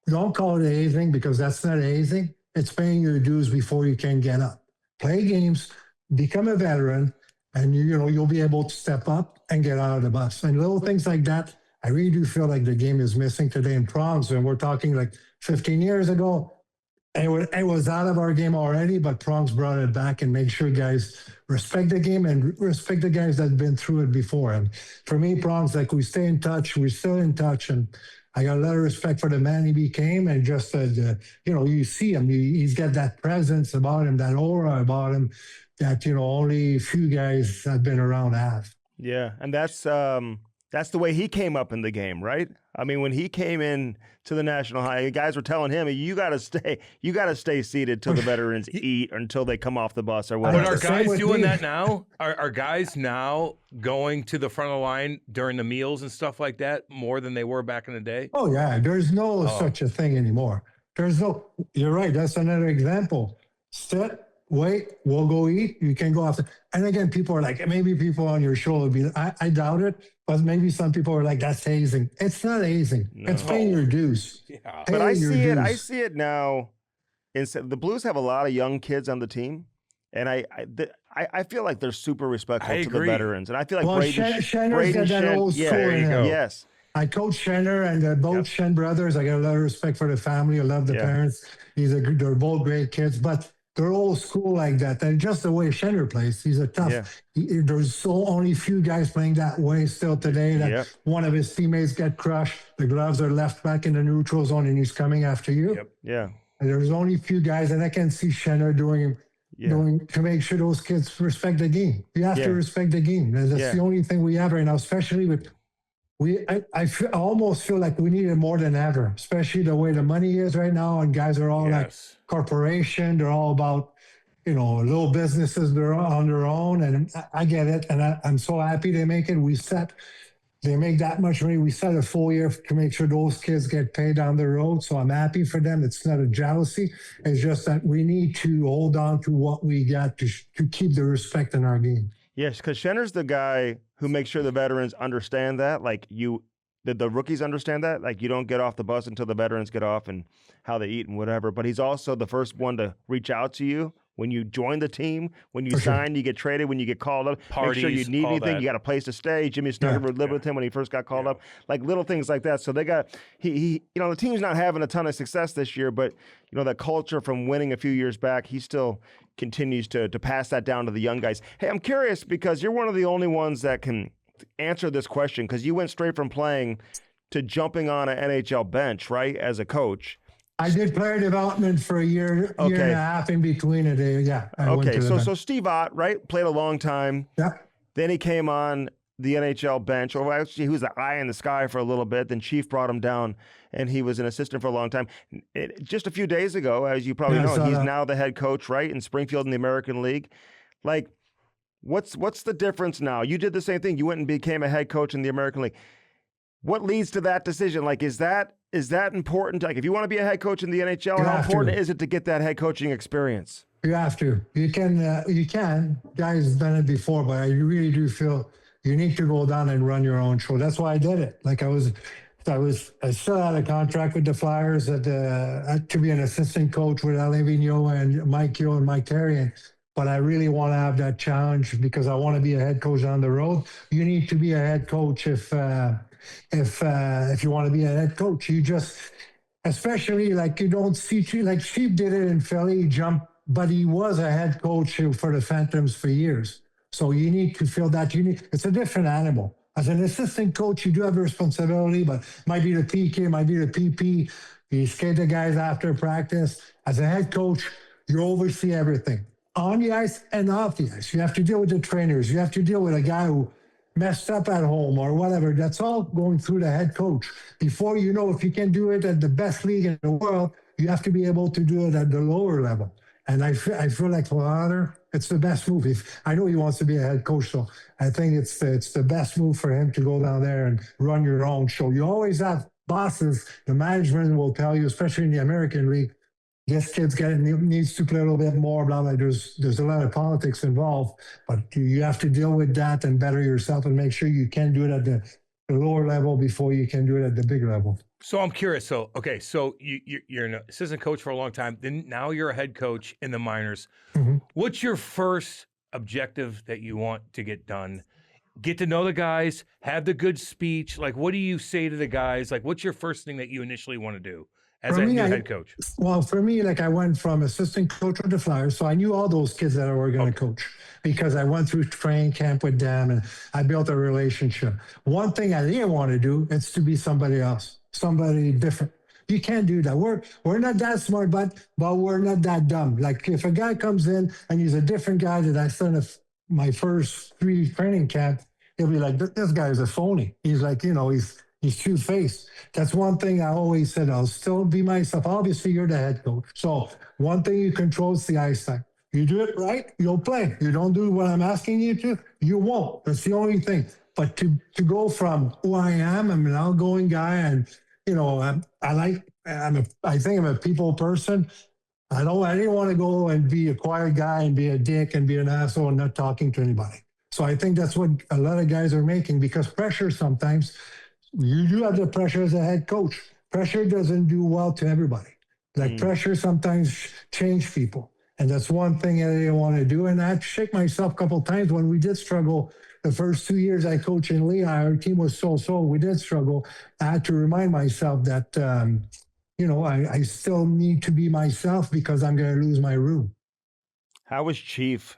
don't call it hazing, because that's not hazing. It's paying your dues before you can get up. Play games, become a veteran, and you'll be able to step up and get out of the bus. And little things like that, I really do feel like the game is missing today in Prongs. And we're talking like 15 years ago, it was out of our game already, but Prongs brought it back and made sure guys respect the game and respect the guys that have been through it before. And for me, Prongs, like, we stay in touch, we're still in touch, and I got a lot of respect for the man he became. And just, you see him, he's got that presence about him, that aura about him that, only a few guys that have been around have. Yeah, and that's the way he came up in the game, right? I mean, when he came in to the National High, guys were telling him, "You got to stay seated till the veterans eat, or until they come off the bus or whatever." But are Same guys with doing me. that now? Are guys now going to the front of the line during the meals and stuff like that more than they were back in the day? Oh, yeah. There's no such a thing anymore. You're right. That's another example. Sit, wait, we'll go eat. You can go after. And again, people are like, maybe people on your show will be, I doubt it, but maybe some people are like, that's hazing. It's not hazing. It's paying your dues. Yeah. But I Pay your see it. dues. I see it now. The Blues have a lot of young kids on the team, and I feel like they're super respectful I to the agree. veterans, and I feel like Well, Shenner's got that old school in him. Yes. I coach Shenner and both Shen brothers. I got a lot of respect for the family. I love the parents. They're both great kids, but they're old school like that. And just the way Shenner plays, he's a tough. There's so only few guys playing that way still today that one of his teammates get crushed. The gloves are left back in the neutral zone, and he's coming after you. Yep. Yeah. And there's only a few guys, and I can see Shenner doing to make sure those kids respect the game. You have to respect the game. That's the only thing we have right now, especially with. I almost feel like we need it more than ever, especially the way the money is right now, and guys are all like corporation. They're all about, little businesses. They're on their own, and I get it, and I'm so happy they make it. We set They make that much money. We set a full year to make sure those kids get paid down the road. So I'm happy for them. It's not a jealousy. It's just that we need to hold on to what we got to keep the respect in our game. Yes, because Shenner's the guy who makes sure the veterans understand that. Like the rookies understand that. Like you don't get off the bus until the veterans get off and how they eat and whatever. But he's also the first one to reach out to you when you join the team, when you sign, you get traded, when you get called up. Parties, make sure you need all anything. that. You got a place to stay. Jimmy Snugger would live with him when he first got called up. Like little things like that. So they got he the team's not having a ton of success this year, but that culture from winning a few years back, he still continues to pass that down to the young guys. Hey, I'm curious because you're one of the only ones that can answer this question because you went straight from playing to jumping on an NHL bench, right, as a coach. I did player development for a year and a half in between it. I went to the bench. So Steve Ott, right, played a long time. Yeah. Then he came on the NHL bench, or actually he was the eye in the sky for a little bit. Then Chief brought him down, and he was an assistant for a long time. Just a few days ago, as you probably know, he's now the head coach, right, in Springfield in the American League. Like, what's the difference now? You did the same thing. You went and became a head coach in the American League. What leads to that decision? Like, is that important? Like, if you want to be a head coach in the NHL, how important is it to get that head coaching experience? You have to. You can. Guys done it before, but I really do feel you need to go down and run your own show. That's why I did it. Like I still had a contract with the Flyers to be an assistant coach with Alain Vigneault and Mike Yo and Mike Therrien. But I really want to have that challenge because I want to be a head coach on the road. You need to be a head coach if you want to be a head coach. You just, especially like you don't see, like Steve did it in Philly, but he was a head coach for the Phantoms for years. So you need to feel that it's a different animal. As an assistant coach, you do have a responsibility, but might be the PK, might be the PP. You skate the guys after practice. As a head coach, you oversee everything on the ice and off the ice. You have to deal with the trainers. You have to deal with a guy who messed up at home or whatever. That's all going through the head coach. Before you know, if you can do it at the best league in the world, you have to be able to do it at the lower level. And I feel like for Otter, it's the best move. I know he wants to be a head coach, so I think it's the best move for him to go down there and run your own show. You always have bosses. The management will tell you, especially in the American League, this kid's needs to play a little bit more, blah, blah. There's a lot of politics involved, but you have to deal with that and better yourself and make sure you can do it at the lower level before you can do it at the big level. So I'm curious. So you're an assistant coach for a long time. Then now you're a head coach in the minors. Mm-hmm. What's your first objective that you want to get done? Get to know the guys, have the good speech. Like, what do you say to the guys? Like, what's your first thing that you initially want to do as a new head coach? Well, for me, like I went from assistant coach with the Flyers, so I knew all those kids that I were going to coach because I went through training camp with them and I built a relationship. One thing I didn't want to do is to be somebody else. Somebody different. You can't do that. We're not that smart, but we're not that dumb. Like if a guy comes in and he's a different guy that I sent my first 3 training camp, he'll be like, this guy is a phony. He's like, he's two-faced. That's one thing I always said. I'll still be myself. Obviously, you're the head coach. So one thing you control is the ice time. You do it right, you'll play. You don't do what I'm asking you to, you won't. That's the only thing. But to go from who I am, I'm an outgoing guy, and I think I'm a people person. I didn't want to go and be a quiet guy and be a dick and be an asshole and not talking to anybody. So I think that's what a lot of guys are making because pressure sometimes, you do have the pressure as a head coach. Pressure doesn't do well to everybody. Like pressure sometimes change people. And that's one thing I didn't want to do. And I had to shake myself a couple of times when we did struggle. The first 2 years I coached in Lehigh, our team was so we did struggle. I had to remind myself that, I still need to be myself because I'm going to lose my room. How was Chief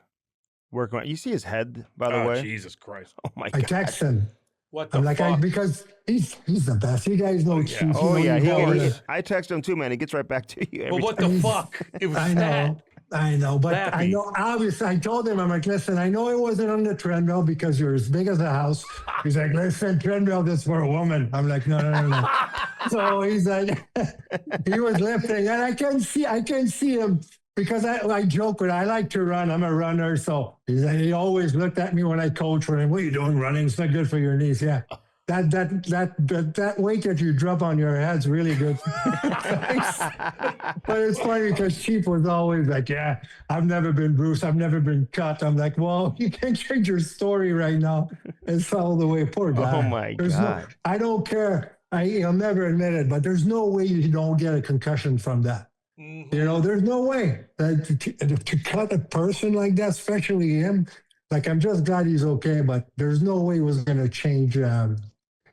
working on? You see his head, by the way? Jesus Christ. Oh, my God. I text him. What the fuck? Because he's the best. You guys know Chief. Oh, yeah. I text him too, man. He gets right back to you. Well, what the fuck? It was I know, but Lappy. I know, obviously, I told him, I'm like, listen, I know it wasn't on the treadmill because you're as big as a house. He's like, listen, treadmill, this for a woman. I'm like, no. So he's like, he was lifting, and I can see him because I joke with, I like to run. I'm a runner. So he always looked at me when I coach, what are you doing running? It's not good for your knees. Yeah. that weight that you drop on your head's really good. But it's funny because Chief was always like, "Yeah, I've never been bruised. I've never been cut." I'm like, "Well, you can't change your story right now." It's all the way. Poor guy. Oh my There's God. I don't care. He'll never admit it, but there's no way you don't get a concussion from that. You know, there's no way that to cut a person like that, especially him. Like, I'm just glad he's okay, but there's no way he was going to change.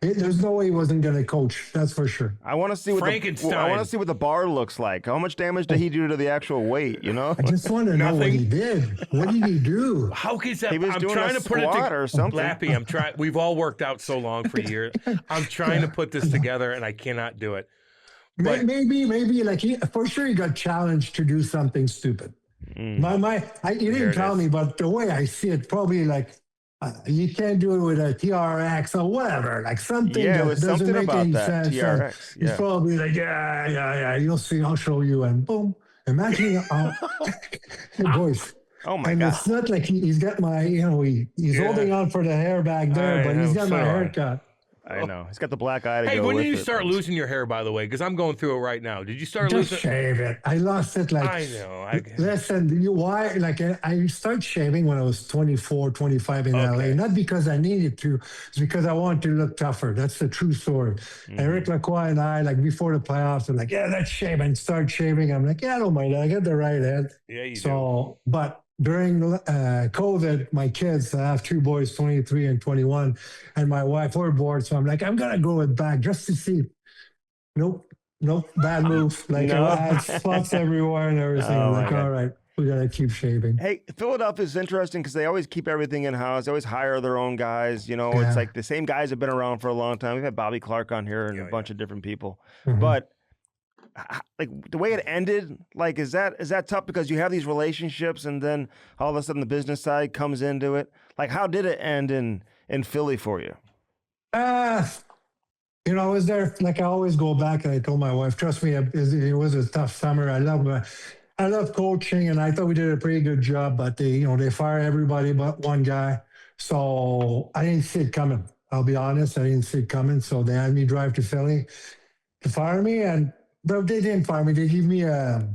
There's no way he wasn't going to coach. That's for sure. I want to see what Frankenstein. I want to see what the bar looks like. How much damage did he do to the actual weight? You know, I just want to know what Nothing. he did. What did he do? How is that? He was I'm doing trying a to put it squat or something. Lappy, I'm trying. We've all worked out so long for years. I'm trying to put this together, and I cannot do it. But Maybe, like for sure he got challenged to do something stupid. He didn't tell me, but the way I see it, probably like you can't do it with a TRX or whatever, like something Yeah, it that was doesn't something make about any that, sense. TRX, He's yeah. probably like, yeah, you'll see, I'll show you, and boom. Imagine voice. Oh my And God. it's not like he's got my, he's Yeah. holding on for the hair back there, I but he's know, got my so- haircut. I know. He's got the black eye to hey, go when with did you it, start but- losing your hair? By the way, because I'm going through it right now. Did you start Just losing? shave it. I lost it like. I know. Listen, why? Like, I started shaving when I was 24, 25 in Okay. LA. Not because I needed to, it's because I wanted to look tougher. That's the true story. Eric Lacroix and I, like before the playoffs, were like, yeah, let's shave and start shaving. I'm like, yeah, I don't mind. I got the right head. Yeah, you do. So, but during COVID, my kids, I have two boys, 23 and 21, and my wife, were bored. So I'm like, I'm going to go with back just to see. Nope, bad move. Like, No. I had spots everywhere and everything. Oh, I'm my like, God. all right, we got to keep shaving. Hey, Philadelphia is interesting because they always keep everything in house. They always hire their own guys. You know, Yeah. it's like the same guys have been around for a long time. We've had Bobby Clark on here and Yeah, a bunch of different people. Mhm. But like the way it ended, like is that tough because you have these relationships and then all of a sudden the business side comes into it? Like how did it end in Philly for you? I was there. Like, I always go back, and I told my wife, trust me, it was a tough summer. I love coaching, and I thought we did a pretty good job. But they fired everybody but one guy, so I didn't see it coming. I'll be honest, I didn't see it coming. So they had me drive to Philly to fire me, but they didn't fire me. They gave me a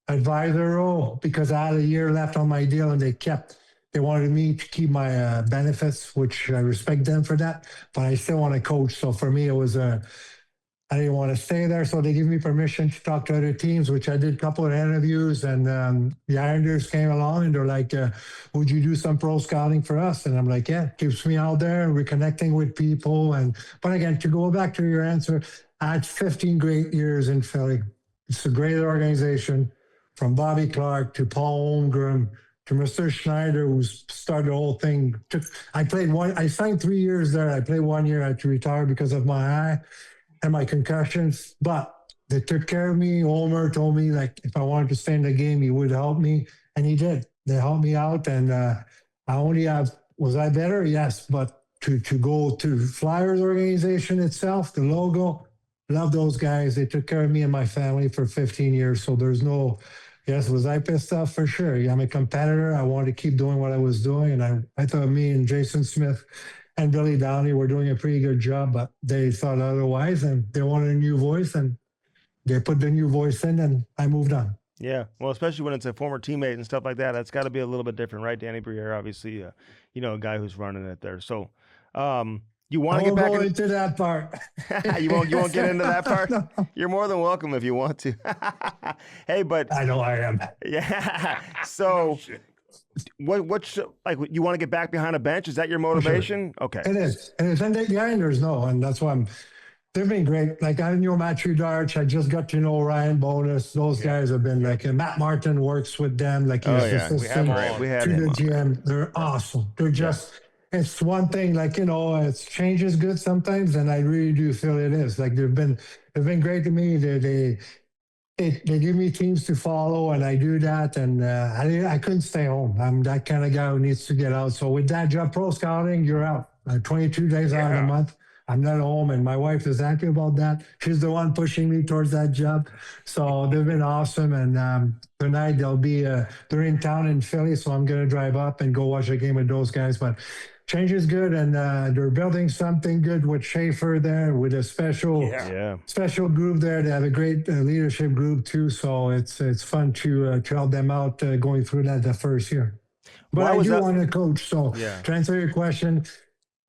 advisor role because I had a year left on my deal, and they wanted me to keep my benefits, which I respect them for that, but I still want to coach. So for me, it was I didn't want to stay there. So they gave me permission to talk to other teams, which I did a couple of interviews, and the Islanders came along and they're like, would you do some pro scouting for us? And I'm like, yeah, keeps me out there reconnecting with people. But again, to go back to your answer, I had 15 great years in Philly. It's a great organization, from Bobby Clark to Paul Holmgren to Mr. Schneider, who started the whole thing. I signed 3 years there. I played 1 year. I had to retire because of my eye and my concussions, but they took care of me. Homer told me, like, if I wanted to stay in the game, he would help me, and he did. They helped me out, and was I better? Yes, but to go to Flyers organization itself, the logo, love those guys. They took care of me and my family for 15 years, so there's no... Yes, was I pissed off? For sure. I'm a competitor. I wanted to keep doing what I was doing. And I thought me and Jason Smith and Billy Downey were doing a pretty good job, but they thought otherwise, and they wanted a new voice, and they put the new voice in, and I moved on. Yeah, well, especially when it's a former teammate and stuff like that, that's got to be a little bit different, right? Danny Briere, obviously, a guy who's running it there. So, you want to get back into that part? you won't get into that part. No. You're more than welcome if you want to. Hey, but I know I am. yeah. So, what you want to get back behind a bench? Is that your motivation? Okay. It is. And the Islanders know, and that's why they've been great. Like, I knew Matthew Darch. I just got to know Ryan Bonus. Those guys have been like, and Matt Martin works with them. Like, he's assistant we had to him the on. GM. They're awesome. They're just, it's one thing, like, it's change is good sometimes, and I really do feel it is. Like, they've been great to me. They give me teams to follow, and I do that. And I couldn't stay home. I'm that kind of guy who needs to get out. So with that job, pro scouting, you're out. 22 days out of the month. I'm not home, and my wife is happy about that. She's the one pushing me towards that job. So they've been awesome. And tonight they're in town in Philly, so I'm going to drive up and go watch a game with those guys. But change is good, and they're building something good with Schaefer there, with a special group there. They have a great leadership group too, so it's fun to help them out going through that the first year. But Why I was do that- want to coach, so Yeah. to answer your question,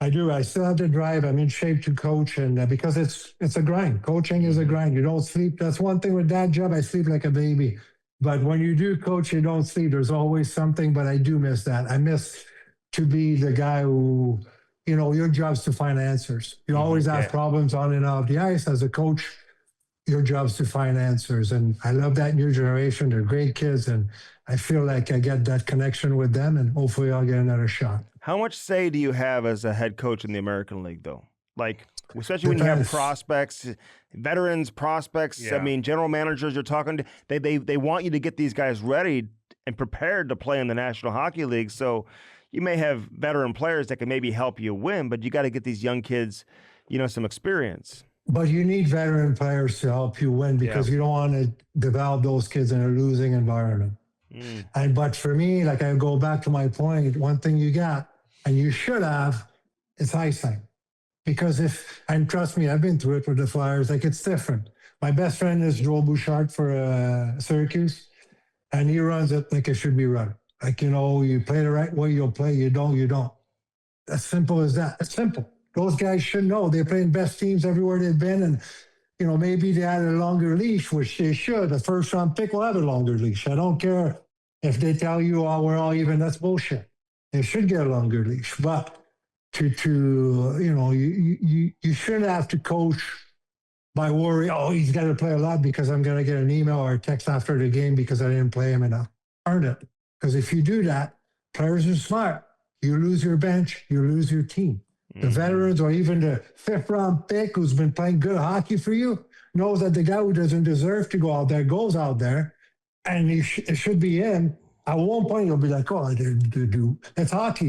I do. I still have to drive. I'm in shape to coach, and because it's a grind. Coaching is a grind. You don't sleep. That's one thing with that job. I sleep like a baby. But when you do coach, you don't sleep. There's always something. But I do miss that. I miss to be the guy who, your job's to find answers. You always have problems on and off the ice as a coach. Your job's to find answers, and I love that new generation. They're great kids, and I feel like I get that connection with them, and hopefully I'll get another shot. How much say do you have as a head coach in the American League, though? Like, especially when you have Depends. prospects, veterans, prospects. Yeah. I mean, general managers you're talking to, they want you to get these guys ready and prepared to play in the National Hockey League. So you may have veteran players that can maybe help you win, but you got to get these young kids, some experience. But you need veteran players to help you win because you don't want to develop those kids in a losing environment. But for me, like I go back to my point, one thing you got, and you should have, is eyesight. Because and trust me, I've been through it with the Flyers, like it's different. My best friend is Joel Bouchard for Syracuse, and he runs it like it should be run. Like, you play the right way, you'll play. You don't, you don't. As simple as that. It's simple. Those guys should know. They're playing best teams everywhere they've been, and maybe they had a longer leash, which they should. The first round pick will have a longer leash. I don't care if they tell you, oh, we're all even. That's bullshit. They should get a longer leash. But you shouldn't have to coach by worry, oh, he's got to play a lot because I'm going to get an email or a text after the game because I didn't play him enough. Earn it. Because if you do that, players are smart. You lose your bench, you lose your team. The veterans or even the fifth round pick who's been playing good hockey for you knows that the guy who doesn't deserve to go out there goes out there, and it should be him. At one point, you'll be like, oh, it's hockey.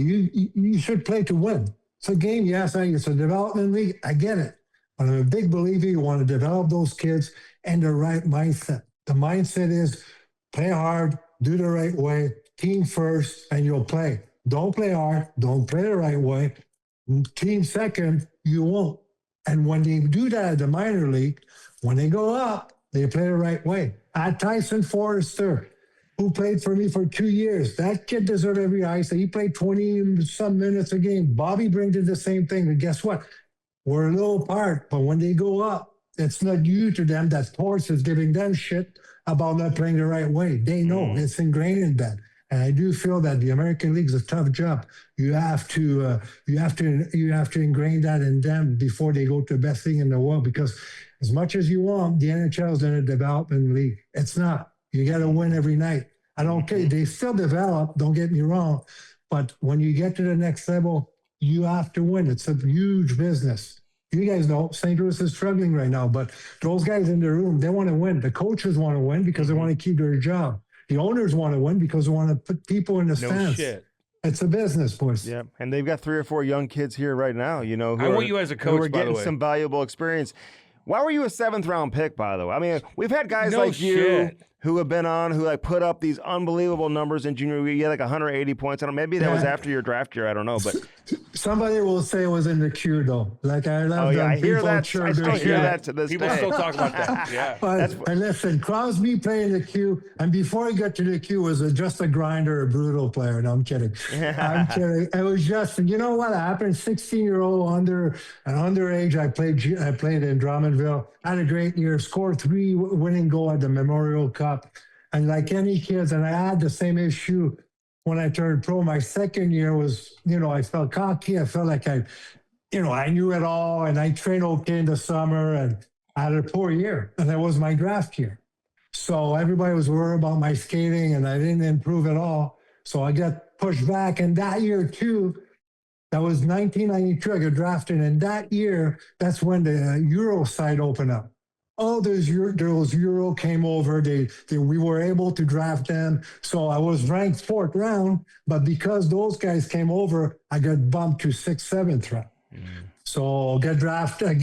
You should play to win. It's a game, yes, it's a development league. I get it. But I'm a big believer you want to develop those kids in the right mindset. The mindset is play hard, do the right way, team first, and you'll play. Don't play hard, don't play the right way. Team second, you won't. And when they do that at the minor league, when they go up, they play the right way. At Tyson Forrester, who played for me for 2 years, that kid deserved every ice. He played 20-some minutes a game. Bobby Brink did the same thing. And guess what? We're a little apart, but when they go up, it's not you to them that Forrest is giving them shit about not playing the right way. They know it's ingrained in them. And I do feel that the American League is a tough job. You have to ingrain that in them before they go to the best thing in the world. Because as much as you want, the NHL is in a development league. It's not. You got to win every night. I don't care. They still develop. Don't get me wrong. But when you get to the next level, you have to win. It's a huge business. You guys know St. Louis is struggling right now. But those guys in the room, they want to win. The coaches want to win because they want to keep their job. The owners want to win because they want to put people in the stands. Shit. It's a business, boys. Yeah, and they've got 3 or 4 young kids here right now, who I want you as a coach, who are by the getting way. some valuable experience. Why were you a 7th round pick, by the way? I mean, we've had guys No like you shit. who have been on, who put up these unbelievable numbers in junior year. You had 180 points on them. Maybe that was after your draft year. I don't know, but Somebody will say it was in the queue, though. Like I love them. I hear People that. sure I still do. hear that to this People day. still talk about that. Yeah. But and listen, Crosby playing the queue, and before he got to the queue, was just a grinder, a brutal player. No, I'm kidding. I'm kidding. It was just, you know what happened? 16-year-old underage. I played in Drummondville. Had a great year. Scored 3 winning goal at the Memorial Cup. And like any kids, and I had the same issue when I turned pro. My second year was, I felt cocky. I felt like I knew it all, and I trained okay in the summer, and I had a poor year, and that was my draft year. So everybody was worried about my skating, and I didn't improve at all. So I got pushed back, and that year too, that was 1992, I got drafted, and that year, that's when the Euro side opened up. All those Euro came over. We were able to draft them. So I was ranked 4th round, but because those guys came over, I got bumped to 6th, 7th round. So I got drafted at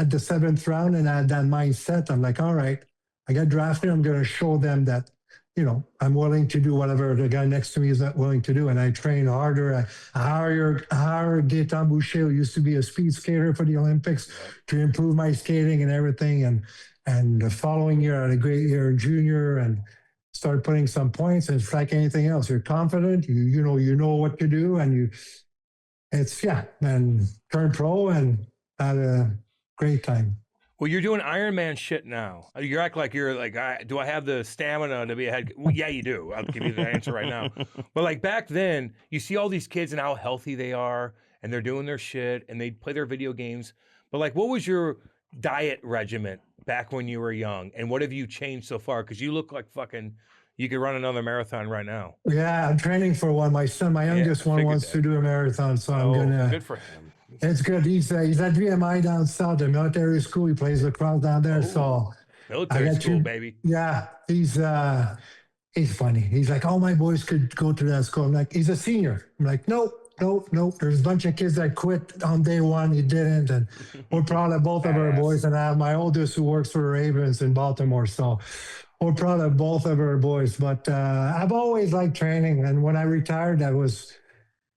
the 7th round, and I had that mindset. I'm like, all right, I got drafted. I'm going to show them that I'm willing to do whatever the guy next to me is not willing to do. And I train harder. I hired Gaetan Boucher, who used to be a speed skater for the Olympics, to improve my skating and everything. And the following year, I had a great year in junior and started putting some points. And it's like anything else. You're confident, you know what to do. And and turned pro and had a great time. Well, you're doing Ironman shit now. You act like you're like, do I have the stamina to be a head? Well, yeah, you do. I'll give you the answer right now. But like back then, you see all these kids and how healthy they are, and they're doing their shit, and they play their video games. But like, what was your diet regimen back when you were young, and what have you changed so far? Because you look like fucking, you could run another marathon right now. Yeah, I'm training for one. My youngest one wants to do a marathon, so I'm gonna. Good for him. It's good. He's at VMI down south, the military school. He plays lacrosse down there. So military school, baby. Yeah, he's funny. He's like, all my boys could go to that school. I'm like, he's a senior. I'm like, nope. There's a bunch of kids that quit on day one. He didn't, and we're proud of both of our boys. And I have my oldest who works for the Ravens in Baltimore. So we're proud of both of our boys. But I've always liked training, and when I retired, I was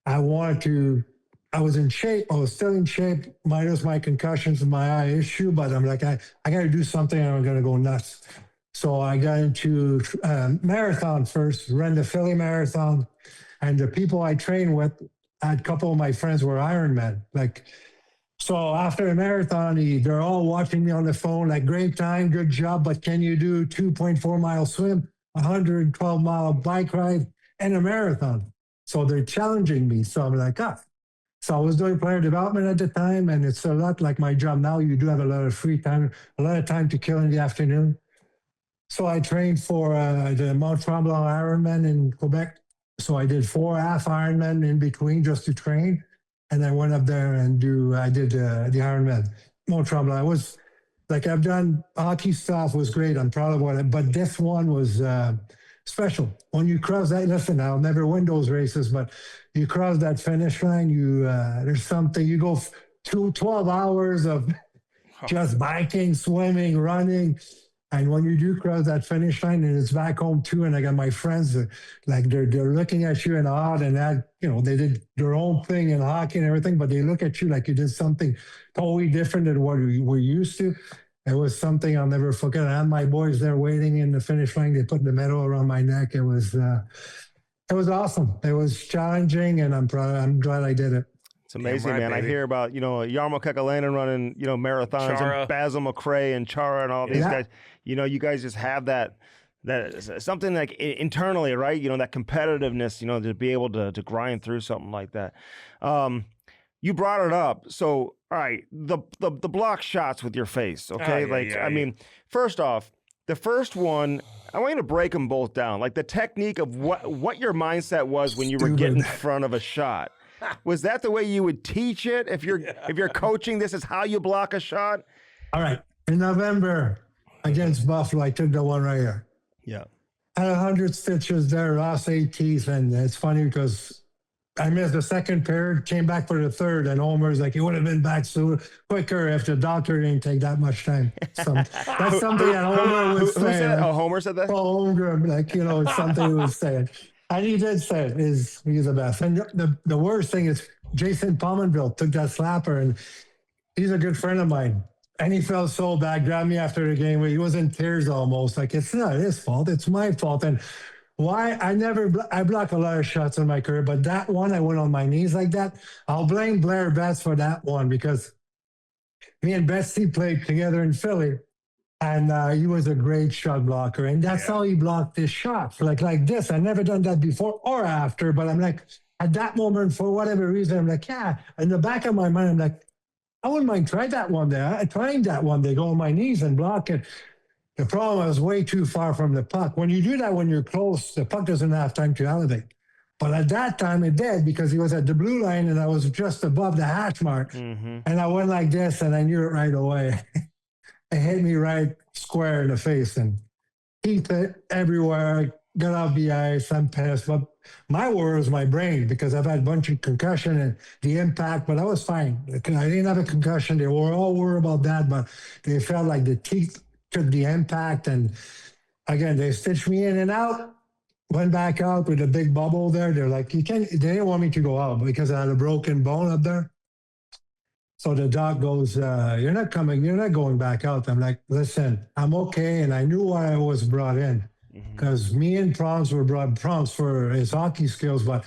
in shape. I was still in shape, minus my concussions and my eye issue. But I'm like, I got to do something, or I'm going to go nuts. So I got into marathon first, ran the Philly Marathon. And the people I trained with, a couple of my friends were Ironmen. So after a marathon, they're all watching me on the phone, like, great time, good job, but can you do 2.4-mile swim, 112-mile bike ride, and a marathon? So they're challenging me. So I'm like, So I was doing player development at the time, and it's a lot like my job now. You do have a lot of free time, a lot of time to kill in the afternoon. So I trained for the Mont Tremblant Ironman in Quebec. So I did 4 half Ironman in between just to train. And I went up there and I did the Ironman, Mont Tremblant. I was like, I've done hockey stuff, was great. I'm proud of it. But this one was special. When you cross that, listen, I'll never win those races, but you cross that finish line, there's something, you go 12 hours of just biking, swimming, running. And when you do cross that finish line, and it's back home too, and I got my friends, like they're looking at you and odd, and that, they did their own thing in hockey and everything, but they look at you like you did something totally different than what we're used to. It was something I'll never forget. I had my boys there waiting in the finish line. They put the medal around my neck. It was awesome. It was challenging, and I'm proud. I'm glad I did it. It's amazing, man. Baby. I hear about, Jarmo Kekalainen running, marathons, Chara. and Basil McRae and Chara and all these guys. You guys just have that something like internally, right? That competitiveness, to be able to grind through something like that. You brought it up. So, all right, the block shots with your face, okay? I mean, first off, the first one, I want you to break them both down. Like the technique of what your mindset was when you were getting in front of a shot. Was that the way you would teach it? If you're coaching, this is how you block a shot? All right. In November against Buffalo, I took the one right here. Yeah. Had 100 stitches there, lost 8 teeth. And it's funny because I missed the second period, came back for the third, and Homer's like, you would have been back so quicker if the doctor didn't take that much time. So that's something that Homer would say. Who said that? Oh, Homer said that? Oh, Holmgren, it's something he would say. And he did say it. He's the best. And the worst thing is Jason Pominville took that slapper, and he's a good friend of mine. And he felt so bad, grabbed me after the game. He was in tears almost. Like, it's not his fault. It's my fault. And why I block a lot of shots in my career, but that one, I went on my knees like that. I'll blame Blair Betts for that one because me and Betsy played together in Philly. And he was a great shot blocker. And that's how he blocked his shots. Like this. I've never done that before or after. But I'm like, at that moment, for whatever reason, I'm like, yeah. In the back of my mind, I'm like, I wouldn't mind trying that one day. I tried that one day, go on my knees and block it. The problem, I was way too far from the puck. When you do that when you're close, the puck doesn't have time to elevate. But at that time, it did because he was at the blue line and I was just above the hash mark. Mm-hmm. And I went like this and I knew it right away. It hit me right square in the face and teeth everywhere. I got off the ice. I'm pissed. But my worry was my brain because I've had a bunch of concussion and the impact, but I was fine. I didn't have a concussion. They were all worried about that, but they felt like the teeth took the impact and again, they stitched me in and out. Went back out with a big bubble there. They're like, you can't. They didn't want me to go out because I had a broken bone up there. So the doc goes, "You're not coming. You're not going back out." I'm like, "Listen, I'm okay." And I knew why I was brought in because me and Prance were brought Prance for his hockey skills, but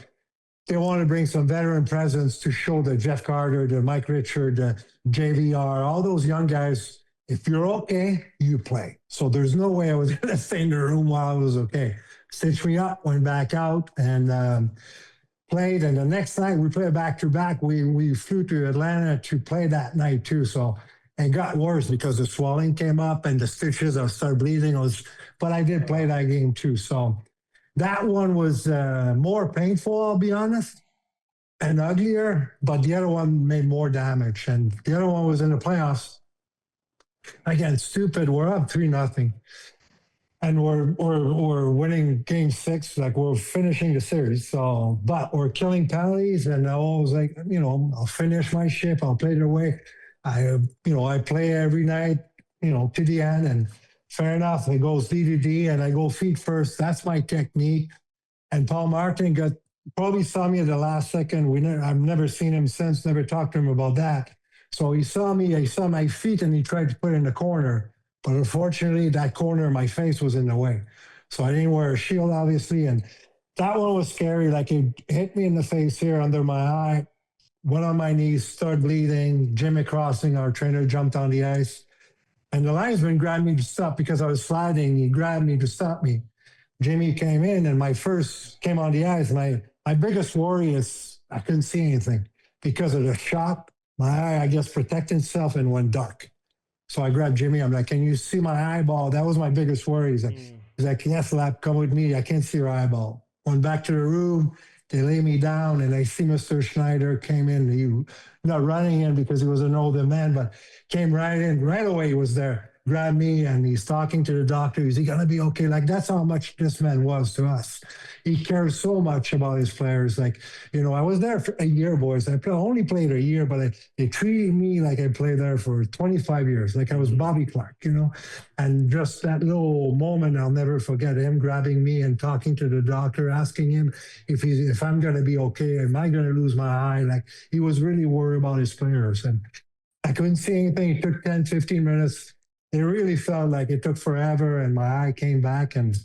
they want to bring some veteran presence to show the Jeff Carter, the Mike Richard, the JVR, all those young guys. If you're okay, you play. So there's no way I was going to stay in the room while I was okay. Stitched me up, went back out, and played. And the next night we played back to back. We flew to Atlanta to play that night too. So it got worse because the swelling came up and the stitches. I started bleeding. But I did play that game too. So that one was more painful, I'll be honest, and uglier. But the other one made more damage. And the other one was in the playoffs. Again, stupid. We're up 3-0. And we're winning game 6, like we're finishing the series. So, but we're killing penalties, and I was like, I'll finish my ship. I'll play their way. I play every night, to the end, and fair enough. It goes D to D, and I go feet first. That's my technique. And Paul Martin probably saw me at the last second. I've never seen him since. Never talked to him about that. So he saw me. He saw my feet, and he tried to put it in the corner. But unfortunately, that corner of my face was in the way. So I didn't wear a shield, obviously. And that one was scary. Like it hit me in the face here under my eye, went on my knees, started bleeding. Jimmy Crossing, our trainer, jumped on the ice. And the linesman grabbed me to stop because I was sliding. He grabbed me to stop me. Jimmy came in, and my first came on the ice. My biggest worry is I couldn't see anything because of the shock. My eye, I guess, protected itself and went dark. So I grabbed Jimmy. I'm like, "Can you see my eyeball?" That was my biggest worry. He's like, "Yes, Lap, come with me. I can't see your eyeball." Went back to the room. They lay me down, and I see Mr. Schneider came in. He not running in because he was an older man, but came right in. Right away, he was there. Grabbed me, and he's talking to the doctor. Is he going to be okay? Like, that's how much this man was to us. He cares so much about his players. Like, I was there for a year, boys. I only played a year, but they treated me like I played there for 25 years, like I was Bobby Clark, And just that little moment, I'll never forget him grabbing me and talking to the doctor, asking him if I'm going to be okay. Am I going to lose my eye? Like, he was really worried about his players. And I couldn't see anything. It took 10, 15 minutes. It really felt like it took forever, and my eye came back, and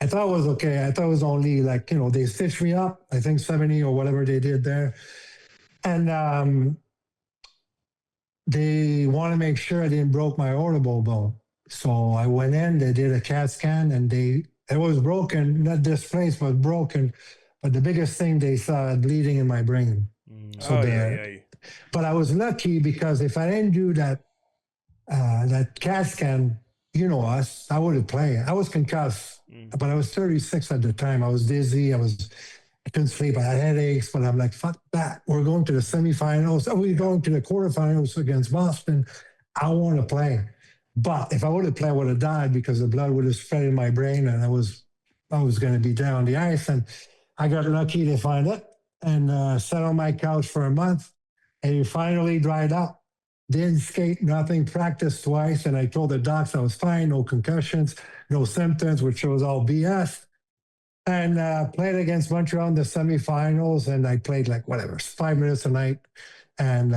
I thought it was okay. I thought it was only like, they stitched me up, I think 70 or whatever they did there. And they want to make sure I didn't broke my orbital bone. So I went in, they did a CAT scan, and it was broken, not displaced, but broken. But the biggest thing they saw, bleeding in my brain. But I was lucky because if I didn't do that CAT scan, us, I would have played. I was concussed, but I was 36 at the time. I was dizzy. I couldn't sleep. I had headaches, but I'm like, fuck that. We're going to the semifinals. We're going to the quarterfinals against Boston. I want to play. But if I would have played, I would have died because the blood would have spread in my brain, and I was going to be down on the ice. And I got lucky to find it and sat on my couch for a month, and it finally dried up. Didn't skate, nothing, practiced twice. And I told the docs I was fine, no concussions, no symptoms, which was all BS. And played against Montreal in the semifinals. And I played 5 minutes a night and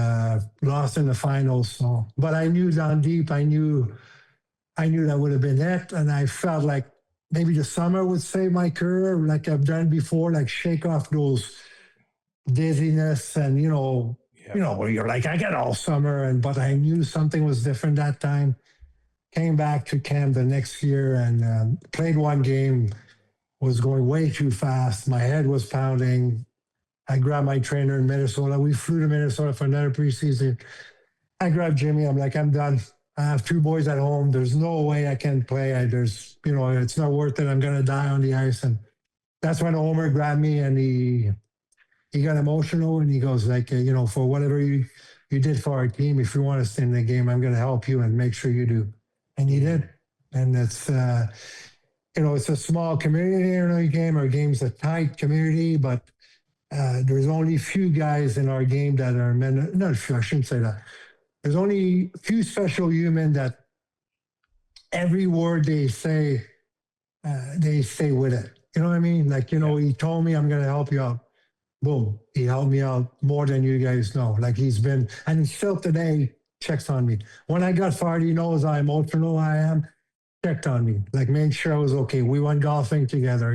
lost in the finals. So, but I knew down deep, I knew that would have been it. And I felt like maybe the summer would save my career, like I've done before, like shake off those dizziness and, where you're like, I get all summer, but I knew something was different that time. Came back to camp the next year and played one game, was going way too fast. My head was pounding. I grabbed my trainer in Minnesota. We flew to Minnesota for another preseason. I grabbed Jimmy. I'm like, I'm done. I have 2 boys at home. There's no way I can play. It's not worth it. I'm going to die on the ice. And that's when Omer grabbed me, and he got emotional, and he goes like, for whatever you did for our team, if you want to stay in the game, I'm going to help you and make sure you do. And he did. And it's, it's a small community in our game. Our game's a tight community, but there's only a few guys in our game that are not a few, I shouldn't say that. There's only a few special humans that every word they say with it. You know what I mean? Like, he told me I'm going to help you out. Boom. He helped me out more than you guys know. Like he's been, and still today checks on me. When I got fired, he knows how emotional I am. Checked on me, like made sure I was okay. We went golfing together.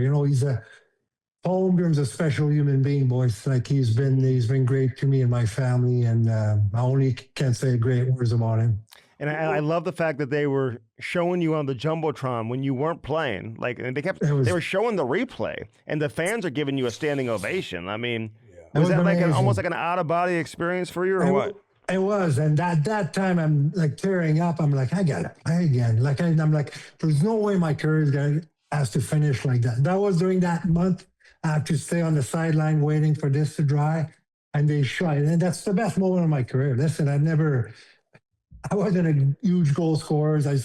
Holmgren's a special human being, boys. Like he's been great to me and my family, and I only can say great words about him. And I love the fact that they were showing you on the Jumbotron when you weren't playing. Like they were showing the replay, and the fans are giving you a standing ovation. I mean, was that like almost like an out of body experience for you, or what? It was, and that time I'm like tearing up. I'm like, I gotta play again. Like I'm like, there's no way my career is gonna has to finish like that. That was during that month. I have to stay on the sideline waiting for this to dry, and they shot. And that's the best moment of my career. Listen, I wasn't a huge goal scorer. I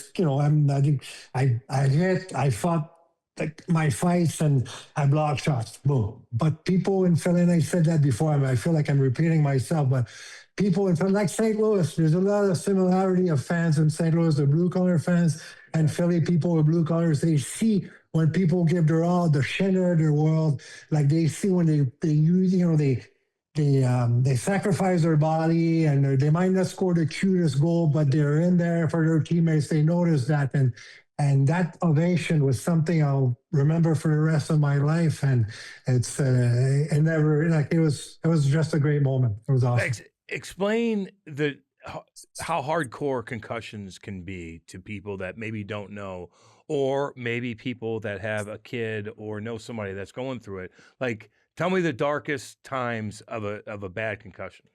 fought like my fights and I blocked shots. Boom. But people in Philly, and I said that before, I feel like I'm repeating myself, but people in Philly, like St. Louis, there's a lot of similarity of fans in St. Louis, the blue collar fans and Philly people with blue collars. They see when people give their all, the center of their world, like they see when they use, they sacrifice their body, and they might not score the cutest goal, but they're in there for their teammates. They notice that, and that ovation was something I'll remember for the rest of my life. And it's it never like it was just a great moment. It was awesome. Explain how hardcore concussions can be to people that maybe don't know, or maybe people that have a kid or know somebody that's going through it. Like, tell me the darkest times of a bad concussion.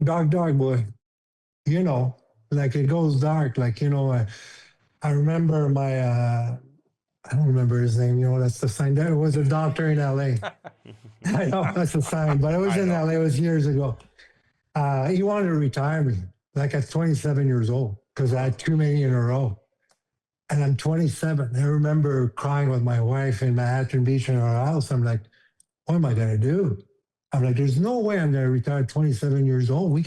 Dark, boy. Like it goes dark. Like, I remember I don't remember his name. That's the sign. There was a doctor in LA. I know that's the sign, but it was in LA. It was years ago. He wanted to retire me, like at 27 years old, because I had too many in a row. And I'm 27. I remember crying with my wife in Manhattan Beach in our house. I'm like, what am I going to do? I'm like, there's no way I'm going to retire at 27 years old. I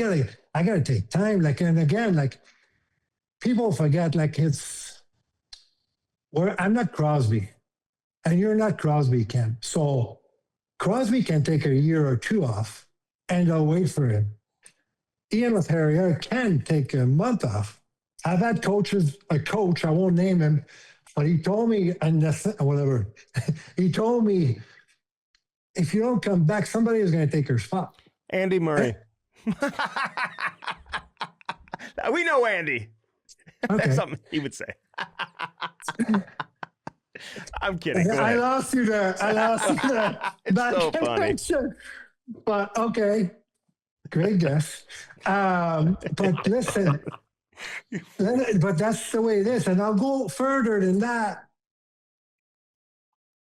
got to take time. Like, and again, like people forget, like I'm not Crosby and you're not Crosby, Ken. So Crosby can take a year or two off and I'll wait for him. Ian Laperrière can take a month off. I've had a coach, I won't name him, but he told me, and whatever, he told me, if you don't come back, somebody is going to take your spot. Andy Murray. We know Andy. Okay. That's something he would say. I'm kidding. I lost you there. It's so funny. But okay, great guess. But listen, but that's the way it is. And I'll go further than that.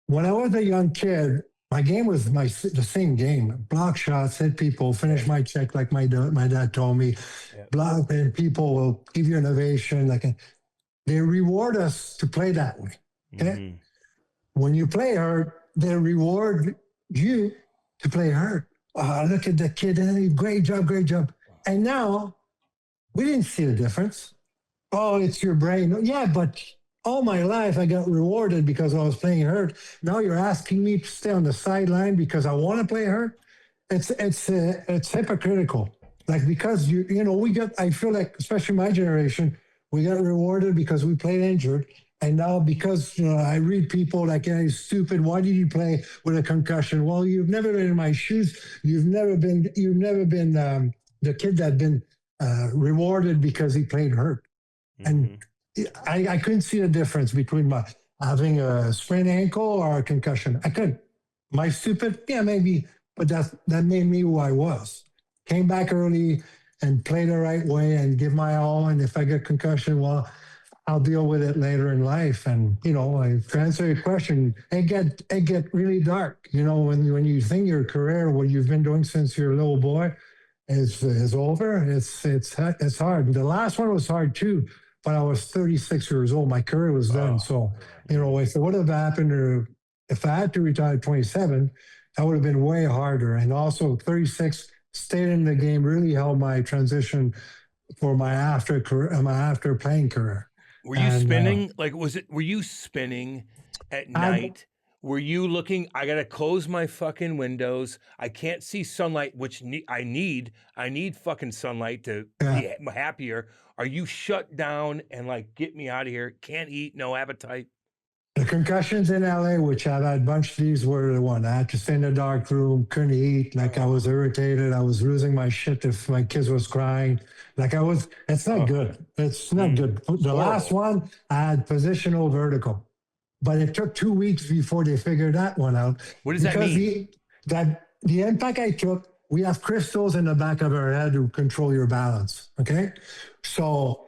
When I was a young kid, my game was the same game. Block shots, hit people, finish my check like my dad told me. Yep. Block, and people will give you an ovation. They reward us to play that way. Okay? Mm-hmm. When you play hurt, they reward you to play hurt. Look at the kid, great job. And now, we didn't see the difference. Oh, it's your brain. Yeah, but all my life I got rewarded because I was playing hurt. Now you're asking me to stay on the sideline because I want to play hurt. It's hypocritical. Like, because I feel like, especially my generation, we got rewarded because we played injured. And now because I read people like, hey, stupid, why did you play with a concussion? Well, you've never been in my shoes. You've never been the kid that been rewarded because he played hurt. Mm-hmm. And I couldn't see the difference between having a sprained ankle or a concussion. I couldn't. Am I stupid? Yeah, maybe, but that made me who I was. Came back early and played the right way and give my all. And if I get concussion, well, I'll deal with it later in life. And, to answer your question, it get really dark. When you think your career, what you've been doing since you're a little boy, is over. It's hard. The last one was hard too, but I was 36 years old. My career was done. So, if it would have happened, or if I had to retire at 27, that would have been way harder. And also 36, stayed in the game, really helped my transition for my after career, my after playing career. Were you spinning? Like, were you spinning at night? Were you looking, I got to close my fucking windows. I can't see sunlight, which I need fucking sunlight to be happier. Are you shut down and like, get me out of here? Can't eat, no appetite. The concussions in LA, which I've had a bunch of these, were the one. I had to stay in a dark room, couldn't eat. Like I was irritated. I was losing my shit if my kids was crying. Like it's not good. It's not good. The last one, I had positional vertical. But it took 2 weeks before they figured that one out. What does that mean? The impact I took, we have crystals in the back of our head to control your balance. Okay. So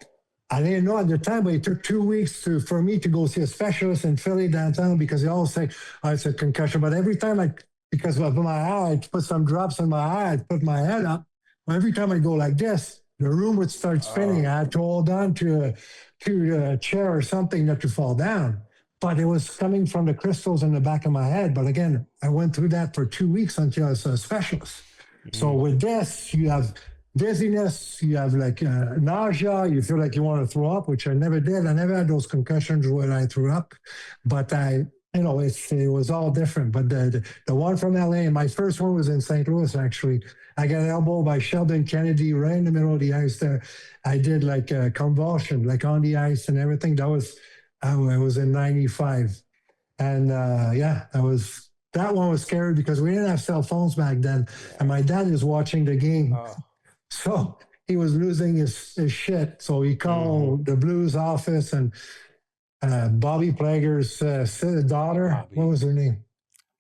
I didn't know at the time, but it took 2 weeks for me to go see a specialist in Philly downtown because they all say, oh, it's a concussion. But every time because of my eye, I put some drops in my eye, I put my head up. Every time I go like this, the room would start spinning. I had to hold on to a chair or something not to fall down. But it was coming from the crystals in the back of my head. But again, I went through that for 2 weeks until I saw a specialist. So with this, you have dizziness, you have like nausea, you feel like you want to throw up, which I never did. I never had those concussions where I threw up. But it was all different. But the one from LA, my first one was in St. Louis, actually. I got elbowed by Sheldon Kennedy right in the middle of the ice there. I did like a convulsion, like on the ice and everything. That was... I was in 95. And that one was scary because we didn't have cell phones back then. And my dad is watching the game. So he was losing his shit. So he called the Blues office and Bobby Plager's daughter. Bobby. What was her name?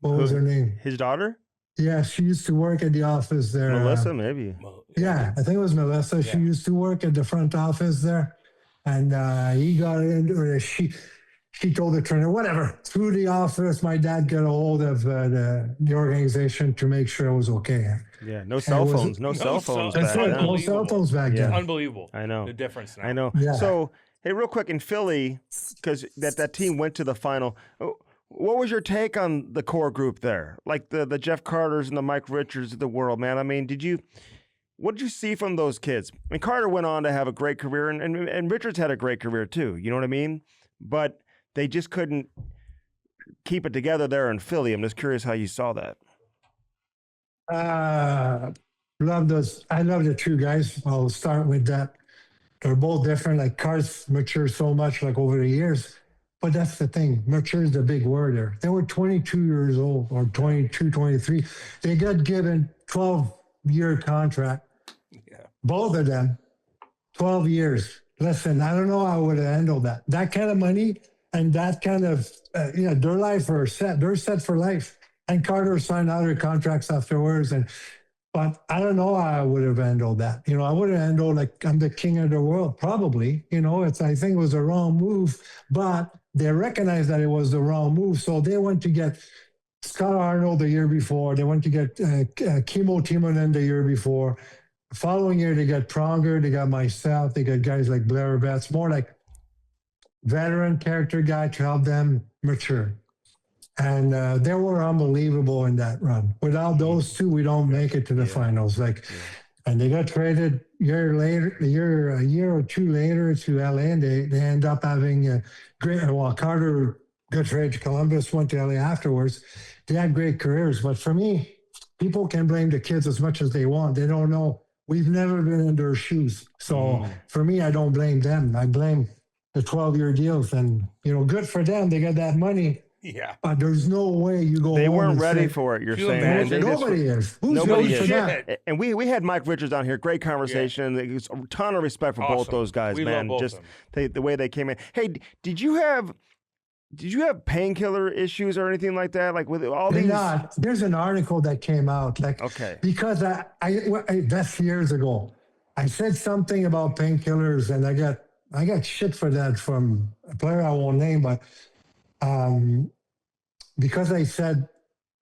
Was her name? His daughter? Yeah, she used to work at the office there. Melissa, maybe. Yeah, I think it was Melissa. She used to work at the front office there. And he got in, or she told the trainer, whatever. Through the office, my dad got a hold of the organization to make sure it was okay. Yeah, no cell phones. No cell phones back then. No cell phones back then. Unbelievable. I know. The difference now. I know. Yeah. So, hey, real quick, in Philly, because that team went to the final, what was your take on the core group there? Like the Jeff Carters and the Mike Richards of the world, man. I mean, what did you see from those kids? I mean, Carter went on to have a great career, and Richards had a great career too. You know what I mean? But they just couldn't keep it together there in Philly. I'm just curious how you saw that. Love those. I love the two guys. I'll start with that. They're both different. Like Carter's matured so much, like over the years. But that's the thing. Mature is the big word there. They were 22 years old or 22, 23. They got given 12-year contract. Both of them, 12 years. Listen, I don't know how I would have handled that. That kind of money and that kind of, their life are set. They're set for life. And Carter signed other contracts afterwards. But I don't know how I would have handled that. I would have handled like I'm the king of the world, probably. I think it was a wrong move, but they recognized that it was the wrong move. So they went to get Scott Arnold the year before. They went to get Kimmo Timonen the year before. Following year, they got Pronger, they got myself, they got guys like Blair Betts, more like veteran character guy to help them mature. And they were unbelievable in that run. Without those two, we don't make it to the finals. And they got traded a year or two later to LA, and they end up having a great. Well, Carter got traded to Columbus, went to LA afterwards. They had great careers, but for me, people can blame the kids as much as they want. They don't know. We've never been in their shoes. So for me, I don't blame them. I blame the 12-year deals. And, good for them. They got that money. Yeah. But there's no way you go. They weren't ready for it, you're saying. Man. Nobody is. Who's nobody ready is. for that? And we had Mike Richards on here. Great conversation. There's a ton of respect for both those guys, we man. Love both Just the way they came in. Hey, did you have painkiller issues or anything like that? Like with all these? Not. There's an article that came out. Because that's years ago. I said something about painkillers, and I got shit for that from a player I won't name, but because I said,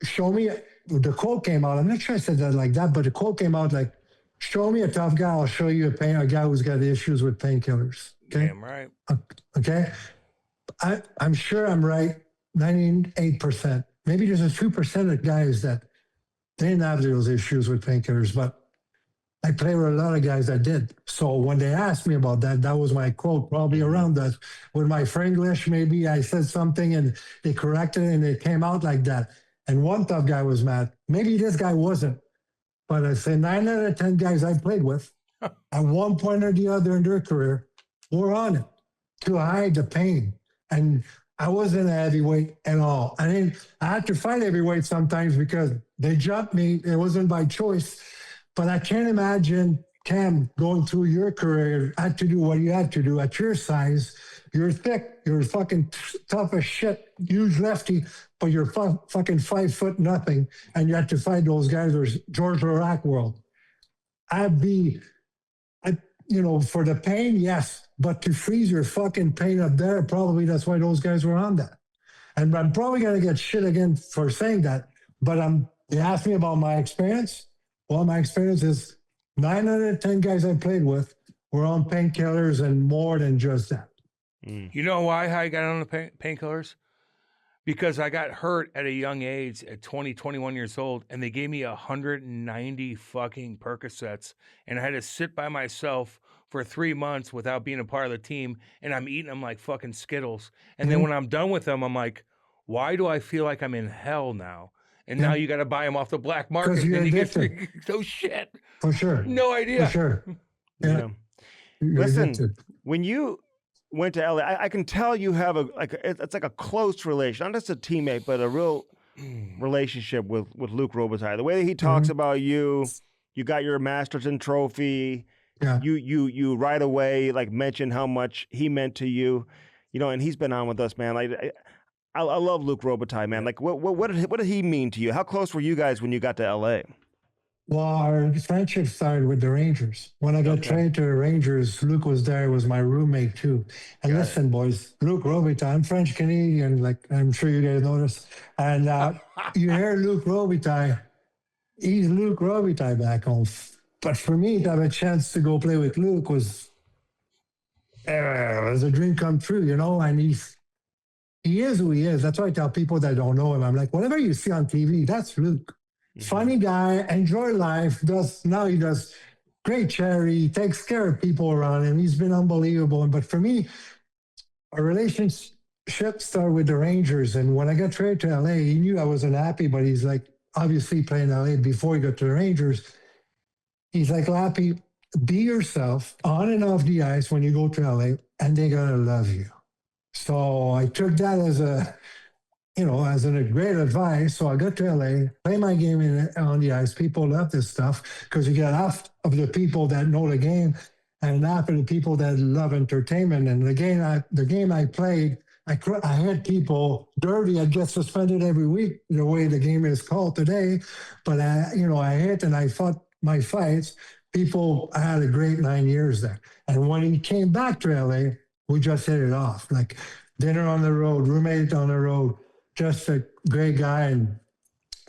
show me, the quote came out. I'm not sure I said that like that, but the quote came out like, show me a tough guy, I'll show you a guy who's got issues with painkillers. Okay. Damn right. Okay. I'm sure I'm right, 98%. Maybe there's a 2% of guys that they didn't have those issues with painkillers, but I played with a lot of guys that did. So when they asked me about that, that was my quote, probably around that. With my Franglish, maybe I said something and they corrected it and it came out like that. And one tough guy was mad. Maybe this guy wasn't. But I say 9 out of 10 guys I played with at one point or the other in their career were on it to hide the pain. And I wasn't a heavyweight at all. I had to fight heavyweight sometimes because they jumped me. It wasn't by choice. But I can't imagine, Cam, going through your career, had to do what you had to do at your size. You're thick. You're fucking tough as shit. Huge lefty, but you're fucking 5 foot nothing. And you had to fight those guys. There's George Larac world. For the pain, yes. But to freeze your fucking pain up there, probably that's why those guys were on that. And I'm probably going to get shit again for saying that. But they asked me about my experience. Well, my experience is 9 out of 10 guys I played with were on painkillers and more than just that. You know why I got on the painkillers? Because I got hurt at a young age at 20, 21 years old, and they gave me 190 fucking Percocets, and I had to sit by myself for 3 months without being a part of the team, and I'm eating them like fucking Skittles. And then when I'm done with them, I'm like, why do I feel like I'm in hell now? And now you got to buy them off the black market. Because you're and addicted. No shit. For sure. No idea. For sure. Yeah. You're Listen, addicted. when you went to LA, I can tell you have it's like a close relation, not just a teammate, but a real relationship with Luc Robitaille. The way that he talks about you got your Masterton trophy. Yeah. You right away like mentioned how much he meant to you, and he's been on with us, man. Like I love Luc Robitaille, man. Like what did he mean to you? How close were you guys when you got to LA? Well, our friendship started with the Rangers. When I got traded to the Rangers, Luc was there, was my roommate too. And listen, boys, Luc Robitaille, I'm French Canadian, like I'm sure you guys noticed. And you hear Luc Robitaille, he's Luc Robitaille back home. But for me to have a chance to go play with Luc was a dream come true, and he is who he is. That's why I tell people that don't know him. I'm like, whatever you see on TV, that's Luc. Funny guy, enjoy life. He does great charity, takes care of people around him. He's been unbelievable. But for me, our relationship started with the Rangers. And when I got traded to LA, he knew I wasn't happy, but he's like, obviously playing LA before he got to the Rangers. He's like, Lappy, be yourself on and off the ice when you go to LA, and they're going to love you. So I took that as a great advice. So I got to LA, play my game on the ice. People love this stuff because you get half of the people that know the game and half of the people that love entertainment. And the game I played, I had people dirty. I'd get suspended every week the way the game is called today. But I hit and I fought my fights. I had a great 9 years there. And when he came back to LA, we just hit it off. Like dinner on the road, roommate on the road. Just a great guy. And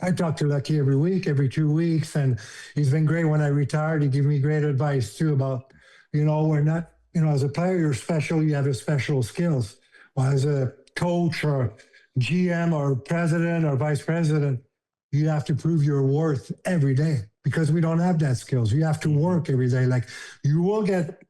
I talk to Lucky every week, every 2 weeks. And he's been great when I retired. He gave me great advice too about, we're not, as a player, you're special. You have special skills. Well, as a coach or GM or president or vice president, you have to prove your worth every day because we don't have that skills. You have to work every day. Like you will get,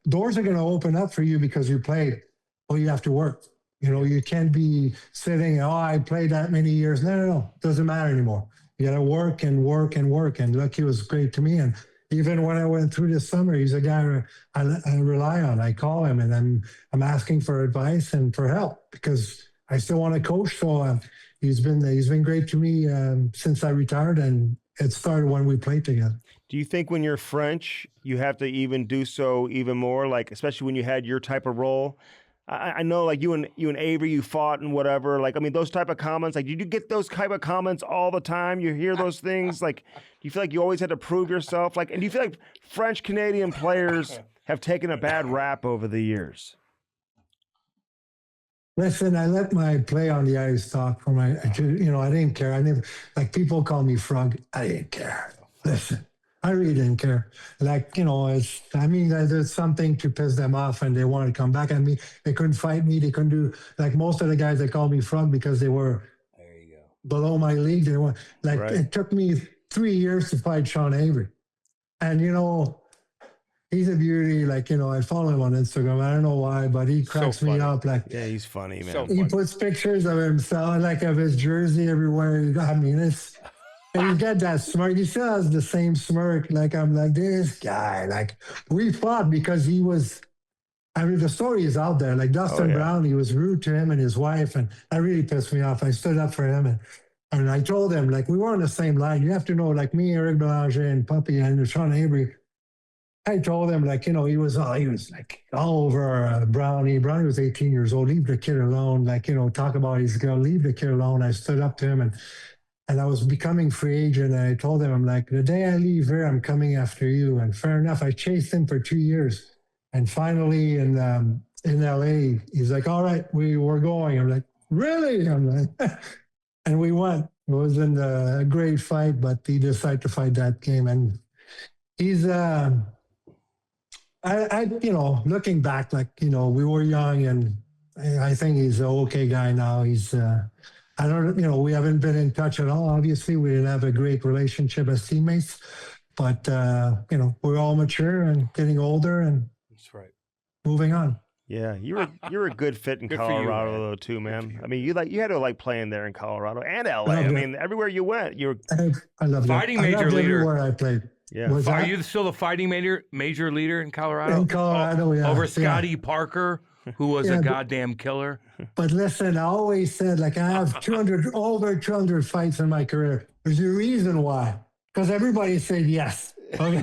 doors are going to open up for you because you played. Well, you have to work. You can't be sitting, I played that many years. No. Doesn't matter anymore. You got to work and work and work. And Lucky was great to me. And even when I went through this summer, he's a guy I rely on. I call him and I'm asking for advice and for help because I still want to coach. So he's been great to me since I retired. And it started when we played together. Do you think when you're French, you have to even do so even more, like especially when you had your type of role? I know, like you and Avery, you fought and whatever. Like, I mean, those type of comments. Like, did you get those type of comments all the time? You hear those things. Like, do you feel like you always had to prove yourself? Like, and do you feel like French Canadian players have taken a bad rap over the years? Listen, I let my play on the ice talk for I didn't care. I never, like people call me Frog. I didn't care. Listen, I really didn't care. Like, there's something to piss them off and they wanted to come back at me. They couldn't fight me. They couldn't do, like most of the guys that called me Frog because they were below my league. They were like, It took me 3 years to fight Sean Avery. And, he's a beauty. Like, I follow him on Instagram. I don't know why, but he cracks me funny. up. Like, Yeah, he's funny, man. So he funny. puts pictures of himself, like of his jersey everywhere. I mean, and he's got that smirk. He still has the same smirk. Like, I'm like, this guy, like, we fought because he was, I mean, the story is out there. Like, Dustin yeah. Brown, he was rude to him and his wife, and that really pissed me off. I stood up for him, and I told him, like, we were on the same line. You have to know, like, me, Eric Belanger, and Puppy, and Sean Avery, I told him, like, he was like all over Brownie. Brownie was 18 years old. Leave the kid alone. Like, talk about his girl. Leave the kid alone. I stood up to him, and I was becoming free agent. And I told him, I'm like, the day I leave here, I'm coming after you. And fair enough, I chased him for 2 years. And finally, in LA, he's like, all right, we're going. I'm like, really? I'm like, and we went. It wasn't a great fight, but he decided to fight that game. And he's, looking back, like, we were young, and I think he's an okay guy now. He's, I don't, we haven't been in touch at all. Obviously, we didn't have a great relationship as teammates, but, we're all mature and getting older and That's right. moving on. Yeah, you're a good fit in Good for you, Colorado man. though too, man. you. I mean, you had to like playing there in Colorado and LA. loved I it. mean, everywhere you went, you were I love Fighting it. major I loved leader. everywhere I played. yeah. Was Are that- you still the fighting major leader in Colorado? In Colorado, yeah. Over yeah. Scotty Parker, who was Yeah, a but- goddamn killer. But listen, I always said, like, I have over 200 fights in my career. There's a reason why. Because everybody said yes. Okay?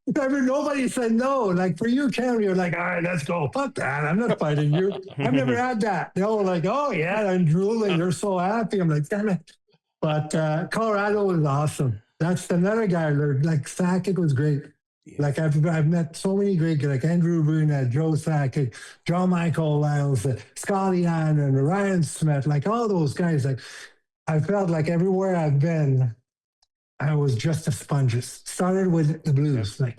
Nobody said no. Like, for you, Cameron, you're like, all right, let's go. Fuck that. I'm not fighting you. I've never had that. They all were like, oh, yeah, I'm drooling. You're so happy. I'm like, damn it. But Colorado was awesome. That's another guy I learned. Like, Sakic was great. Like, I've met so many great guys, like Andrew Brunette, Joe Sakic, John Michael Lyles, Scotty Allen, Ryan Smith, like all those guys. Like, I felt like everywhere I've been, I was just a sponge. Started with the Blues, like,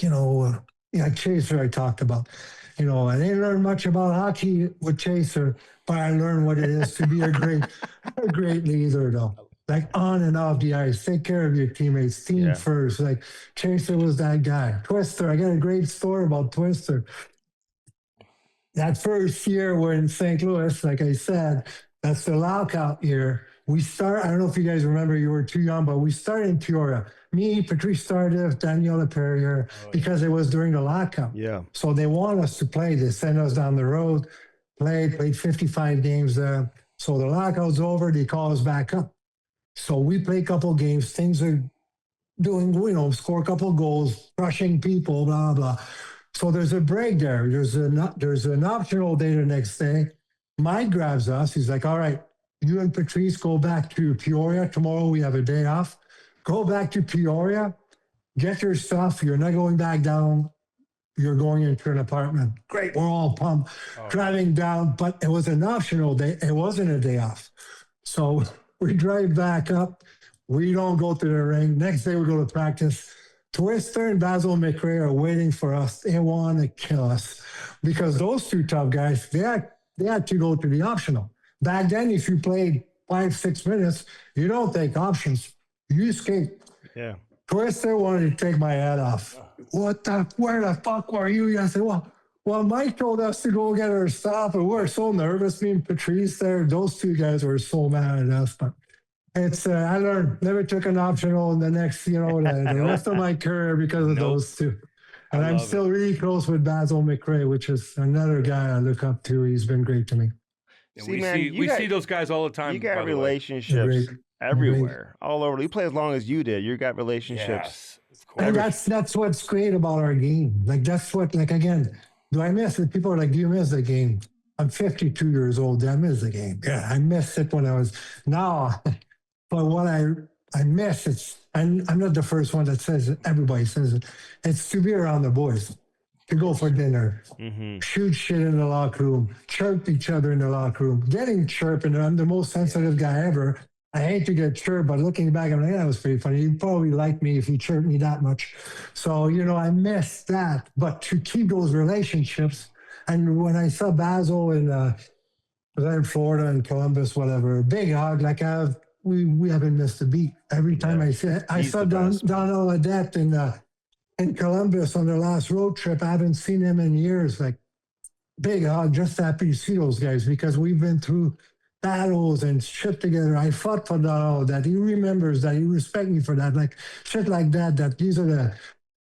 Chaser I talked about. I didn't learn much about hockey with Chaser, but I learned what it is to be a great leader, though. Like, on and off the ice, take care of your teammates, team first. Like, Chaser was that guy. Twister, I got a great story about Twister. That first year we're in St. Louis, like I said, that's the lockout year. I don't know if you guys remember, you were too young, but we started in Peoria. Me, Patrice Tardif, Daniel Laperrière, because it was during the lockout. Yeah. So they want us to play. They send us down the road, played 55 games there. So the lockout's over, they call us back up. So we play a couple games, things are doing, score a couple goals, crushing people, blah, blah. So there's a break there. There's an optional day the next day. Mike grabs us. He's like, all right, you and Patrice go back to Peoria. Tomorrow we have a day off. Go back to Peoria, get your stuff. You're not going back down. You're going into an apartment. Great. We're all pumped. Driving down, but it was an optional day. It wasn't a day off. So we drive back up. We don't go to the ring. Next day we go to practice. Twister and Basil McRae are waiting for us. They want to kill us because those two tough guys, they had to go to the optional. Back then, if you played 5-6 minutes, you don't take options. You skate. Yeah. Twister wanted to take my head off. Where the fuck were you? I said, well, Mike told us to go get our stuff, and we're so nervous. Me and Patrice there, those two guys were so mad at us. But it's, I learned, never took an optional in the next, the rest of my career because of those two. And I'm still really close with Basil McRae, which is another guy I look up to. He's been great to me. And See, we man, see you got- see those guys all the time. You got by the way. relationships Great. everywhere, all over. You play as long as you did. You got relationships. Yes, of course. And that's what's great about our game. Like, that's what, like, again, do I miss it? People are like, do you miss the game? I'm 52 years old. Do I miss the game? Yeah, I missed it when I was now. But what I miss, and I'm not the first one that says it. Everybody says it. It's to be around the boys, to go for dinner, shoot shit in the locker room, chirp each other in the locker room, getting chirped. And I'm the most sensitive guy ever. I hate to get chirped, but looking back, I'm like, that was pretty funny. You'd probably like me if you chirped me that much. So, I miss that. But to keep those relationships, and when I saw Basil in Florida and Columbus, whatever, big hug, like I have we haven't missed a beat. Every time I He's saw the best, man. Don Oladette in Columbus on their last road trip. I haven't seen him in years. Like, big hug, just happy to see those guys because we've been through battles and shit together. I fought for Don Oladette. He remembers that. He respects me for that. Like, shit like that. That these are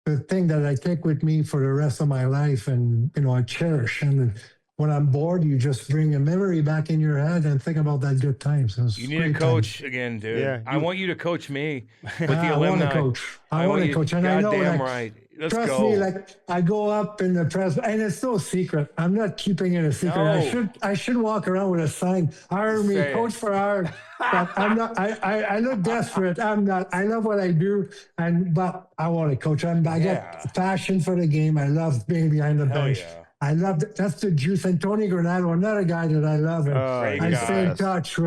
the thing that I take with me for the rest of my life, and I cherish. And when I'm bored, you just bring a memory back in your head and think about that good times. You need a coach again, dude. Yeah, I want you to coach me with the I want alumni. to coach. I want to coach, and I know Goddamn that. right. Let's Trust go. me, like I go up in the press, and it's no secret. I'm not keeping it a secret. No. I should walk around with a sign, hire me, Say it. coach for hours. But I'm not. I look desperate. I'm not. I love what I do, but I want to coach. I Yeah. got passion for the game. I love being behind the Hell bench. yeah. I love that's the juice. And Tony Granado, another guy that I love. And Great I guy. stay in touch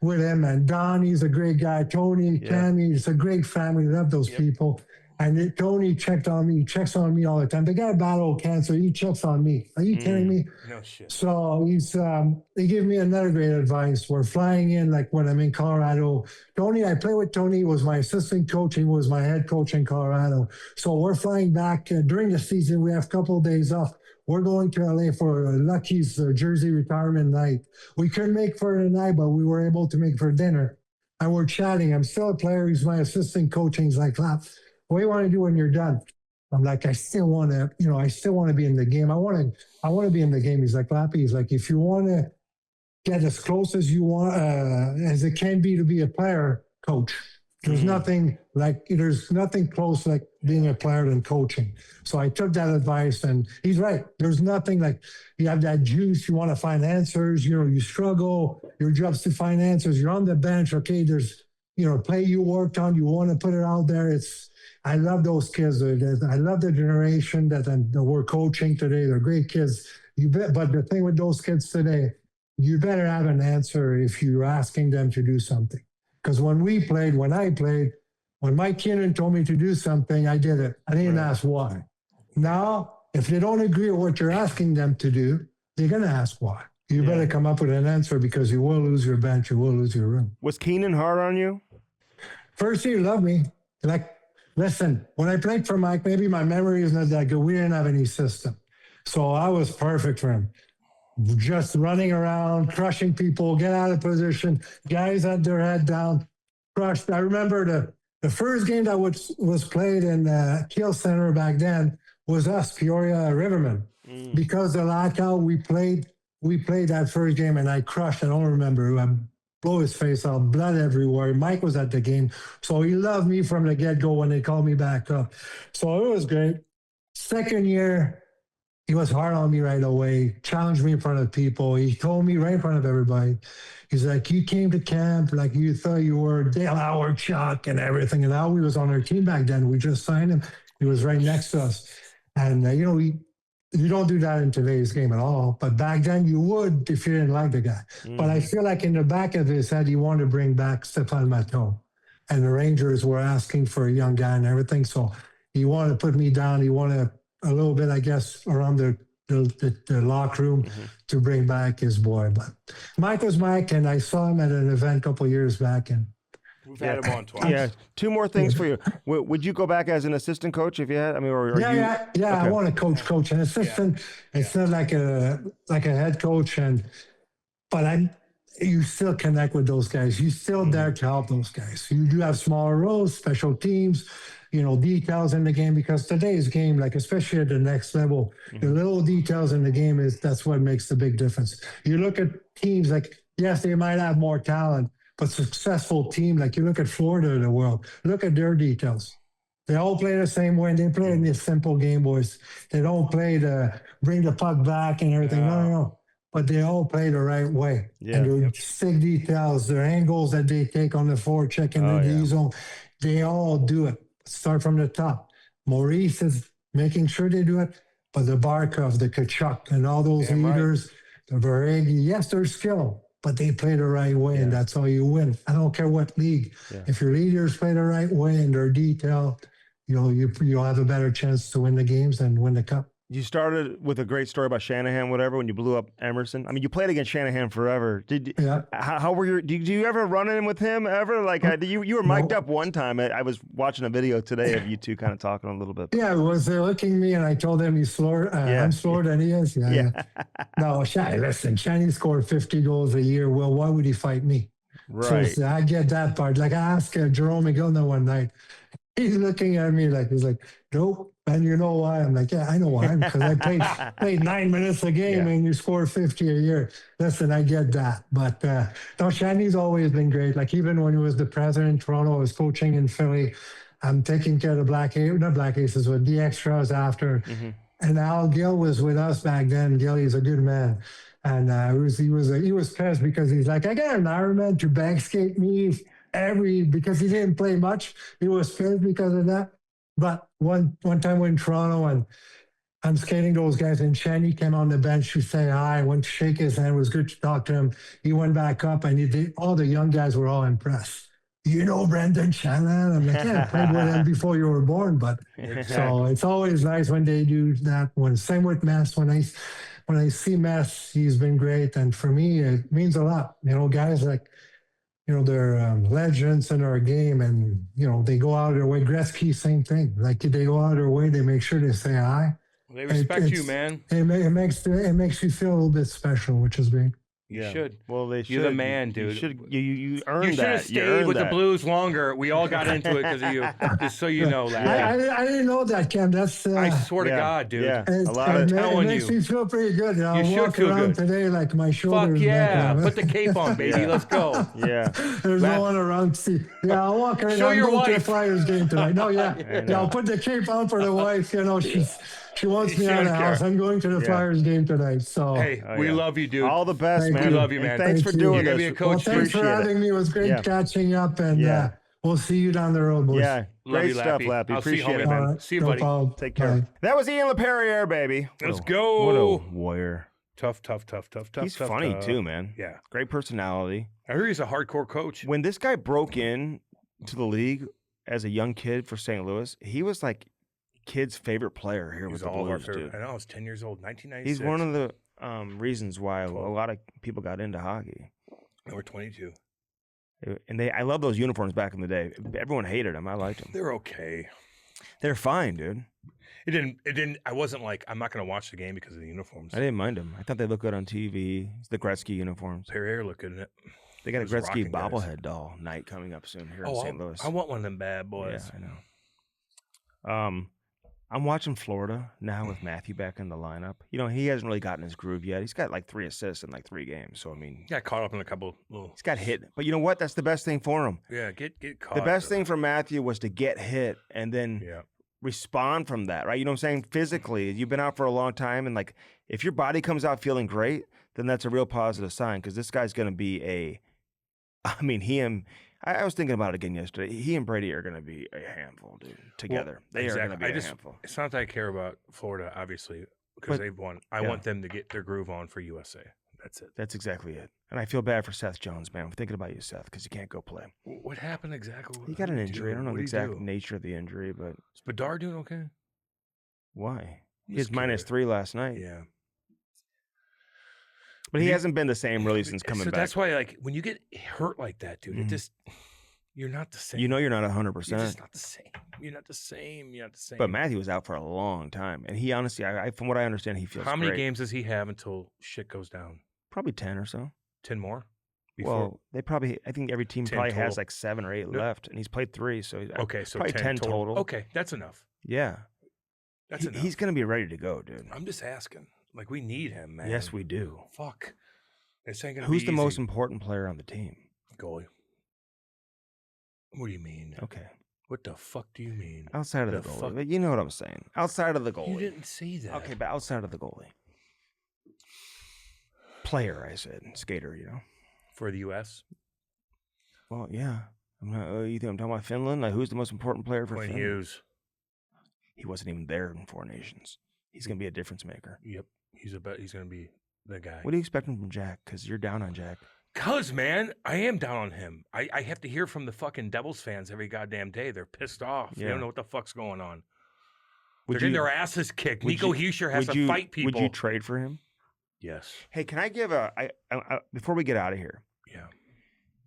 with him. And Don, he's a great guy. Tony, Cammy, it's a great family. Love those people. And Tony checked on me. He checks on me all the time. The guy battled cancer. He checks on me. Are you kidding me? No shit. So he gave me another great advice. We're flying in, like when I'm in Colorado. Tony, I play with Tony. He was my assistant coach. He was my head coach in Colorado. So we're flying back during the season. We have a couple of days off. We're going to LA for Lucky's jersey retirement night. We couldn't make for the night, but we were able to make for dinner. And we're chatting. I'm still a player. He's my assistant coach. And he's like, Lap, what do you want to do when you're done? I'm like, I still want to be in the game. I want to be in the game. He's like, Lappy, he's like, if you want to get as close as you want, as it can be to be a player, coach. There's nothing close like being a player than coaching. So I took that advice, and he's right. There's nothing like you have that juice. You want to find answers. You struggle. Your job's to find answers. You're on the bench. Okay, there's play you worked on. You want to put it out there. I love those kids. I love the generation that we're coaching today. They're great kids. But the thing with those kids today, you better have an answer if you're asking them to do something. Because when I played, when Mike Keenan told me to do something, I did it. I didn't ask why. Now, if they don't agree with what you're asking them to do, they're going to ask why. You better come up with an answer because you will lose your bench, you will lose your room. Was Keenan hard on you? First year, he loved me. Like, listen, when I played for Mike, maybe my memory is not that good. We didn't have any system. So I was perfect for him. Just running around, crushing people, get out of position. Guys had their head down, crushed. I remember the first game that was played in Kiel Center back then was us, Peoria Rivermen. Because the lockout, we played that first game, and I crushed. I don't remember. I blew his face out, blood everywhere. Mike was at the game, so he loved me from the get-go when they called me back up. So it was great. Second year, he was hard on me right away, challenged me in front of people. He told me right in front of everybody, he's like, you came to camp like you thought you were Dale Howard, Chuck, and everything. And Howie was on our team back then. We just signed him. He was right next to us. And, you don't do that in today's game at all. But back then you would if you didn't like the guy. But I feel like in the back of his head, he wanted to bring back Stéphane Matteau. And the Rangers were asking for a young guy and everything. So he wanted to put me down. He wanted a little bit, I guess, around the locker room to bring back his boy. But Mike was Mike, and I saw him at an event a couple of years back. And We've had him on twice. Yeah. Two more things for you. Would you go back as an assistant coach if you had? I mean, or yeah. Okay. I want to coach an assistant. It's not like a head coach, but you still connect with those guys. You still there to help those guys. You do have smaller roles, special teams, details in the game, because today's game, like especially at the next level, the little details in the game that's what makes the big difference. You look at teams like, yes, they might have more talent, but successful team, like you look at Florida in the world, look at their details. They all play the same way. They play in this simple game, boys. They don't play to bring the puck back and everything. No. But they all play the right way. Yeah. And their stick details, their angles that they take on the forecheck in the D zone, they all do it. Start from the top. Maurice is making sure they do it, but the Barkov, the Kachuk, and all those leaders, the Verhage, yes, they're skilled, but they play the right way, and that's how you win. I don't care what league. Yeah. If your leaders play the right way and they're detailed, you'll have a better chance to win the games and win the cup. You started with a great story about Shanahan, whatever, when you blew up Emerson. I mean, you played against Shanahan forever. Yeah. How were your? Did you ever run in with him ever? Like, you were mic'd up one time. I was watching a video today of you two kind of talking a little bit. Yeah, it was looking at me, and I told him he's slower. I'm slower than he is. Yeah. No, listen, Shani scored 50 goals a year. Well, why would he fight me? Right. So I get that part. Like I asked Jerome McGillna one night. He's looking at me like, he's like, nope. And you know why? I'm like, yeah, I know why. Because I played 9 minutes a game and you score 50 a year. Listen, I get that. But no, Shani's always been great. Like even when he was the president in Toronto, I was coaching in Philly. I'm taking care of not Black Aces, but the extras after. Mm-hmm. And Al Gill was with us back then. Gilly's a good man. And he was pissed because he's like, I got an Ironman to bank skate me because he didn't play much. He was pissed because of that. But one time we're in Toronto and I'm skating those guys, and Shani came on the bench to say hi. I went to shake his hand. It was good to talk to him. He went back up, and all the young guys were all impressed. You know Brendan Shannon? I'm like, yeah, I played with him before you were born. But so it's always nice when they do that. Same with Mess. When I see Mess, he's been great, and for me, it means a lot. You know, guys like, you know, they're legends in our game, and you know they go out of their way. Gretzky, same thing. Like they go out of their way, they make sure they say hi. They respect you, man. It makes you feel a little bit special, which is great. You should. Well, they should. You're the man, dude. You earned that. You should have stayed with the Blues longer. We all got into it because of you. Just so you know, lad. I didn't know that, Ken. That's I swear to God, dude. Yeah. It makes me feel pretty good. You should feel good today, like my shoulders. Fuck yeah! Put the cape on, baby. Let's go. Yeah. There's no one around to see. Yeah, I'll walk around. Show your to the wife. Flyers game tonight. No, yeah. I'll put the cape on for the wife. You know, she wants me out of the house. I'm going to the Flyers game tonight. So hey, we love you, dude. All the best, man. We love you, man. And thanks for doing You're this. gonna be a coach. Thanks for having me. It was great catching up, and we'll see you down the road, boys. Yeah, Love great you, stuff, Lappy. Lappy. I'll see you, Appreciate it, homie, man. man. See you, buddy. problem. Take care. Bye. That was Ian Laperrière, baby. Let's What go. a warrior. Tough. He's funny too, man. Yeah. Great personality. I heard he's a hardcore coach. When this guy broke in to the league as a young kid for St. Louis, he was like kid's favorite player here with He's the all of our Blues, favorite. dude. I know. I was 10 years old, 1996. He's one of the reasons why a lot of people got into hockey. We're 22. And I love those uniforms back in the day. Everyone hated them. I liked them. They're okay. They're fine, dude. It didn't. I wasn't like, I'm not going to watch the game because of the uniforms. I didn't mind them. I thought they looked good on TV. It's the Gretzky uniforms. Laperrière look good in it. They got a Those Gretzky rocking guys. bobblehead doll night coming up soon here in St. Louis. I want one of them bad boys. Yeah, I know. I'm watching Florida now with Matthew back in the lineup. You know, he hasn't really gotten his groove yet. He's got like 3 assists in like 3 games. So, I mean, Got caught up in a couple little. he's got hit. But you know what? That's the best thing for him. Yeah, get caught. The best thing for Matthew was to get hit and then Yeah. respond from that, right? You know what I'm saying? Physically, you've been out for a long time. And like, if your body comes out feeling great, then that's a real positive sign because this guy's going to be I was thinking about it again yesterday. He and Brady are going to be a handful, dude, together. They are going to be a handful. It's not that I care about Florida, obviously, because they've won. I want them to get their groove on for USA. That's it. That's exactly it. And I feel bad for Seth Jones, man. I'm thinking about you, Seth, because you can't go play. What happened exactly? He got an injury. I don't know the What did he exact do? nature of the injury, but Is Bedard doing okay? why? He Just was -3 last night. Yeah. But he hasn't been the same really since coming so back. that's why, like, when you get hurt like that, dude, it just you're not the same. You know you're not You're 100%. just not the same. You're not the same. You're not the same. But Matthew was out for a long time. And he honestly, from what I understand, he feels how many great. games does he have until shit goes down? Probably 10 or so. 10 more? Well, I think every team 10 probably has total. like 7 or 8 left. And he's played 3. So Okay, so probably 10 total. Okay, that's enough. Yeah. That's enough. He's going to be ready to go, dude. I'm just asking. Like, we need him, man. Yes, we do. Fuck. This ain't gonna Who's be the most easy. important player on the team? Goalie. What do you mean? Okay. What the fuck do you mean? Outside of the The goalie. fuck? But you know what I'm saying. Outside of the goalie. You didn't say that. Okay, but outside of the goalie. Player, I said. Skater, you know. For the U.S.? Well, yeah. I'm not, you think I'm talking about Finland? Like, who's the most important player for Quinn Finland? Hughes. He wasn't even there in 4 Nations. He's going to be a difference maker. Yep. He's going to be the guy. What are you expecting from Jack? Because you're down on Jack. Cuz, man, I am down on him. I have to hear from the fucking Devils fans every goddamn day. They're pissed off. They Yeah. don't know what the fuck's going on. They're getting their asses kicked. Nico Heischer has to fight people. Would you trade for him? Yes. Hey, can I give before we get out of here? Yeah.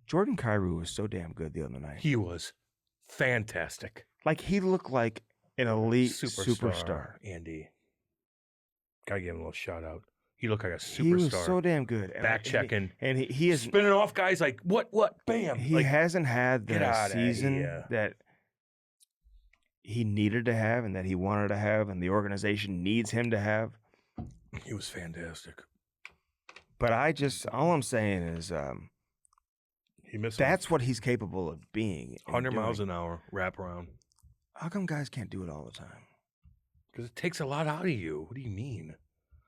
Jordan Kyrou was so damn good the other night. He was fantastic. Like, he looked like an elite superstar. Andy. Gotta give him a little shout out. He looked like a superstar. He was so damn good. Back checking. And he is spinning off guys like, what, bam. He like, hasn't had the season here. that he needed to have and that he wanted to have and the organization needs him to have. He was fantastic. But all I'm saying is he missed that's what he's capable of being. 100 miles an hour, wrap around. How come guys can't do it all the time? Because it takes a lot out of you. What do you mean?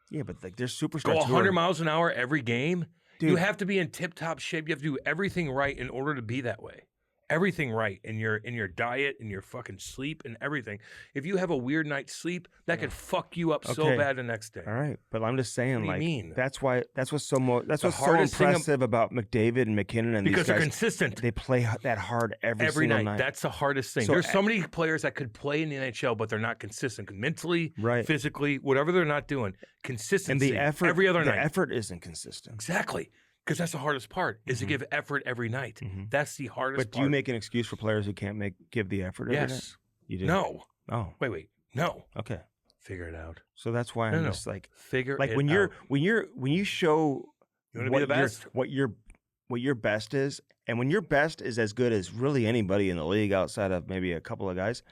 Yeah, but like there's superstars. Go 100 miles an hour every game? Dude. You have to be in tip-top shape. You have to do everything right in order to be that way. Everything right in your diet, in your fucking sleep, and everything. If you have a weird night's sleep, that could fuck you up so bad the next day. All right, but I'm just saying, what do you mean? that's what's so impressive about McDavid and McKinnon and because these guys. They're consistent. They play that hard every night. That's the hardest thing. There's so many players that could play in the NHL, but they're not consistent mentally, physically, whatever they're not doing. Consistency. And the effort every other night. The effort isn't consistent. Exactly. Because that's the hardest part, is to give effort every night. That's the hardest part. But do you make an excuse for players who can't give the effort every night? Yes. You do? No. Oh. Wait. No. Okay. Figure it out. So that's why I'm just like figure like it when out. when you show you want to be the best? what your best is, and when your best is as good as really anybody in the league outside of maybe a couple of guys.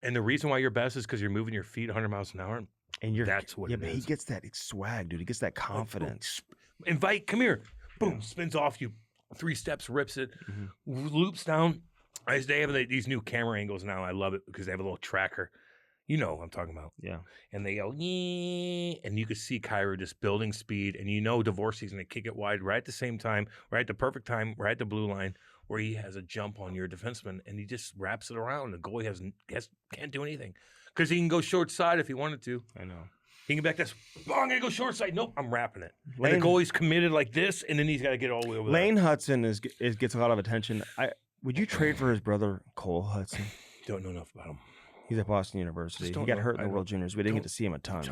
And the reason why you're best is because you're moving your feet 100 miles an hour. And that's what it is. He gets that swag, dude. He gets that confidence. Come here. Boom, spins off you 3 steps, rips it, loops down. They have these new camera angles now. I love it because they have a little tracker. You know what I'm talking about. Yeah. And they go, and you can see Kyrou just building speed. And you know Dvorsky's going to kick it wide right at the same time, right at the perfect time, right at the blue line, where he has a jump on your defenseman, and he just wraps it around. The goalie can't do anything because he can go short side if he wanted to. I know. He can back this. Oh, I'm going to go short side. Nope, I'm wrapping it. And the goalie's committed like this, and then he's got to get all the way over Lane Hudson gets a lot of attention. Would you trade for his brother, Cole Hudson? Don't know enough about him. He's at Boston University. He got hurt in the World Juniors. We didn't get to see him a ton.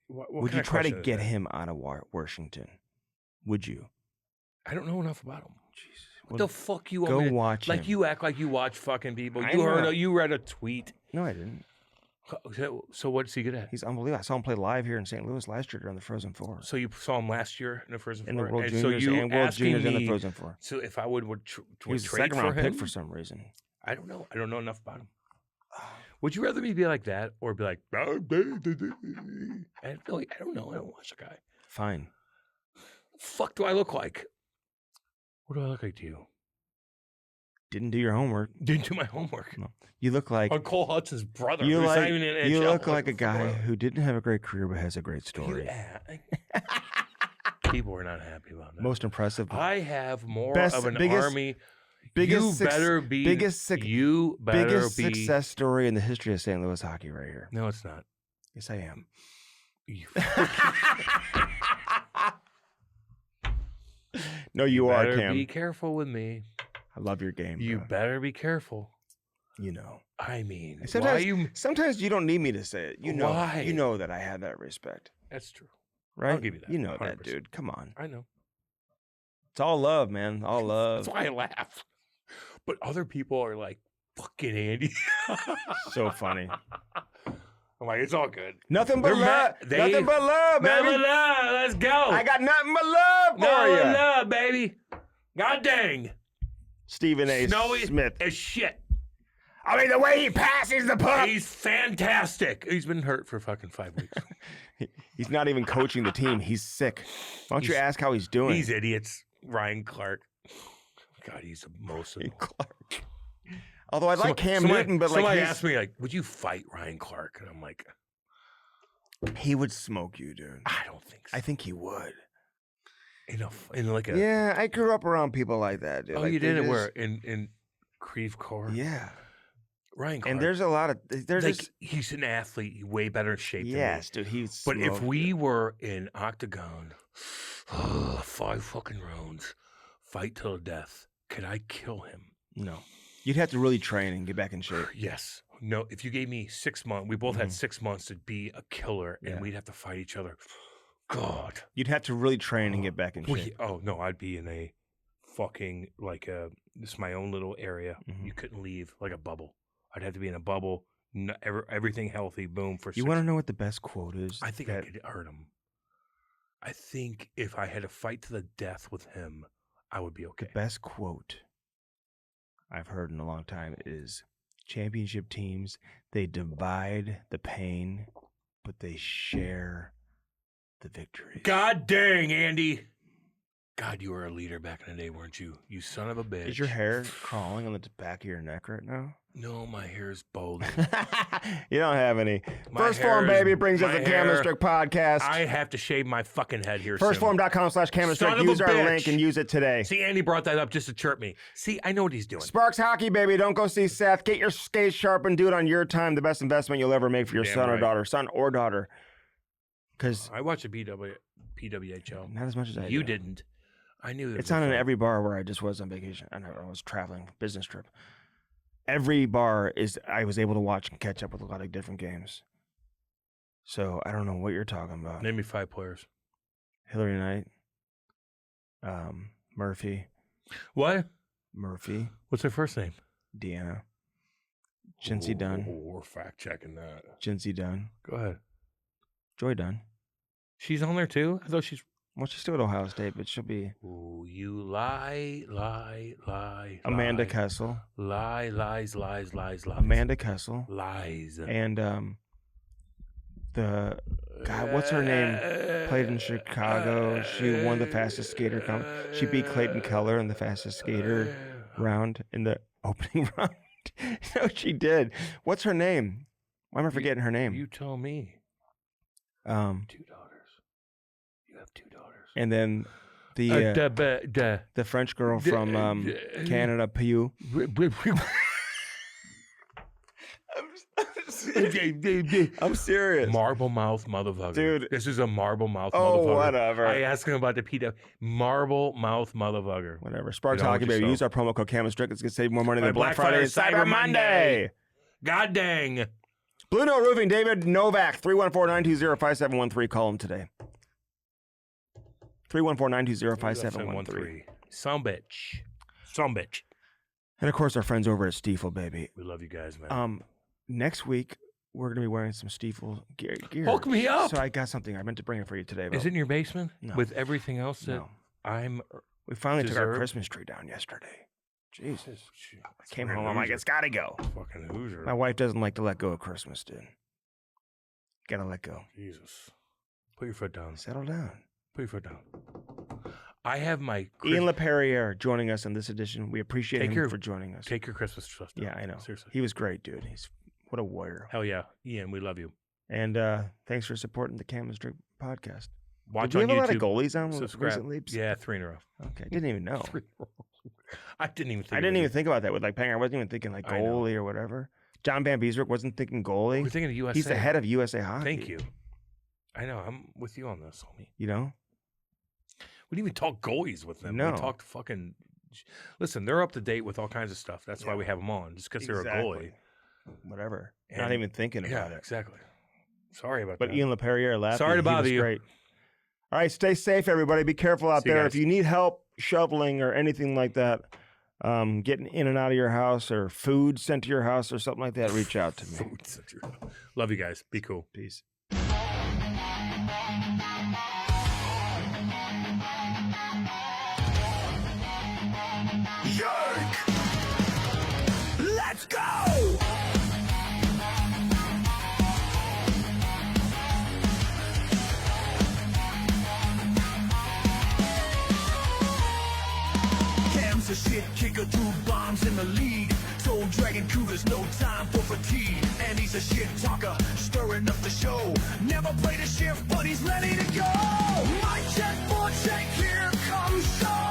But would you try to get him out of Washington? Would you? I don't know enough about him. Jesus. What Well, the fuck you go want me to, watch like him. you act like you watch fucking people. I You know. you read a tweet. No, I didn't. So what's he good at? He's unbelievable. I saw him play live here in St. Louis last year during the Frozen Four. So you saw him last year in the Frozen Four? In the World and Juniors so you and World asking Juniors me, and the Frozen Four. So if I would He was a trade second for round him? pick for some reason. I don't know. I don't know enough about him. Would you rather me be like that or be like, I don't know. I don't watch the guy. Fine. Fuck do I look like? What do I look like to you? Didn't do your homework. Didn't do my homework. No. You look like On Cole Hudson's brother. you who's like not even in the you NHL. look like a guy who didn't have a great career but has a great story. Yeah. People are not happy about that. Most impressive. I have more Best- of an biggest- army. biggest you six- better be. biggest you better biggest be. success story in the history of St. Louis hockey right here. No, it's not. Yes, I am. You, No, you are, better Cam. be careful with me. I love your game. You bro. better be careful. You know. I mean, why Sometimes, you? sometimes you don't need me to say it. You know. Why? You know that I have that respect, That's true. right? I'll give you that, You know that, 100%. dude. Come on. I know. It's all love, man. All love. That's why I laugh. But other people are like, "Fucking Andy." So funny. I'm like, it's all good. Nothing but They're love. they- Nothing but love, baby. Never love. Let's go. I got nothing but love for Never you. love, baby. God dang. Stephen A. Snowy Smith. as shit. I mean, the way he passes the puck. He's fantastic. He's been hurt for fucking 5 weeks. He's not even coaching the team. He's sick. Why don't you ask how he's doing? These idiots. Ryan Clark. God, he's the most annoying. Clark. Although I like Cam somebody, Newton, but like somebody he's- asked me, like, would you fight Ryan Clark? And I'm like, he would smoke you, dude. I don't think so. I think he would. In like a Yeah, I grew up around people like that, dude. oh, Like, you they did it just- where in Creve Coeur. Yeah. Ryan Clark. And there's a lot of there's like just he's an athlete, he's way better shape than me. yes, dude. He's But if we were in octagon, 5 fucking rounds, fight till death, could I kill him? no, you'd have to really train and get back in shape. Yes, No, if you gave me 6 months, we both had 6 months to be a killer, and Yeah. we'd have to fight each other. God. You'd have to really train and get back in shape. Oh, no, I'd be in a fucking, like, this is my own little area. Mhm. You couldn't leave, like a bubble. I'd have to be in a bubble, everything healthy, boom, for You 6 want to know what the best quote is? I think I that- could hurt him. I think if I had to fight to the death with him, I would be okay. The best quote I've heard in a long time is championship teams, they divide the pain, but they share the victories. God dang, Andy. God, you were a leader back in the day, weren't you? You son of a bitch. Is your hair crawling on the back of your neck right now? No, my hair's balding. You don't have any. My First hair Form, is- baby, brings us my a Camistrick podcast. I have to shave my fucking head here soon. Firstform.com/Camistrick. Son of a Use our bitch. link and use it today. See, Andy brought that up just to chirp me. See, I know what he's doing. Sparks Hockey, baby. Don't go see Seth. Get your skates sharpened. Do it on your time. The best investment you'll ever make for your Damn son or right. daughter. Son or daughter. Because I watched a PWHL. not as much as I You do. didn't. I knew it It's was on in fun. every bar where I just was on vacation. I was traveling, business trip. Every bar I was able to watch and catch up with a lot of different games. So I don't know what you're talking about. Name me 5 players. Hillary Knight, Murphy, What? What's their first name? Deanna, Jinsey Dunn, We're fact checking that. Jinsey Dunn, Go ahead. Joy Dunn. She's on there too? I thought she's. Well, she's still at Ohio State, but she'll be Ooh, you lie. Amanda lie. Kessel, Lies. Amanda Kessel, Lies. and the God, what's her name? Played in Chicago. She won the fastest skater She beat Clayton Keller in the fastest skater round in the opening round. No, she did. What's her name? Why am I forgetting her name? You tell me. 2 Um, daughters. You have 2 daughters. and then the French girl from Canada, Pew. I'm serious. Marble mouth motherfucker. Dude. This is a marble mouth Oh, motherfucker. whatever. I asked him about the PW. Marble mouth motherfucker. Whatever. Sparks You know, Hockey, with baby. yourself. Use our promo code Camistrick. It's going to save more money than Right, Black Friday and Cyber Monday. God dang. Blue Note Roofing, David Novak, 314-920-5713. Call him today. 314-920-5713. Some bitch. And of course, our friends over at Stiefel, baby. We love you guys, man. Next week, we're going to be wearing some Stiefel gear. Hook me up. So I got something. I meant to bring it for you today. Is it in your basement? No. With everything else that No. I'm. We finally took our Deserved? Christmas tree down yesterday. Jesus. I Came home. I'm like, it's got to go. Fucking Hoosier. My wife doesn't like to let go of Christmas, dude. Got to let go. Jesus. Put your foot down. Settle down. Put your foot down. I have my. Ian Laperrière joining us in this edition. We appreciate Take him your- for joining us. Take your Christmas stuff down. Yeah, I know. Seriously. He was great, dude. He's what a warrior. Hell yeah. Ian, we love you. And thanks for supporting the Camistrick podcast. Watch Did we on have a lot YouTube. of goalies on Subscribe. recently? Yeah, 3 in a row. Okay, didn't even know. 3 in a row. I didn't even think. I didn't even think about that with like Panger. I wasn't even thinking like I know. goalie or whatever. John Van Beeswick wasn't thinking goalie. We're thinking of USA. He's the head of USA Hockey. Thank you. I know. I'm with you on this, homie. You know? We didn't even talk goalies with them. No. We talked fucking. Listen, they're up to date with all kinds of stuff. That's why we have them on, just because they're a goalie. Whatever. Not And- even thinking about it. exactly. Sorry about But that. Ian Laperrière left. Sorry to and he bother was you. Great. All right, stay safe, everybody. Be careful out See you there. guys. If you need help shoveling or anything like that, getting in and out of your house or food sent to your house or something like that, reach out to me. Love you guys. Be cool. Peace. Yerk! Let's go! Cam's a shit kicker, 2 bombs in the lead. Soul Dragon Cougars, no time for fatigue. And he's a shit talker, stirring up the show. Never played a shift, but he's ready to go. My check for check, here comes show.